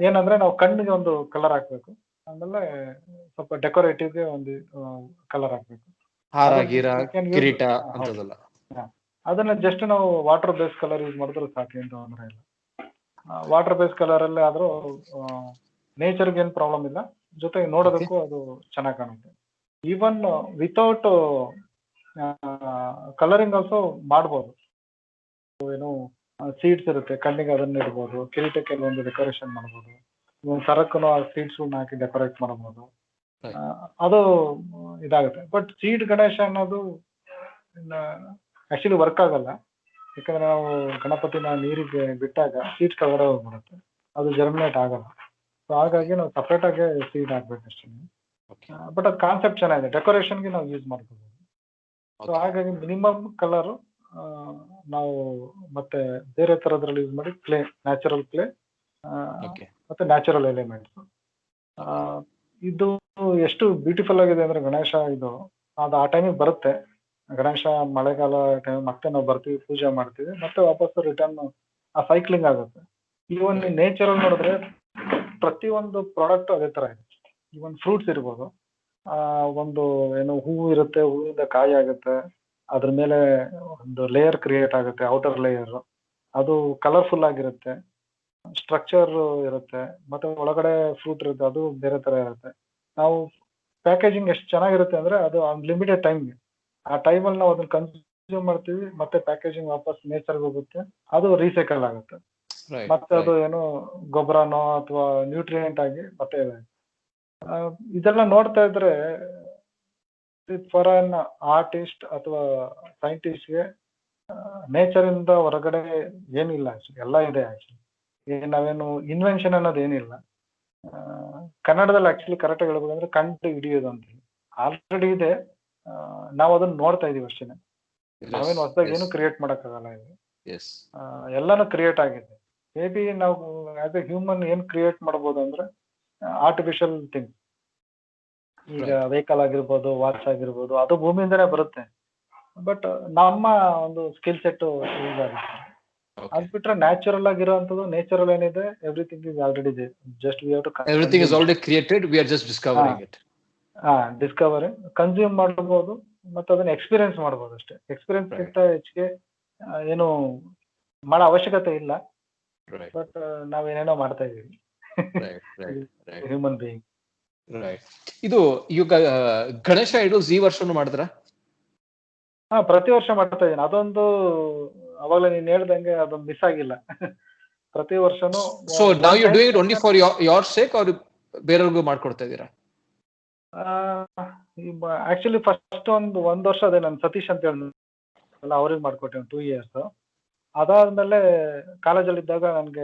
ಏನಂದ್ರೆ ನಾವು ಕಣ್ಣಿಗೆ ಒಂದು ಕಲರ್ ಹಾಕ್ಬೇಕು, ಆಮೇಲೆ ಸ್ವಲ್ಪ ಡೆಕೋರೇಟಿವ್ಗೆ ಒಂದು ಕಲರ್ ಹಾಕ್ಬೇಕು. ಹಾರ ಅದನ್ನ ಗೀರ we can use- ಕಿರೀಟ ಹೌದು. ಅಂತದಲ್ಲ. ಅದನ್ನ ಜಸ್ಟ್ ನಾವು ವಾಟರ್ ಬೇಸ್ ಕಲರ್ ಯೂಸ್ ಮಾಡಿದ್ರೆ ಸಾಕು, ಏನು ತೊಂದರೆ ಇಲ್ಲ. ವಾಟರ್ ಬೇಸ್ ಕಲರ್ ಅಲ್ಲೇ ಆದ್ರೂ ನೇಚರ್ಗೆ ಏನು ಪ್ರಾಬ್ಲಮ್ ಇಲ್ಲ, ಜೊತೆಗೆ ನೋಡೋದಕ್ಕೂ ಅದು ಚೆನ್ನಾಗಿ ಕಾಣುತ್ತೆ. ಈವನ್ ವಿತೌಟ್ ಕಲರಿಂಗ್ ಆಲ್ಸೋ ಮಾಡ್ಬೋದು. ಏನು ಸೀಡ್ಸ್ ಇರುತ್ತೆ, ಕಣ್ಣಿಗೆ ಅದನ್ನ ಇಡ್ಬೋದು, ಕಿರೀಟಕ್ಕೆ ಒಂದು ಡೆಕೋರೇಷನ್ ಮಾಡ್ಬೋದು, ಸರಕ್ಕೂ ಆ ಸೀಡ್ಸ್ ಹಾಕಿ ಡೆಕೋರೇಟ್ ಮಾಡ್ಬೋದು. ಅದು ಇದಾಗುತ್ತೆ. ಬಟ್ ಸೀಡ್ ಗಣೇಶ ಅನ್ನೋದು ಆಕ್ಚುಲಿ ವರ್ಕ್ ಆಗಲ್ಲ, ಯಾಕಂದ್ರೆ ನಾವು ಗಣಪತಿನ ನೀರಿಗೆ ಬಿಟ್ಟಾಗ ಸೀಡ್ಸ್ ಕೆಳಗಡೆ ಹೋಗ್ಬಿಡುತ್ತೆ, ಅದು ಜರ್ಮಿನೇಟ್ ಆಗಲ್ಲ. ಸೊ ಹಾಗಾಗಿ ನಾವು ಸಪ್ರೇಟ್ ಆಗಿ ಸೀಡ್ ಹಾಕ್ಬೇಕಷ್ಟೇ. ಬಟ್ ಅದು ಕಾನ್ಸೆಪ್ಟ್ ಚೆನ್ನಾಗಿದೆ, ಡೆಕೋರೇಷನ್ಗೆ ನಾವು ಯೂಸ್ ಮಾಡ್ಕೋಬಹುದು. ಸೊ ಹಾಗಾಗಿ ಮಿನಿಮಮ್ ಕಲರ್ ನಾವು ಮತ್ತೆ ಬೇರೆ ತರದ್ರಲ್ಲಿ ಯೂಸ್ ಮಾಡಿ, ಕ್ಲೇ, ನ್ಯಾಚುರಲ್ ಕ್ಲೇ ಮತ್ತೆ ನ್ಯಾಚುರಲ್ ಎಲಿಮೆಂಟ್ಸ್. ಇದು ಎಷ್ಟು ಬ್ಯೂಟಿಫುಲ್ ಆಗಿದೆ ಅಂದ್ರೆ ಗಣೇಶ, ಇದು ಅದು ಆ ಟೈಮಿಗೆ ಬರುತ್ತೆ. ಗಣೇಶ ಮಳೆಗಾಲ ಟೈಮ್ ಮತ್ತೆ ನಾವು ಬರ್ತೀವಿ, ಪೂಜೆ ಮಾಡ್ತೀವಿ, ಮತ್ತೆ ವಾಪಸ್ ರಿಟರ್ನ್ ಆ ಸೈಕ್ಲಿಂಗ್ ಆಗುತ್ತೆ. ಇವನ್ ನೇಚರ್ ಅಲ್ಲಿ ನೋಡಿದ್ರೆ ಪ್ರತಿಯೊಂದು ಪ್ರಾಡಕ್ಟ್ ಅದೇ ತರ ಇದೆ. ಇವನ್ ಫ್ರೂಟ್ಸ್ ಇರ್ಬೋದು, ಒಂದು ಏನು ಹೂವು ಇರುತ್ತೆ, ಹೂವಿಂದ ಕಾಯಿ ಆಗುತ್ತೆ, ಅದ್ರ ಮೇಲೆ ಒಂದು ಲೇಯರ್ ಕ್ರಿಯೇಟ್ ಆಗುತ್ತೆ, ಔಟರ್ ಲೇಯರ್, ಅದು ಕಲರ್ಫುಲ್ ಆಗಿರುತ್ತೆ, ಸ್ಟ್ರಕ್ಚರ್ ಇರುತ್ತೆ, ಮತ್ತೆ ಒಳಗಡೆ ಫ್ರೂಟ್ ಇರುತ್ತೆ, ಅದು ಬೇರೆ ತರ ಇರುತ್ತೆ. ನಾವು ಪ್ಯಾಕೇಜಿಂಗ್ ಎಷ್ಟು ಚೆನ್ನಾಗಿರುತ್ತೆ ಅಂದ್ರೆ ಅದು ಲಿಮಿಟೆಡ್ ಟೈಮ್ಗೆ, ಆ ಟೈಮಲ್ಲಿ ನಾವು ಅದನ್ನ ಕನ್ಸ್ಯೂಮ್ ಮಾಡ್ತೀವಿ, ಮತ್ತೆ ಪ್ಯಾಕೇಜಿಂಗ್ ವಾಪಸ್ ನೇಚರ್ಗೆ ಹೋಗುತ್ತೆ, ಅದು ರೀಸೈಕಲ್ ಆಗುತ್ತೆ, ಮತ್ತೆ ಅದು ಏನು ಗೊಬ್ಬರನೋ ಅಥವಾ ನ್ಯೂಟ್ರಿಯೆಂಟ್ ಆಗಿ ಮತ್ತೆ ಇದೆ. ಇದೆಲ್ಲ ನೋಡ್ತಾ ಇದ್ರೆ ಫಾರ್ ಅನ್ ಆರ್ಟಿಸ್ಟ್ ಅಥವಾ ಸೈಂಟಿಸ್ಟ್ಗೆ ನೇಚರ್ ಇಂದ ಹೊರಗಡೆ ಏನಿಲ್ಲ, ಆಕ್ಚುಲಿ ಎಲ್ಲ ಇದೆ. ಆಕ್ಚುಲಿ ನಾವೇನು ಇನ್ವೆನ್ಷನ್ ಅನ್ನೋದು ಏನಿಲ್ಲ. ಕನ್ನಡದಲ್ಲಿ ಆಕ್ಚುಲಿ ಕರೆಕ್ಟಾಗಿ ಹೇಳ್ಬೇಕಂದ್ರೆ ಕಂಡು ಹಿಡಿಯೋದು ಅಂತ ಆಲ್ರೆಡಿ ಇದೆ, ನಾವು ಅದನ್ನ ನೋಡ್ತಾ ಇದೀವಿ ಅಷ್ಟೇ. ನಾವೇನು ಹೊಸದಾಗಿ ಏನು ಕ್ರಿಯೇಟ್ ಮಾಡಕ್ಕಾಗಲ್ಲ. ಇದು ಎಲ್ಲಾನು ಕ್ರಿಯೇಟ್ ಆಗಿದೆ. ಮೇ ಬಿ ನಾವು ಆಸ್ ಎ ಹ್ಯೂಮನ್ ಏನ್ ಕ್ರಿಯೇಟ್ ಮಾಡ್ಬೋದು ಅಂದ್ರೆ ಆರ್ಟಿಫಿಷಿಯಲ್ ಥಿಂಗ್. ಈಗ ವೆಹಿಕಲ್ ಆಗಿರ್ಬೋದು, ವಾಚ್ ಆಗಿರ್ಬೋದು, ಅದು ಭೂಮಿಯಿಂದನೇ ಬರುತ್ತೆ, ಬಟ್ ನಮ್ಮ ಒಂದು ಸ್ಕಿಲ್ ಸೆಟ್ ಯೂಸ್ ಆಗುತ್ತೆ. ಅದ್ ಬಿಟ್ರೆ ನ್ಯಾಚುರಲ್ ಆಗಿರೋಂಥದ್ದು, ನೇಚರಲ್ ಏನಿದೆ, ಎವ್ರಿಥಿಂಗ್ ಇಸ್ ಆಲ್ರೆಡಿ ಇದೆ, just we have to everything is already created, we are just discovering it. Discovery, consume ಮಾಡಬಹುದು, ಮತ್ತೆ ಅದನ್ನ ಎಕ್ಸ್ಪೀರಿಯನ್ಸ್ ಮಾಡಬಹುದು ಅಷ್ಟೇ. ಎಕ್ಸ್ಪೀರಿಯನ್ಸ್ ಗಿಂತ ಹೆಚ್ಚಿಗೆ ಏನು ಮಾಡೋ ಅವಶ್ಯಕತೆ ಇಲ್ಲ. ಬಟ್ ನಾವೇನೇನೋ ಮಾಡ್ತಾ ಇದೀವಿ ಹ್ಯೂಮನ್ ಬೀಯಿಂಗ್. ಇದು ಈಗ ಗಣೇಶ ಇಡೋಸ್ ಈ ವರ್ಷನೂ ಮಾಡಿದ್ರ? ಪ್ರತಿ ವರ್ಷ ಮಾಡ್ತಾ ಇದೀನಿ. ಅದೊಂದು ಅವಾಗಲೇ ನೀನ್ ಹೇಳ್ದಂಗೆ ಅದೊಂದು ಮಿಸ್ ಆಗಿಲ್ಲ. ಪ್ರತಿ ವರ್ಷನೂ. ಸೊ ನಾವ್ you doing it only for your sake or ಬೇರೆಯವ್ರಿಗೂ ಮಾಡ್ಕೊಡ್ತಾ ಇದೀರಾ? ಆಕ್ಚುಲಿ ಫಸ್ಟ್ ಒಂದ್ ವರ್ಷ ಅದೇ ನಾನು ಸತೀಶ್ ಅಂತ ಹೇಳಿದ್ನಲ್ಲ, ಅವ್ರಿಗೆ ಮಾಡ್ಕೊಟ್ಟೆ 2 years. ಅದಾದ್ಮೇಲೆ ಕಾಲೇಜಲ್ಲಿ ಇದ್ದಾಗ ನನ್ಗೆ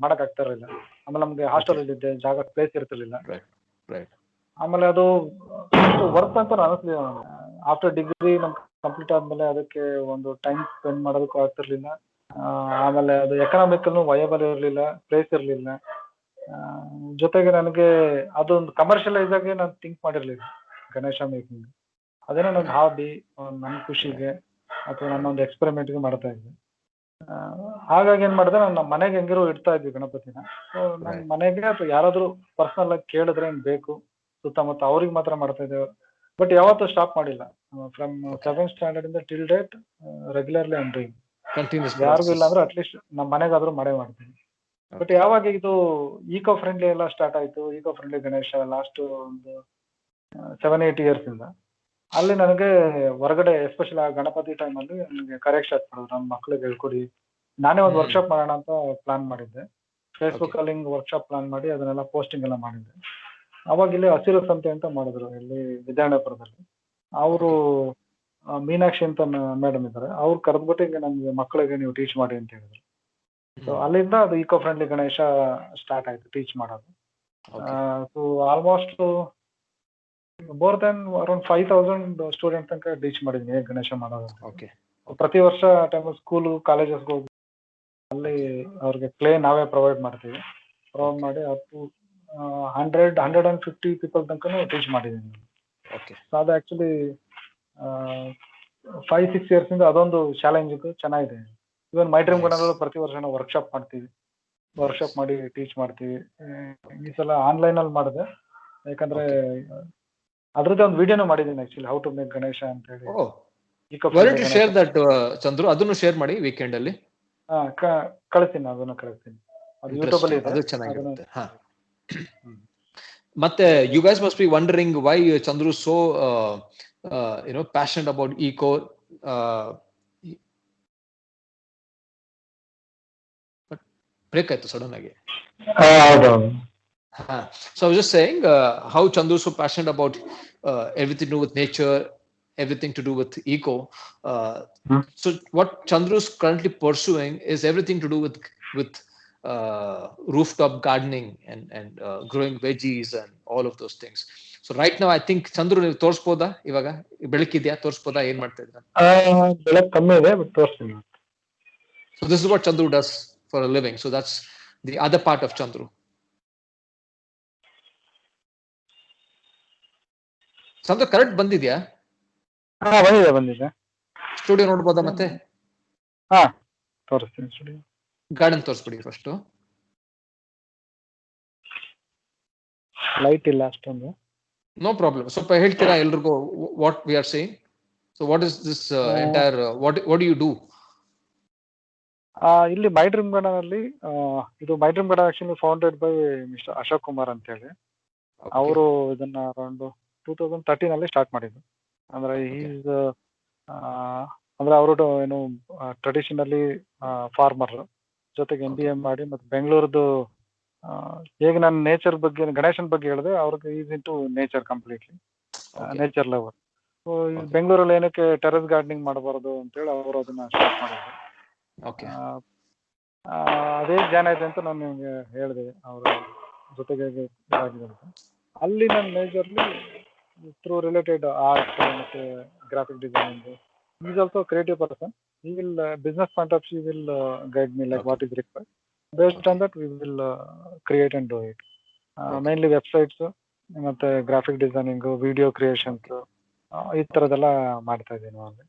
ಮಾಡಕ್ ಆಗ್ತಾ ಇರಲಿಲ್ಲ. ಆಮೇಲೆ ನಮ್ಗೆ ಹಾಸ್ಟೆಲ್ ಇದ್ದೆ, ಜಾಗ ಪ್ಲೇಸ್ ಇರ್ತಿರ್ಲಿಲ್ಲ. ಆಮೇಲೆ ಅದು ವರ್ಕ್ ಅಂತ ಅನಿಸ್ಲಿಲ್ಲ. ಆಫ್ಟರ್ ಡಿಗ್ರಿ ನಮ್ ಕಂಪ್ಲೀಟ್ ಆದ್ಮೇಲೆ ಅದಕ್ಕೆ ಒಂದು ಟೈಮ್ ಸ್ಪೆಂಡ್ ಮಾಡೋದಕ್ಕೂ ಆಗ್ತಿರ್ಲಿಲ್ಲ. ಆಮೇಲೆ ಅದು ಎಕನಾಮಿಕಲ್ ವಯಬಲ್ ಇರಲಿಲ್ಲ, ಪ್ಲೇಸ್ ಇರಲಿಲ್ಲ. ಜೊತೆಗೆ ನನಗೆ ಅದೊಂದು ಕಮರ್ಷಿಯಲೈಸ್ ಆಗಿ ನಾನು ಥಿಂಕ್ ಮಾಡಿರ್ಲಿಲ್ಲ ಗಣೇಶ ಮೇಕಿಂಗ್. ಅದೇನೋ ನನ್ನ ಹಾಬಿ, ನನ್ನ ಖುಷಿಗೆ ಅಥವಾ ನನ್ನ ಒಂದು ಎಕ್ಸ್ಪೆರಿಮೆಂಟ್ಗೆ ಮಾಡ್ತಾ ಇದ್ದೆ. ಹಾಗಾಗಿ ಏನ್ ಮಾಡಿದೆ, ನಾನು ನಮ್ಮ ಮನೆಗೆ ಹೆಂಗಿರೋ ಇಡ್ತಾ ಇದ್ವಿ ಗಣಪತಿನ. ಸೊ ನನ್ನ ಮನೆಗೆ ಅಥವಾ ಯಾರಾದ್ರೂ ಪರ್ಸನಲ್ ಆಗಿ ಕೇಳಿದ್ರೆ ಏನ್ ಬೇಕು ಸುತ್ತಮುತ್ತ ಅವ್ರಿಗೆ ಮಾತ್ರ ಮಾಡ್ತಾ ಇದ್ದೇವೆ. ಬಟ್ ಯಾವತ್ತೂ ಸ್ಟಾಪ್ ಮಾಡಿಲ್ಲ. ಫ್ರಮ್ 7th ಸ್ಟ್ಯಾಂಡರ್ಡ್ ಇಂದ till date regularly I am doing. ಯಾರಿಗೂ ಇಲ್ಲ ಅಂದ್ರೆ ಅಟ್ಲೀಸ್ಟ್ ನಮ್ಮ ಮನೆಗಾದ್ರೂ ಮಾಡೇ ಮಾಡ್ತೀನಿ. ಬಟ್ ಯಾವಾಗ ಇದು ಈಕೋ ಫ್ರೆಂಡ್ಲಿ ಎಲ್ಲ ಸ್ಟಾರ್ಟ್ ಆಯ್ತು, ಈಕೋ ಫ್ರೆಂಡ್ಲಿ ಗಣೇಶ ಲಾಸ್ಟ್ ಒಂದು 7-8 years ಇಂದ, ಅಲ್ಲಿ ನನಗೆ ಹೊರಗಡೆ ಎಸ್ಪೆಷಲಿ ಆ ಗಣಪತಿ ಟೈಮಲ್ಲಿ ನನಗೆ ಕರೆಕ್ಟ್ ಸ್ಟಾರ್ಟ್ ಮಾಡೋದು, ನನ್ನ ಮಕ್ಳಿಗೆ ಹೇಳ್ಕೊಡಿ. ನಾನೇ ಒಂದು ವರ್ಕ್ಶಾಪ್ ಮಾಡೋಣ ಅಂತ ಪ್ಲಾನ್ ಮಾಡಿದ್ದೆ. ಫೇಸ್ಬುಕ್ ಅಲ್ಲಿ ಹಿಂಗೆ ವರ್ಕ್ಶಾಪ್ ಪ್ಲಾನ್ ಮಾಡಿ ಅದನ್ನೆಲ್ಲ ಪೋಸ್ಟಿಂಗ್ ಎಲ್ಲ ಮಾಡಿದ್ದೆ. ಅವಾಗ ಇಲ್ಲಿ ಹಸಿರು ಸಂತೆ ಅಂತ ಮಾಡಿದ್ರು ಇಲ್ಲಿ ವಿದ್ಯಾನಗರದಲ್ಲಿ. ಅವರು ಮೀನಾಕ್ಷಿ ಅಂತ ಮೇಡಮ್ ಇದ್ದಾರೆ, ಅವ್ರು ಕರೆದ್ಬಿಟ್ಟು ಹಿಂಗೆ ನಮಗೆ ಮಕ್ಕಳಿಗೆ ನೀವು ಟೀಚ್ ಮಾಡಿ ಅಂತ ಹೇಳಿದ್ರು. ಸೊ ಅಲ್ಲಿಂದ ಅದು ಈಕೋ ಫ್ರೆಂಡ್ಲಿ ಗಣೇಶ ಸ್ಟಾರ್ಟ್ ಆಯ್ತು ಟೀಚ್ ಮಾಡೋದು. So almost more than around 5,000 student ತನಕ ಟೀಚ್ ಮಾಡಿದ್ದೀನಿ ಗಣೇಶ ಮಾಡೋದು. ಪ್ರತಿ ವರ್ಷ ಟೈಮ್ ಸ್ಕೂಲು ಕಾಲೇಜಸ್ಗೆ ಹೋಗಿ ಅಲ್ಲಿ ಅವ್ರಿಗೆ ಕ್ಲೇ ನಾವೇ ಪ್ರೊವೈಡ್ ಮಾಡ್ತೀವಿ. ಪ್ರೊವೈಡ್ ಮಾಡಿ ಅಪ್ ಟು 150 ಪೀಪಲ್ ತನಕ ಟೀಚ್ ಮಾಡಿದ್ದೀನಿ. ಸೊ ಅದು ಆ್ಯಕ್ಚುಲಿ 5-6 ಇಯರ್ಸಿಂದ ಅದೊಂದು ಚಾಲೆಂಜ್ ಚೆನ್ನಾಗಿದೆ. ಇವನ್ ಮೈ ಡ್ರೀಮ್ ಗಣದಲ್ಲಿ ಪ್ರತಿ ವರ್ಷ ನಾವು ವರ್ಕ್ಶಾಪ್ ಮಾಡ್ತೀವಿ, ವರ್ಕ್ಶಾಪ್ ಮಾಡಿ ಟೀಚ್ ಮಾಡ್ತೀವಿ. ಈ ಸಲ ಆನ್ಲೈನಲ್ಲಿ ಮಾಡಿದೆ, ಯಾಕಂದ್ರೆ ಅದ್ರದ್ದು ಒಂದು ವಿಡಿಯೋನು ಮಾಡಿದ್ದೀನಿ actually, how to make Ganesha ಅಂತ ಹೇಳಿ. ಶೇರ್ ದಟ್ ಚಂದ್ರು, ಅದನ್ನು ಶೇರ್ ಮಾಡಿ ವೀಕೆಂಡ್ ಅಲ್ಲಿ. ಕಳಿಸ್ತೀನಿ, ಅದನ್ನು ಕಳಿಸ್ತೀನಿ. ಅದು ಯೂಟ್ಯೂಬ್ ಅಲ್ಲಿ ಇದೆ, ಅದು ಚೆನ್ನಾಗಿರುತ್ತೆ. ಮತ್ತೆ you guys must be wondering why Chandru so passionate about eco. Break ಆಯ್ತು ಸಡನ್ ಆಗಿ. So I was just saying how Chandru is so passionate about everything to do with nature, everything to do with eco. So what Chandru is currently pursuing is everything to do with rooftop gardening and growing veggies and all of those things. So right now I think Chandru ನೀವು ತೋರಿಸಬಹುದಾ? ಇವಾಗ ಬೆಳಕಿದ್ಯಾ? ತೋರಿಸಬಹುದಾ ಏನ್ ಮಾಡ್ತಾ ಇದ್ದೀರಾ? ಬೆಳಕು ಕಮ್ಮಿ ಇದೆ, ಬಟ್ ತೋರಿಸ್ತೀನಿ. So this is what Chandru does for a living. So that's the other part of Chandru. Chandra correct ಬಂದಿದ್ಯಾ? ಬಂದಿದೆ. ಸ್ಟುಡಿಯೋ ನೋಡ್ಬೋದಾ ಮತ್ತೆ? ತೋರಿಸ್ತೀನಿ ಸ್ಟುಡಿಯೋ. ಗಾರ್ಡನ್ ತೋರಿಸ್ಬಿಡಿ ಫಸ್ಟ್. ಲೈಟ್ ಇಲ್ಲ ಅಷ್ಟೊಂದು. No problem. ಸ್ವಲ್ಪ ಹೇಳ್ತೀರಾ ಎಲ್ರಿಗೂ what we are saying? So what is this entire, what do you do? ಇಲ್ಲಿ ಮೈ ಡ್ರೀಮ್ ಗಾರ್ಡನ್ ಇದು my dream garden actually founded by mister Ashok Kumar ಅಂತ ಹೇಳಿ. ಅವರು ಇದನ್ನ ಅರೌಂಡ್ 2013 ಅಲ್ಲಿ ಸ್ಟಾರ್ಟ್ ಮಾಡಿದ್ರು. ಅಂದ್ರೆ ಈಸ್ ಅಂದ್ರೆ ಅವರು ಏನು ಟ್ರೆಡಿಷನಲಿ ಫಾರ್ಮರ್, ಜೊತೆಗೆ MBA ಮಾಡಿ ಮತ್ತೆ ಬೆಂಗಳೂರದು ಹೇಗೆ ನಾನು ನೇಚರ್ ಬಗ್ಗೆ ಗಣೇಶನ್ ಬಗ್ಗೆ ಹೇಳಿದೆ, ಅವ್ರಿಗೆ is into nature completely, nature lover. So ಈ ಬೆಂಗಳೂರಲ್ಲಿ ಏನಕ್ಕೆ ಟೆರೆಸ್ ಗಾರ್ಡನಿಂಗ್ ಮಾಡಬಾರ್ದು ಅಂತೇಳಿ ಅವರು ಅದನ್ನ ಸ್ಟಾರ್ಟ್ ಮಾಡಿದ್ರು. ಅದೇ ಜ್ಞಾನ ಇದೆ ಅಂತ ನಾನು ನಿಮಗೆ ಹೇಳಿದೆ, ಅವರ ಜೊತೆಗೆ ಇದಾಗಿದೆ ಅಂತ. ಅಲ್ಲಿ ನಾನು ಮೇಜರ್ಲಿ ಥ್ರೂ ರಿಲೇಟೆಡ್ ಆರ್ಟ್ ಮತ್ತೆ graphic designing. Is also creative person. He will business point of view will guide me like what is required. Based on that we will create and do it. Mainly websites ಮತ್ತೆ ಗ್ರಾಫಿಕ್ ಡಿಸೈನಿಂಗ್, ವಿಡಿಯೋ ಕ್ರಿಯೇಷನ್ಸ್, ಈ ಥರದ್ದೆಲ್ಲ ಮಾಡ್ತಾ ಇದ್ದೀನಿ ನಾನು.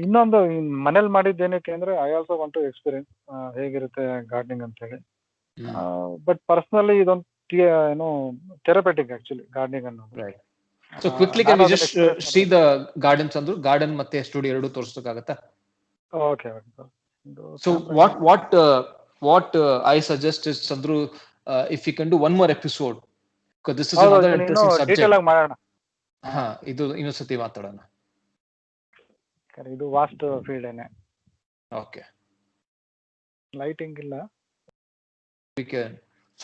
ಇನ್ನೊಂದು ಮನೇಲಿ ಮಾಡಿದ್ದೇನಕ್ಕೆ ಅಂದ್ರೆ I also want to experience ಹೇಗಿರುತ್ತೆ ಗಾರ್ಡನಿಂಗ್ ಅಂತ ಹೇಳಿ. ಬಟ್ ಪರ್ಸನಲಿ ಇದೊಂದು ಏನು ಥೆರಪೆಟಿಕ್ ಆಕ್ಚುಲಿ ಗಾರ್ಡನಿಂಗ್ ಅನ್ನೋದು. So quickly can we just see the garden, Chandru? Garden ಮತ್ತೆ studio ಎರಡು ತೋರಿಸೋಕ್ಕಾಗತ್ತಾ? Okay. So what I suggest is, Chandru, if you can do one more episode, because this is another interesting subject. Detail ಆಗಿ ಮಾಡೋಣ. ಇದು ಇನ್ನೊಂದು ಸತಿ ಮಾತಾಡೋಣ. ಇದು ವಾಸ್ಟ್ ಫೀಲ್ಡ್ ಏನೇ. ಓಕೆ. ಲೈಟಿಂಗ್ ಇಲ್ಲ.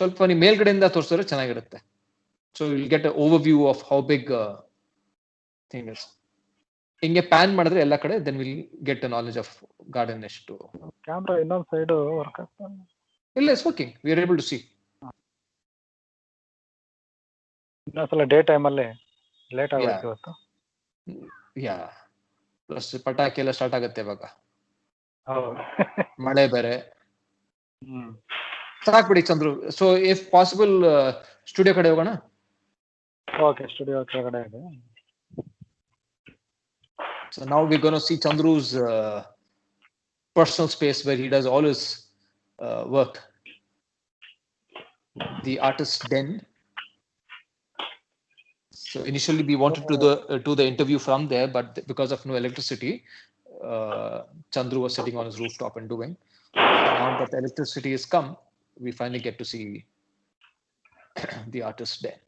ಸ್ವಲ್ಪ ನೀವು ಮೇಲ್ಗಡೆಯಿಂದ ತೋರಿಸಿದ್ರೆ ಚೆನ್ನಾಗಿರುತ್ತೆ. So you'll get an overview of how big thing is. ಹಿಂಗೆ ಪ್ಯಾನ್ ಮಾಡಿದ್ರೆ ಎಲ್ಲ ಕಡೆ, then we'll get a knowledge of garden ಎಷ್ಟು. ಕ್ಯಾಮ್ರಾ ಇನ್ನೊಂದು ಸೈಡ್ ವರ್ಕ್ ಆಗ್ತಾ ಇಲ್ಲ, it's working. We are able to see. ಇನ್ನೊಂದ್ಸಲ ಡೇ ಟೈಮ್ ಅಲ್ಲಿ ಲೇಟ್ ಆಗುತ್ತೆ ಇವತ್ತು. ಪ್ಲಸ್ ಪಟಾಕಿ ಎಲ್ಲ ಸ್ಟಾರ್ಟ್ ಆಗುತ್ತೆ ಇವಾಗ, ಮಳೆ ಬೇರೆ. ಸಾಕ್ಬಿಡಿ Chandru. So if possible studio ಕಡೆ ಹೋಗೋಣ. ಓಕೆ, ಸ್ಟುಡಿಯೋ ಕೆಳಗಡೆ ಇದೆ. So now we're going to see Chandru's personal space where he does all his work, the artist den. So initially we wanted to do the interview from there, but because of no electricity, Chandru was sitting on his rooftop and doing. So now that the electricity has come, we finally get to see the artist den.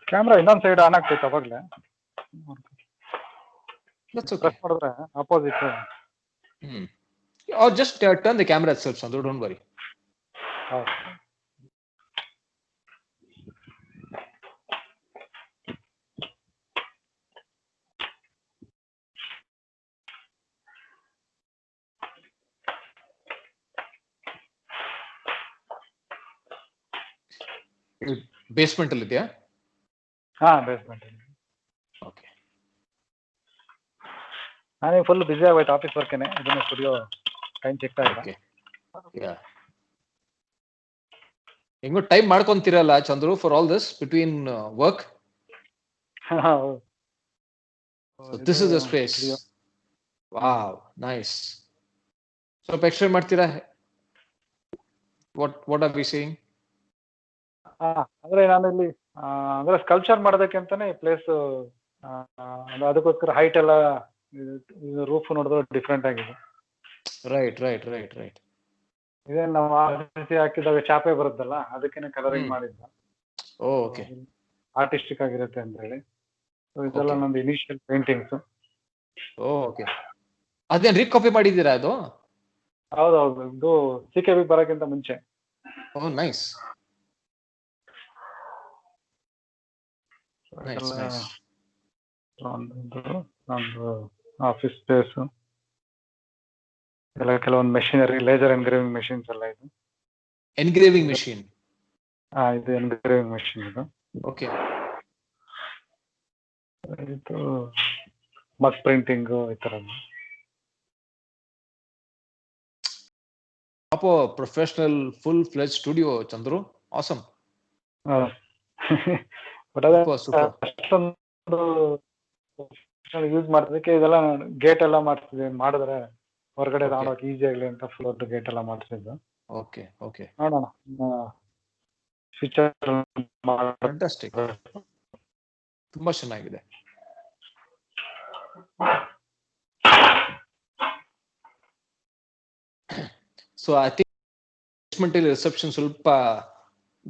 Camera ಇನ್ನೊಂದು ಸೈಡ್ ಆನ್ ಆಗ್ತೈತೆ ಅವಾಗಲೇ. That's okay. ಪ್ರೆಸ್ ಮಾಡಿದ್ರೆ opposite. Or just turn the camera itself, Chandru. Don't worry. ಹೌದು. ಬೇಸ್ಮೆಂಟ್ ಅಲ್ಲಿ ಇದೆಯಾ? ಹಾ, ಬೇಸ್ಮೆಂಟ್. ಓಕೆ. ನಾನೇ ಫುಲ್ ಬಿಸಿ ಆಗೋಯ್ತು ಆಫೀಸ್ ವರ್ಕೇನೆ, ಇದನ್ನ ಸ್ಟುಡಿಯೋ ಟೈಮ್ ಸಿಗ್ತಾ ಇಲ್ಲ. ಓಕೆ. ಯಾ. ಹೆಂಗೋ ಟೈಮ್ ಮಾಡ್ಕೊಂತೀರಲ್ಲ Chandru for all this between work. So this is the space. Wow, nice. ಸ್ವಲ್ಪ ಎಕ್ಸ್ಪ್ಲೇನ್ ಮಾಡ್ತೀರಾ? What are we seeing? ಅಂದ್ರೆ ನಾನು ಇಲ್ಲಿ ಅಂದ್ರೆ ಸ್ಕಲ್ಪ್ಚರ್ ಮಾಡೋದಕ್ಕೆ ಅಂತಾನೆ ಈ ಪ್ಲೇಸ್, ಅದಕ್ಕೋಸ್ಕರ ಹೈಟ್ ಎಲ್ಲ ರೂಫ್ ನೋಡಿದ್ರೆ ಡಿಫ್ರೆಂಟ್ ಆಗಿದೆ. ರೈಟ್. ಇದೇ ನಾವು ಹಾಕಿದಾಗ ಚಾಪೆ ಬರುತ್ತಲ್ಲ, ಅದಕ್ಕೇನೆ ಕಲರಿಂಗ್ ಮಾಡಿದ್ದ. ಓಕೆ. ಆರ್ಟಿಸ್ಟಿಕ್ ಆಗಿರುತ್ತೆ ಅಂತ ಹೇಳಿ. ಇದೆಲ್ಲ ನಂದು ಇನಿಷಿಯಲ್ ಪೇಂಟಿಂಗ್ಸ್. ಓಕೆ. ಅದೇನ್ ರೀಕಾಪಿ ಮಾಡಿದ್ದೀರಾ ಅದು? ಹೌದೌದು, ಇದು CKB ಬರೋಕ್ಕಿಂತ ಮುಂಚೆ. Oh nice. ನಮ್ದು ಆಫೀಸ್ ಸ್ಪೇಸ್ ಎಲ್ಲ, ಕೆಲವೊಂದು ಮೆಷಿನರಿ, ಲೇಸರ್ ಎನ್ಗ್ರೇವಿಂಗ್ ಮೆಷಿನ್ಸ್ ಎಲ್ಲ ಇದು. Engraving machine? ಇದು ಎನ್ಗ್ರೇವಿಂಗ್ ಮೆಷಿನ್ ಇದು. ಓಕೆ. ಇದು ಮಗ್ ಪ್ರಿಂಟಿಂಗ್ ಈ ತರ. ಅಪೋ professional full fledged studio Chandru. Awesome. But ಅಷ್ಟೊಂದು ಯೂಸ್ ಮಾಡ್ತಿದ್ದಕ್ಕೆ ಇದೆಲ್ಲ ಗೇಟ್ ಎಲ್ಲ ಮಾಡಿದ್ರೆ ಹೊರಗಡೆ ತಗೊಂಡೋಗಿ ಈಸಿ ಆಗಲಿ ಅಂತ ಫುಲ್ ಗೇಟ್ ಎಲ್ಲ ಮಾಡ್ತಿದ್ದು. ಓಕೆ. ನೋಡೋಣ ಫ್ಯೂಚರ್. ಫ್ಯಾಂಟಾಸ್ಟಿಕ್. ತುಂಬಾ ಚೆನ್ನಾಗಿದೆ. ಸೊ ಐ ಥಿಂಕ್ ಬೇಸ್ಮೆಂಟಲ್ಲಿ ರಿಸೆಪ್ಷನ್ ಸ್ವಲ್ಪ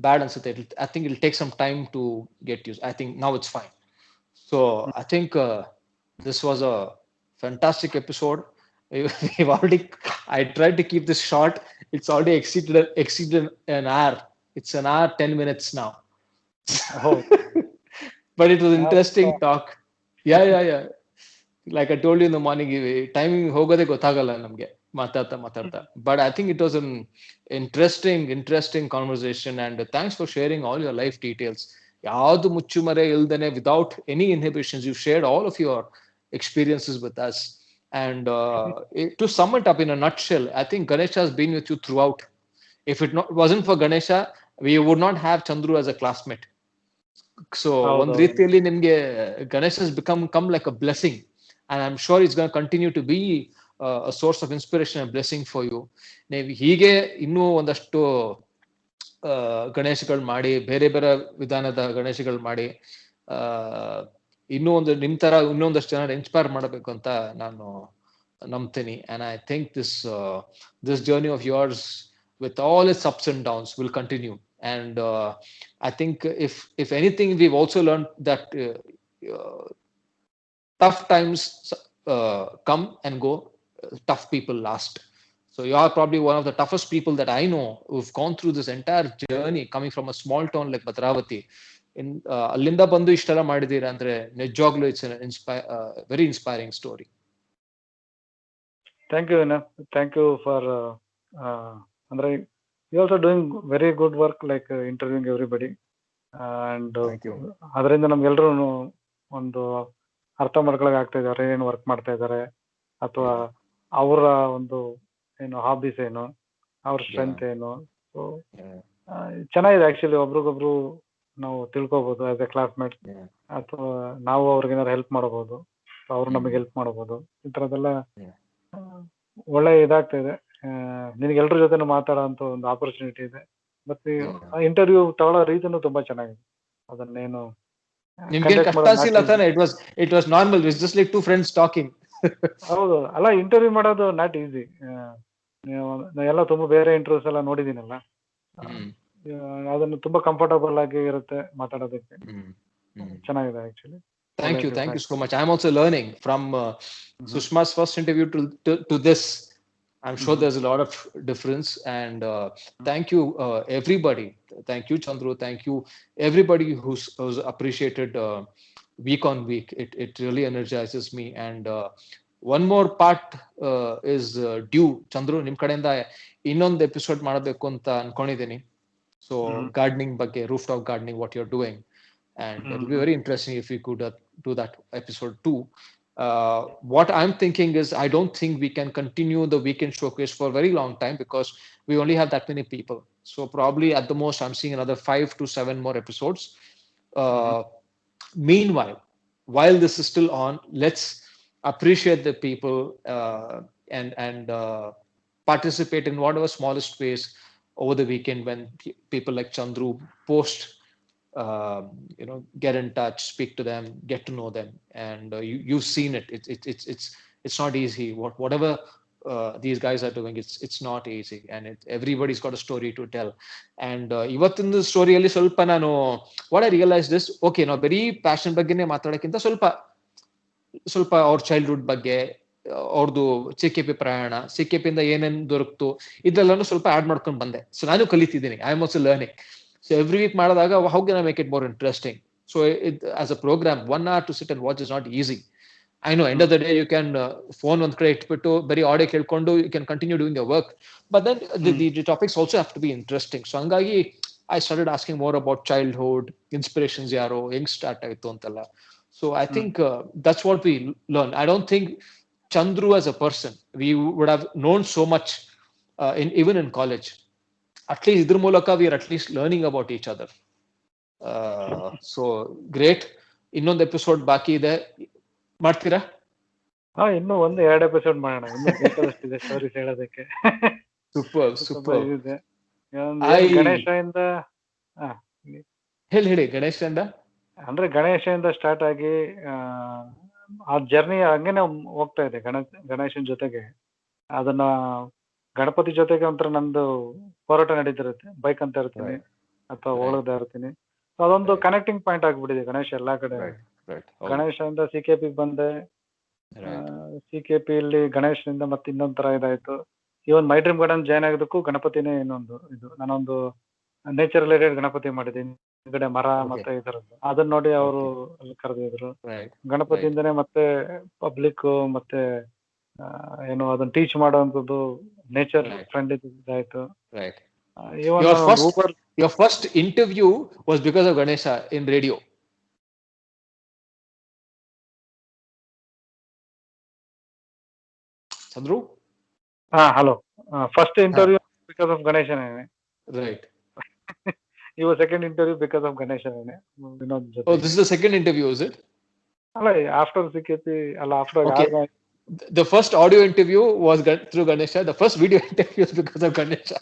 ಬ್ಯಾಡ್ ಅನ್ಸುತ್ತೆ. I think it'll take some time to get used. I think now it's fine. So I think this was a fantastic episode. We've already, I tried to keep this short. It's already exceeded an hour. It's an hour 10 minutes now. But it was interesting talk. Yeah. Like I told you in the morning, timing hogade gothagalla namge ಮಾತಾಡ್ತಾ. But I think it was an interesting conversation, and thanks for sharing all your life details. ಯಾವುದು ಮುಚ್ಚುಮರೆ ಇಲ್ದೇನೆ, without any inhibitions, you shared all of your experiences with us. And to sum it up in a nutshell, I think Ganesha has been with you throughout. If it wasn't for Ganesha, we would not have Chandru as a classmate. So ಒಂದ್ ರೀತಿಯಲ್ಲಿ ನಿಮ್ಗೆ Ganesha has come like a blessing, and I'm sure it's going to continue to be a source of inspiration and blessing for you. ನೀವು ಹೀಗೆ ಇನ್ನೂ ಒಂದಷ್ಟು ಗಣೇಶಗಳು ಮಾಡಿ, ಬೇರೆ ವಿಧಾನದ ಗಣೇಶಗಳು ಮಾಡಿ, ನಿಮ್ ತರ ಇನ್ನೊಂದಷ್ಟು ಜನ ಇನ್ಸ್ಪೈರ್ ಮಾಡಬೇಕು ಅಂತ ನಾನು ನಂಬ್ತೀನಿ. And I think this journey of yours, with all its ups and downs, will continue. And I think if anything, we've also learned that tough times come and go, tough people last. So you are probably one of the toughest people that I know who've gone through this entire journey, coming from a small town like Bhadravati. ಅಲ್ಲಿಂದ ಬಂದು ಇಷ್ಟೆಲ್ಲ ಮಾಡಿದೀರಾ ಅಂದ್ರೆ ನಿಜವಾಗ್ಲೂ it's very inspiring story. Thank you Vinay, thank you for ಅಂದ್ರೆ you also doing very good work, like interviewing everybody. And ಅದರಿಂದ ನಮ್ಗೆಲ್ರೂ ಒಂದು ಅರ್ಥ ಮಾಡ್ಕೊಳಕ್ ಆಗ್ತಾ ಇದ್ದಾರೆ, ಏನು ವರ್ಕ್ ಮಾಡ್ತಾ ಇದ್ದಾರೆ, ಅಥವಾ ಅವರ ಒಂದು ಏನು ಹಾಬೀಸ್ ಏನು, ಅವ್ರ ಸ್ಟ್ರೆಂತ್ ಏನು. ಸೊ ಚೆನ್ನಾಗಿದೆ ಆಕ್ಚುಲಿ, ಒಬ್ರಿಗೊಬ್ರು ನಾವು ತಿಳ್ಕೊಬಹುದು ಆಸ್ ಎ ಕ್ಲಾಸ್ಮೇಟ್, ಅಥವಾ ನಾವು ಅವ್ರಿಗೆ ಏನಾದ್ರು ಹೆಲ್ಪ್ ಮಾಡಬಹುದು, ಅವ್ರು ನಮಗೆ ಹೆಲ್ಪ್ ಮಾಡಬಹುದು. ಈ ತರದೆಲ್ಲ ಒಳ್ಳೆ ಇದಾಗ್ತಾ ಇದೆ. ನಿನಗೆ ಎಲ್ರ ಜೊತೆ ಮಾತಾಡೋ ಅಂತ ಒಂದು ಆಪರ್ಚುನಿಟಿ ಇದೆ. ಮತ್ತೆ ಇಂಟರ್ವ್ಯೂ ತಗೊಳ್ಳೋ ರೀತಿನೂ ತುಂಬಾ ಚೆನ್ನಾಗಿದೆ. ಅದನ್ನೇನು it was normal, it was just like two friends talking. ಹೌದು, ಅಲ್ಲ ಇಂಟರ್ವ್ಯೂ ಮಾಡೋದು ನಾಟ್ ಈಸಿ. ಎಲ್ಲ ತುಂಬಾ ಬೇರೆ ಇಂಟರ್ವ್ಯೂಸ್ ಎಲ್ಲ ನೋಡಿದೀನಲ್ಲ, ಅದನ್ನು ತುಂಬಾ ಕಂಫರ್ಟಬಲ್ ಆಗಿ ಇರುತ್ತೆ ಮಾತಾಡೋದಕ್ಕೆ. ಚೆನ್ನಾಗಿದೆ actually. Thank you so much. I'm also learning from Sushma's first interview to this. I'm sure there's a lot of difference, and thank you everybody. Thank you Chandru. Thank you everybody who's appreciated week on week. It really energizes me. And one more part is due. Chandru, ನಿಮ್ ಕಡೆಯಿಂದ ಇನ್ನೊಂದು ಎಪಿಸೋಡ್ ಮಾಡಬೇಕು ಅಂತ ಅನ್ಕೊಂಡಿದ್ದೀನಿ. So gardening ಬಗ್ಗೆ, rooftop gardening, what you're doing. And it will be very interesting if we could do that episode 2. What I'm thinking is, I don't think we can continue the weekend showcase for a very long time because we only have that many people. So probably at the most, I'm seeing another 5 to 7 more episodes. Meanwhile, while this is still on, let's appreciate the people and participate in whatever smallest ways over the weekend when people like Chandru post, get in touch, speak to them, get to know them. And you've seen it. It's not easy. Whatever these guys are doing, it's not easy, and everybody's got a story to tell. And ಇವತ್ತಿನ ಸ್ಟೋರಿಯಲ್ಲಿ ಸ್ವಲ್ಪ ನಾನು what I realized is, okay, ನಾವು ಬರೀ ಪ್ಯಾಷನ್ ಬಗ್ಗೆನೇ ಮಾತಾಡೋಕ್ಕಿಂತ ಸ್ವಲ್ಪ ಅವ್ರ ಚೈಲ್ಡ್ಹುಡ್ ಬಗ್ಗೆ, ಅವ್ರದ್ದು ಸಿಕೆಪಿ ಪ್ರಯಾಣ, ಸಿಕೆಪಿಯಿಂದ ಏನೇನು ದೊರಕ್ತು, ಇದೆಲ್ಲಾನು ಸ್ವಲ್ಪ ಆಡ್ ಮಾಡ್ಕೊಂಡು ಬಂದೆ. ಸೊ ನಾನು ಕಲಿತಿದ್ದೀನಿ. I am also learning. So every week ಮಾಡಿದಾಗ how can I make it more interesting? So as a program, 1 hour to sit and watch is not easy. I know end of the day you can phone ಒಂದ್ ಕಡೆ ಇಟ್ಬಿಟ್ಟು ಬರೀ ಆಡಿಯೋ ಕೇಳ್ಕೊಂಡು you can continue doing your work, but then the topics also have to be interesting. So ಹಂಗಾಗಿ I started asking more about childhood inspirations, ಯಾರು ಹೆಂಗ್ ಸ್ಟಾರ್ಟ್ ಆಯ್ತು ಅಂತೆಲ್ಲ. So I think that's what we learn. I don't think Chandru as a person we would have known so much even in college. At least ಇದ್ರ ಮೂಲಕ we are at least learning about each other. So great. ಇನ್ನೊಂದು ಎಪಿಸೋಡ್ ಬಾಕಿ ಇದೆ, ಮಾಡ್ತೀರಾ? ಇನ್ನು 1-2 ಎಪಿಸೋಡ್ ಮಾಡೋಣ. ಇನ್ನು ಬೇಕಾದಷ್ಟಿದೆ ಸ್ಟೋರೀಸ್ ಹೇಳೋದಕ್ಕೆ. ಸೂಪರ್ ಇದೆ. ಗಣೇಶದಿಂದ ಹೇಳಿ ಗಣೇಶದಿಂದ ಅಂದ್ರೆ ಗಣೇಶದಿಂದ ಸ್ಟಾರ್ಟ್ ಆಗಿ ಆ ಜರ್ನಿ ಹಂಗೇನೆ ಹೋಗ್ತಾ ಇದೆ. ಗಣೇಶನ್ ಜೊತೆಗೆ ಅದನ್ನ ಗಣಪತಿ ಜೊತೆಗೆ ಒಂಥರ ನಂದು ಹೋರಾಟ ನಡೀತಿರುತ್ತೆ. ಬೈಕ್ ಅಂತ ಇರ್ತೀನಿ ಅಥವಾ ಓಡೋದ ಇರ್ತೀನಿ. ಅದೊಂದು ಕನೆಕ್ಟಿಂಗ್ ಪಾಯಿಂಟ್ ಆಗ್ಬಿಟ್ಟಿದೆ ಗಣೇಶ ಎಲ್ಲಾ ಕಡೆ. ಗಣೇಶದಿಂದ ಸಿಕೆಪಿ ಬಂದೆ. ಸಿಕೆಪಿಯಲ್ಲಿ ಗಣೇಶನಿಂದ ಮತ್ತೆ ಇನ್ನೊಂದ್ ತರ ಇದಾಯ್ತು. ಇವನ್ ಮೈ ಡ್ರೀಮ್ ಗಾರ್ಡನ್ ಜಾಯ್ನ್ ಆಗೋದಕ್ಕೂ ಗಣಪತಿನೇ ಇನ್ನೊಂದು ಇದು. ನಾನೊಂದು ನೇಚರ್ ರಿಲೇಟೆಡ್ ಗಣಪತಿ ಮಾಡಿದ್ದೀನಿ. ಹಿಂದ್ಗಡೆ ಮರ ಮತ್ತೆ ಇದರದ್ದು. ಅದನ್ನ ನೋಡಿ ಅವರು ಅಲ್ಲಿ ಕರೆದಿದ್ರು. ಗಣಪತಿಯಿಂದನೇ ಮತ್ತೆ ಪಬ್ಲಿಕ್ ಮತ್ತೆ ಏನು ಅದನ್ನ ಟೀಚ್ ಮಾಡುವಂಥದ್ದು ನೇಚರ್ ಫ್ರೆಂಡ್ ಇದಾಯ್ತು. Your first interview was because of Ganesha in radio. Chandru? Hello. First interview because of Ganesha. Right. Your second interview because of Ganesha. Oh, this is the second interview, is it? After CKP, after. Okay. The first audio interview was through Ganesha. The first video interview is because of Ganesha.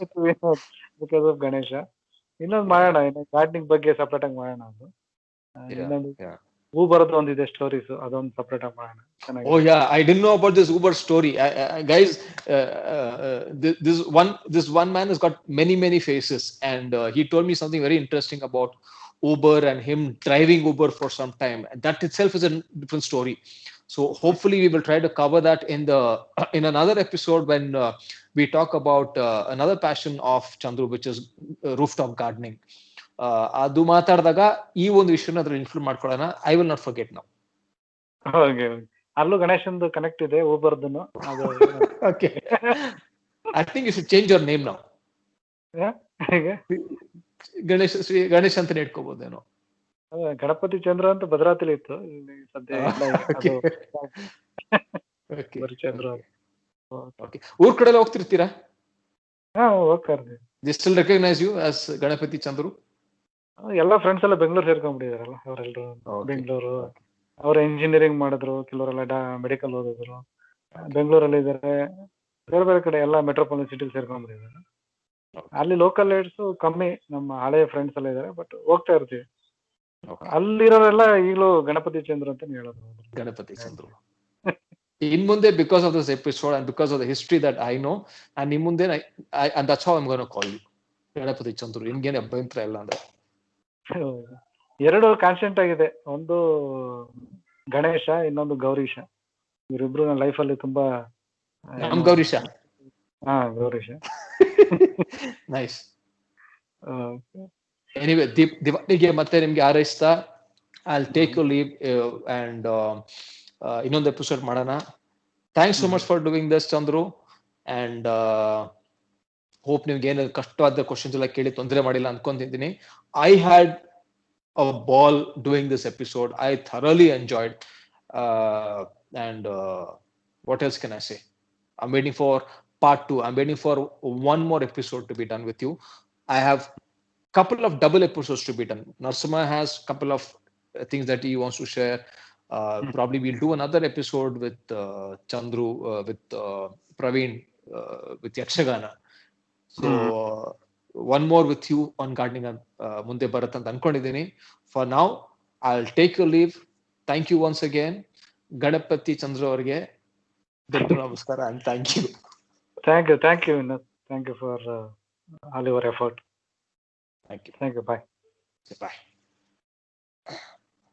Because of Ganesha. ಇನ್ನೊಂದು ಮಾಡೋಣ, ಗಾರ್ಡನಿಂಗ್ ಬಗ್ಗೆ ಸಪ್ರೇಟ್ ಆಗಿ ಮಾಡೋಣ. ಅದು ಇನ್ನೊಂದು Uberದು ಒಂದಿದೆ ಸ್ಟೋರೀಸ್, ಅದೊಂದು ಸಪ್ರೇಟ್ ಆಗಿ ಮಾಡೋಣ. Oh yeah, I didn't know about this Uber story. Guys, this one man has got many faces, and he told me something very interesting about Uber and him driving Uber for some time. That itself is a different story. So hopefully we will try to cover that in another episode when we talk about another passion of Chandru, which is rooftop gardening. ಅದು ಮಾತಾಡಿದಾಗ ಈ ಒಂದು ವಿಷಯನ ಅದ್ರಲ್ಲಿ ಇನ್ಕ್ಲೂಡ್ ಮಾಡ್ಕೊಳ್ಳೋಣ. I will not forget now. ಅಲ್ಲೂ ಗಣೇಶಂದು ಕನೆಕ್ಟ್ ಇದೆ, ಊಬರ್ದು. Okay, I think you should change your name now. Ganesh ಅಂತ ಇಟ್ಕೋಬಹುದೇನೋ. ಗಣಪತಿ ಚಂದ್ರ ಅಂತ ಭದ್ರಾವತಿಲಿ ಇತ್ತು, ಸದ್ಯ ಚಂದ್ರ. ಊರ್ ಕಡೆ ಹೋಗ್ತಿರ್ತೀರಾ? ಹೋಗ್ತಾ ಇರ್ತೀವಿ. They still recognize you as Ganapati Chandru? ಎಲ್ಲ ಫ್ರೆಂಡ್ಸ್ ಎಲ್ಲ ಬೆಂಗಳೂರು ಸೇರ್ಕೊಂಡ್ಬಿಟ್ಟಿದಾರಲ್ಲ ಅವರೆಲ್ಲರೂ. ಬೆಂಗಳೂರು ಅವ್ರ ಇಂಜಿನಿಯರಿಂಗ್ ಮಾಡಿದ್ರು, ಕೆಲವರೆಲ್ಲ ಮೆಡಿಕಲ್ ಓದಿದ್ರು, ಬೆಂಗಳೂರಲ್ಲಿ ಇದಾರೆ. ಬೇರೆ ಬೇರೆ ಕಡೆ ಎಲ್ಲ ಮೆಟ್ರೋಪಾಲಿಟನ್ ಸಿಟಿಲಿ ಸೇರ್ಕೊಂಡ್ಬಿಟ್ಟಿದ್ದಾರೆ. ಅಲ್ಲಿ ಲೋಕಲ್ ಲೈಟ್ಸ್ ಕಮ್ಮಿ, ನಮ್ಮ ಹಳೆಯ ಫ್ರೆಂಡ್ಸ್ ಎಲ್ಲ ಇದಾರೆ, ಬಟ್ ಹೋಗ್ತಾ ಇರ್ತೀವಿ. ಅಲ್ಲಿರೋರೆಲ್ಲ ಈಗಲೂ ಗಣಪತಿ ಚಂದ್ರು ಅಂತ ಹೇಳೋದು. Ganapati Chandru in munde, because of this episode and because of the history that I know, and in munde and that's how I'm going to call you, Ganapati Chandru. Ingene abhyantra illa andre. ಎರಡು ಕಾನ್ಸ್ಟೆಂಟ್ ಆಗಿದೆ. ಒಂದು ಗಣೇಶ, ಇನ್ನೊಂದು ಗೌರೀಶ. ಇವರಿಬ್ರು ನನ್ನ ಲೈಫಲ್ಲಿ ತುಂಬಾ ನಮ್ ಗೌರೀಶ. ಹಾ, ಗೌರೀಶ. ನೈಸ್. ಎನಿವೆ, ದಿವಾಳಿಗೆ ಮತ್ತೆ ನಿಮ್ಗೆ ಹಾರೈಸ್ತಾ I take you leave and ಇನ್ನೊಂದು ಎಪಿಸೋಡ್ ಮಾಡೋಣ. Thanks so much for doing this Chandru. And hope ನಿಮ್ಗೆ ಏನು ಕಷ್ಟವಾದ ಕ್ವಶನ್ಸ್ ಎಲ್ಲ ಕೇಳಿ ತೊಂದರೆ ಮಾಡಿಲ್ಲ ಅನ್ಕೊಂತಿದ್ದೀನಿ. I had a ball doing this episode. I thoroughly enjoyed. And what else can I say? I'm waiting for part 2. I'm waiting for one more episode to be done with you. I have couple of double episodes to be done. Narsima has couple of things that he wants to share. Probably we'll do another episode with Chandru, with Praveen, with Yakshagana. So one more with you on gardening ಮುಂದೆ ಬರುತ್ತೆ ಅಂತ ಅನ್ಕೊಂಡಿದ್ದೀನಿ. For now I will take you leave. Thank you once again Ganapati Chandru ಅವರಿಗೆ ದೊಡ್ಡ ನಮಸ್ಕಾರ and thank you. Thank you Vinod. Thank you for all your effort. Thank you. Thank you. Bye. Bye.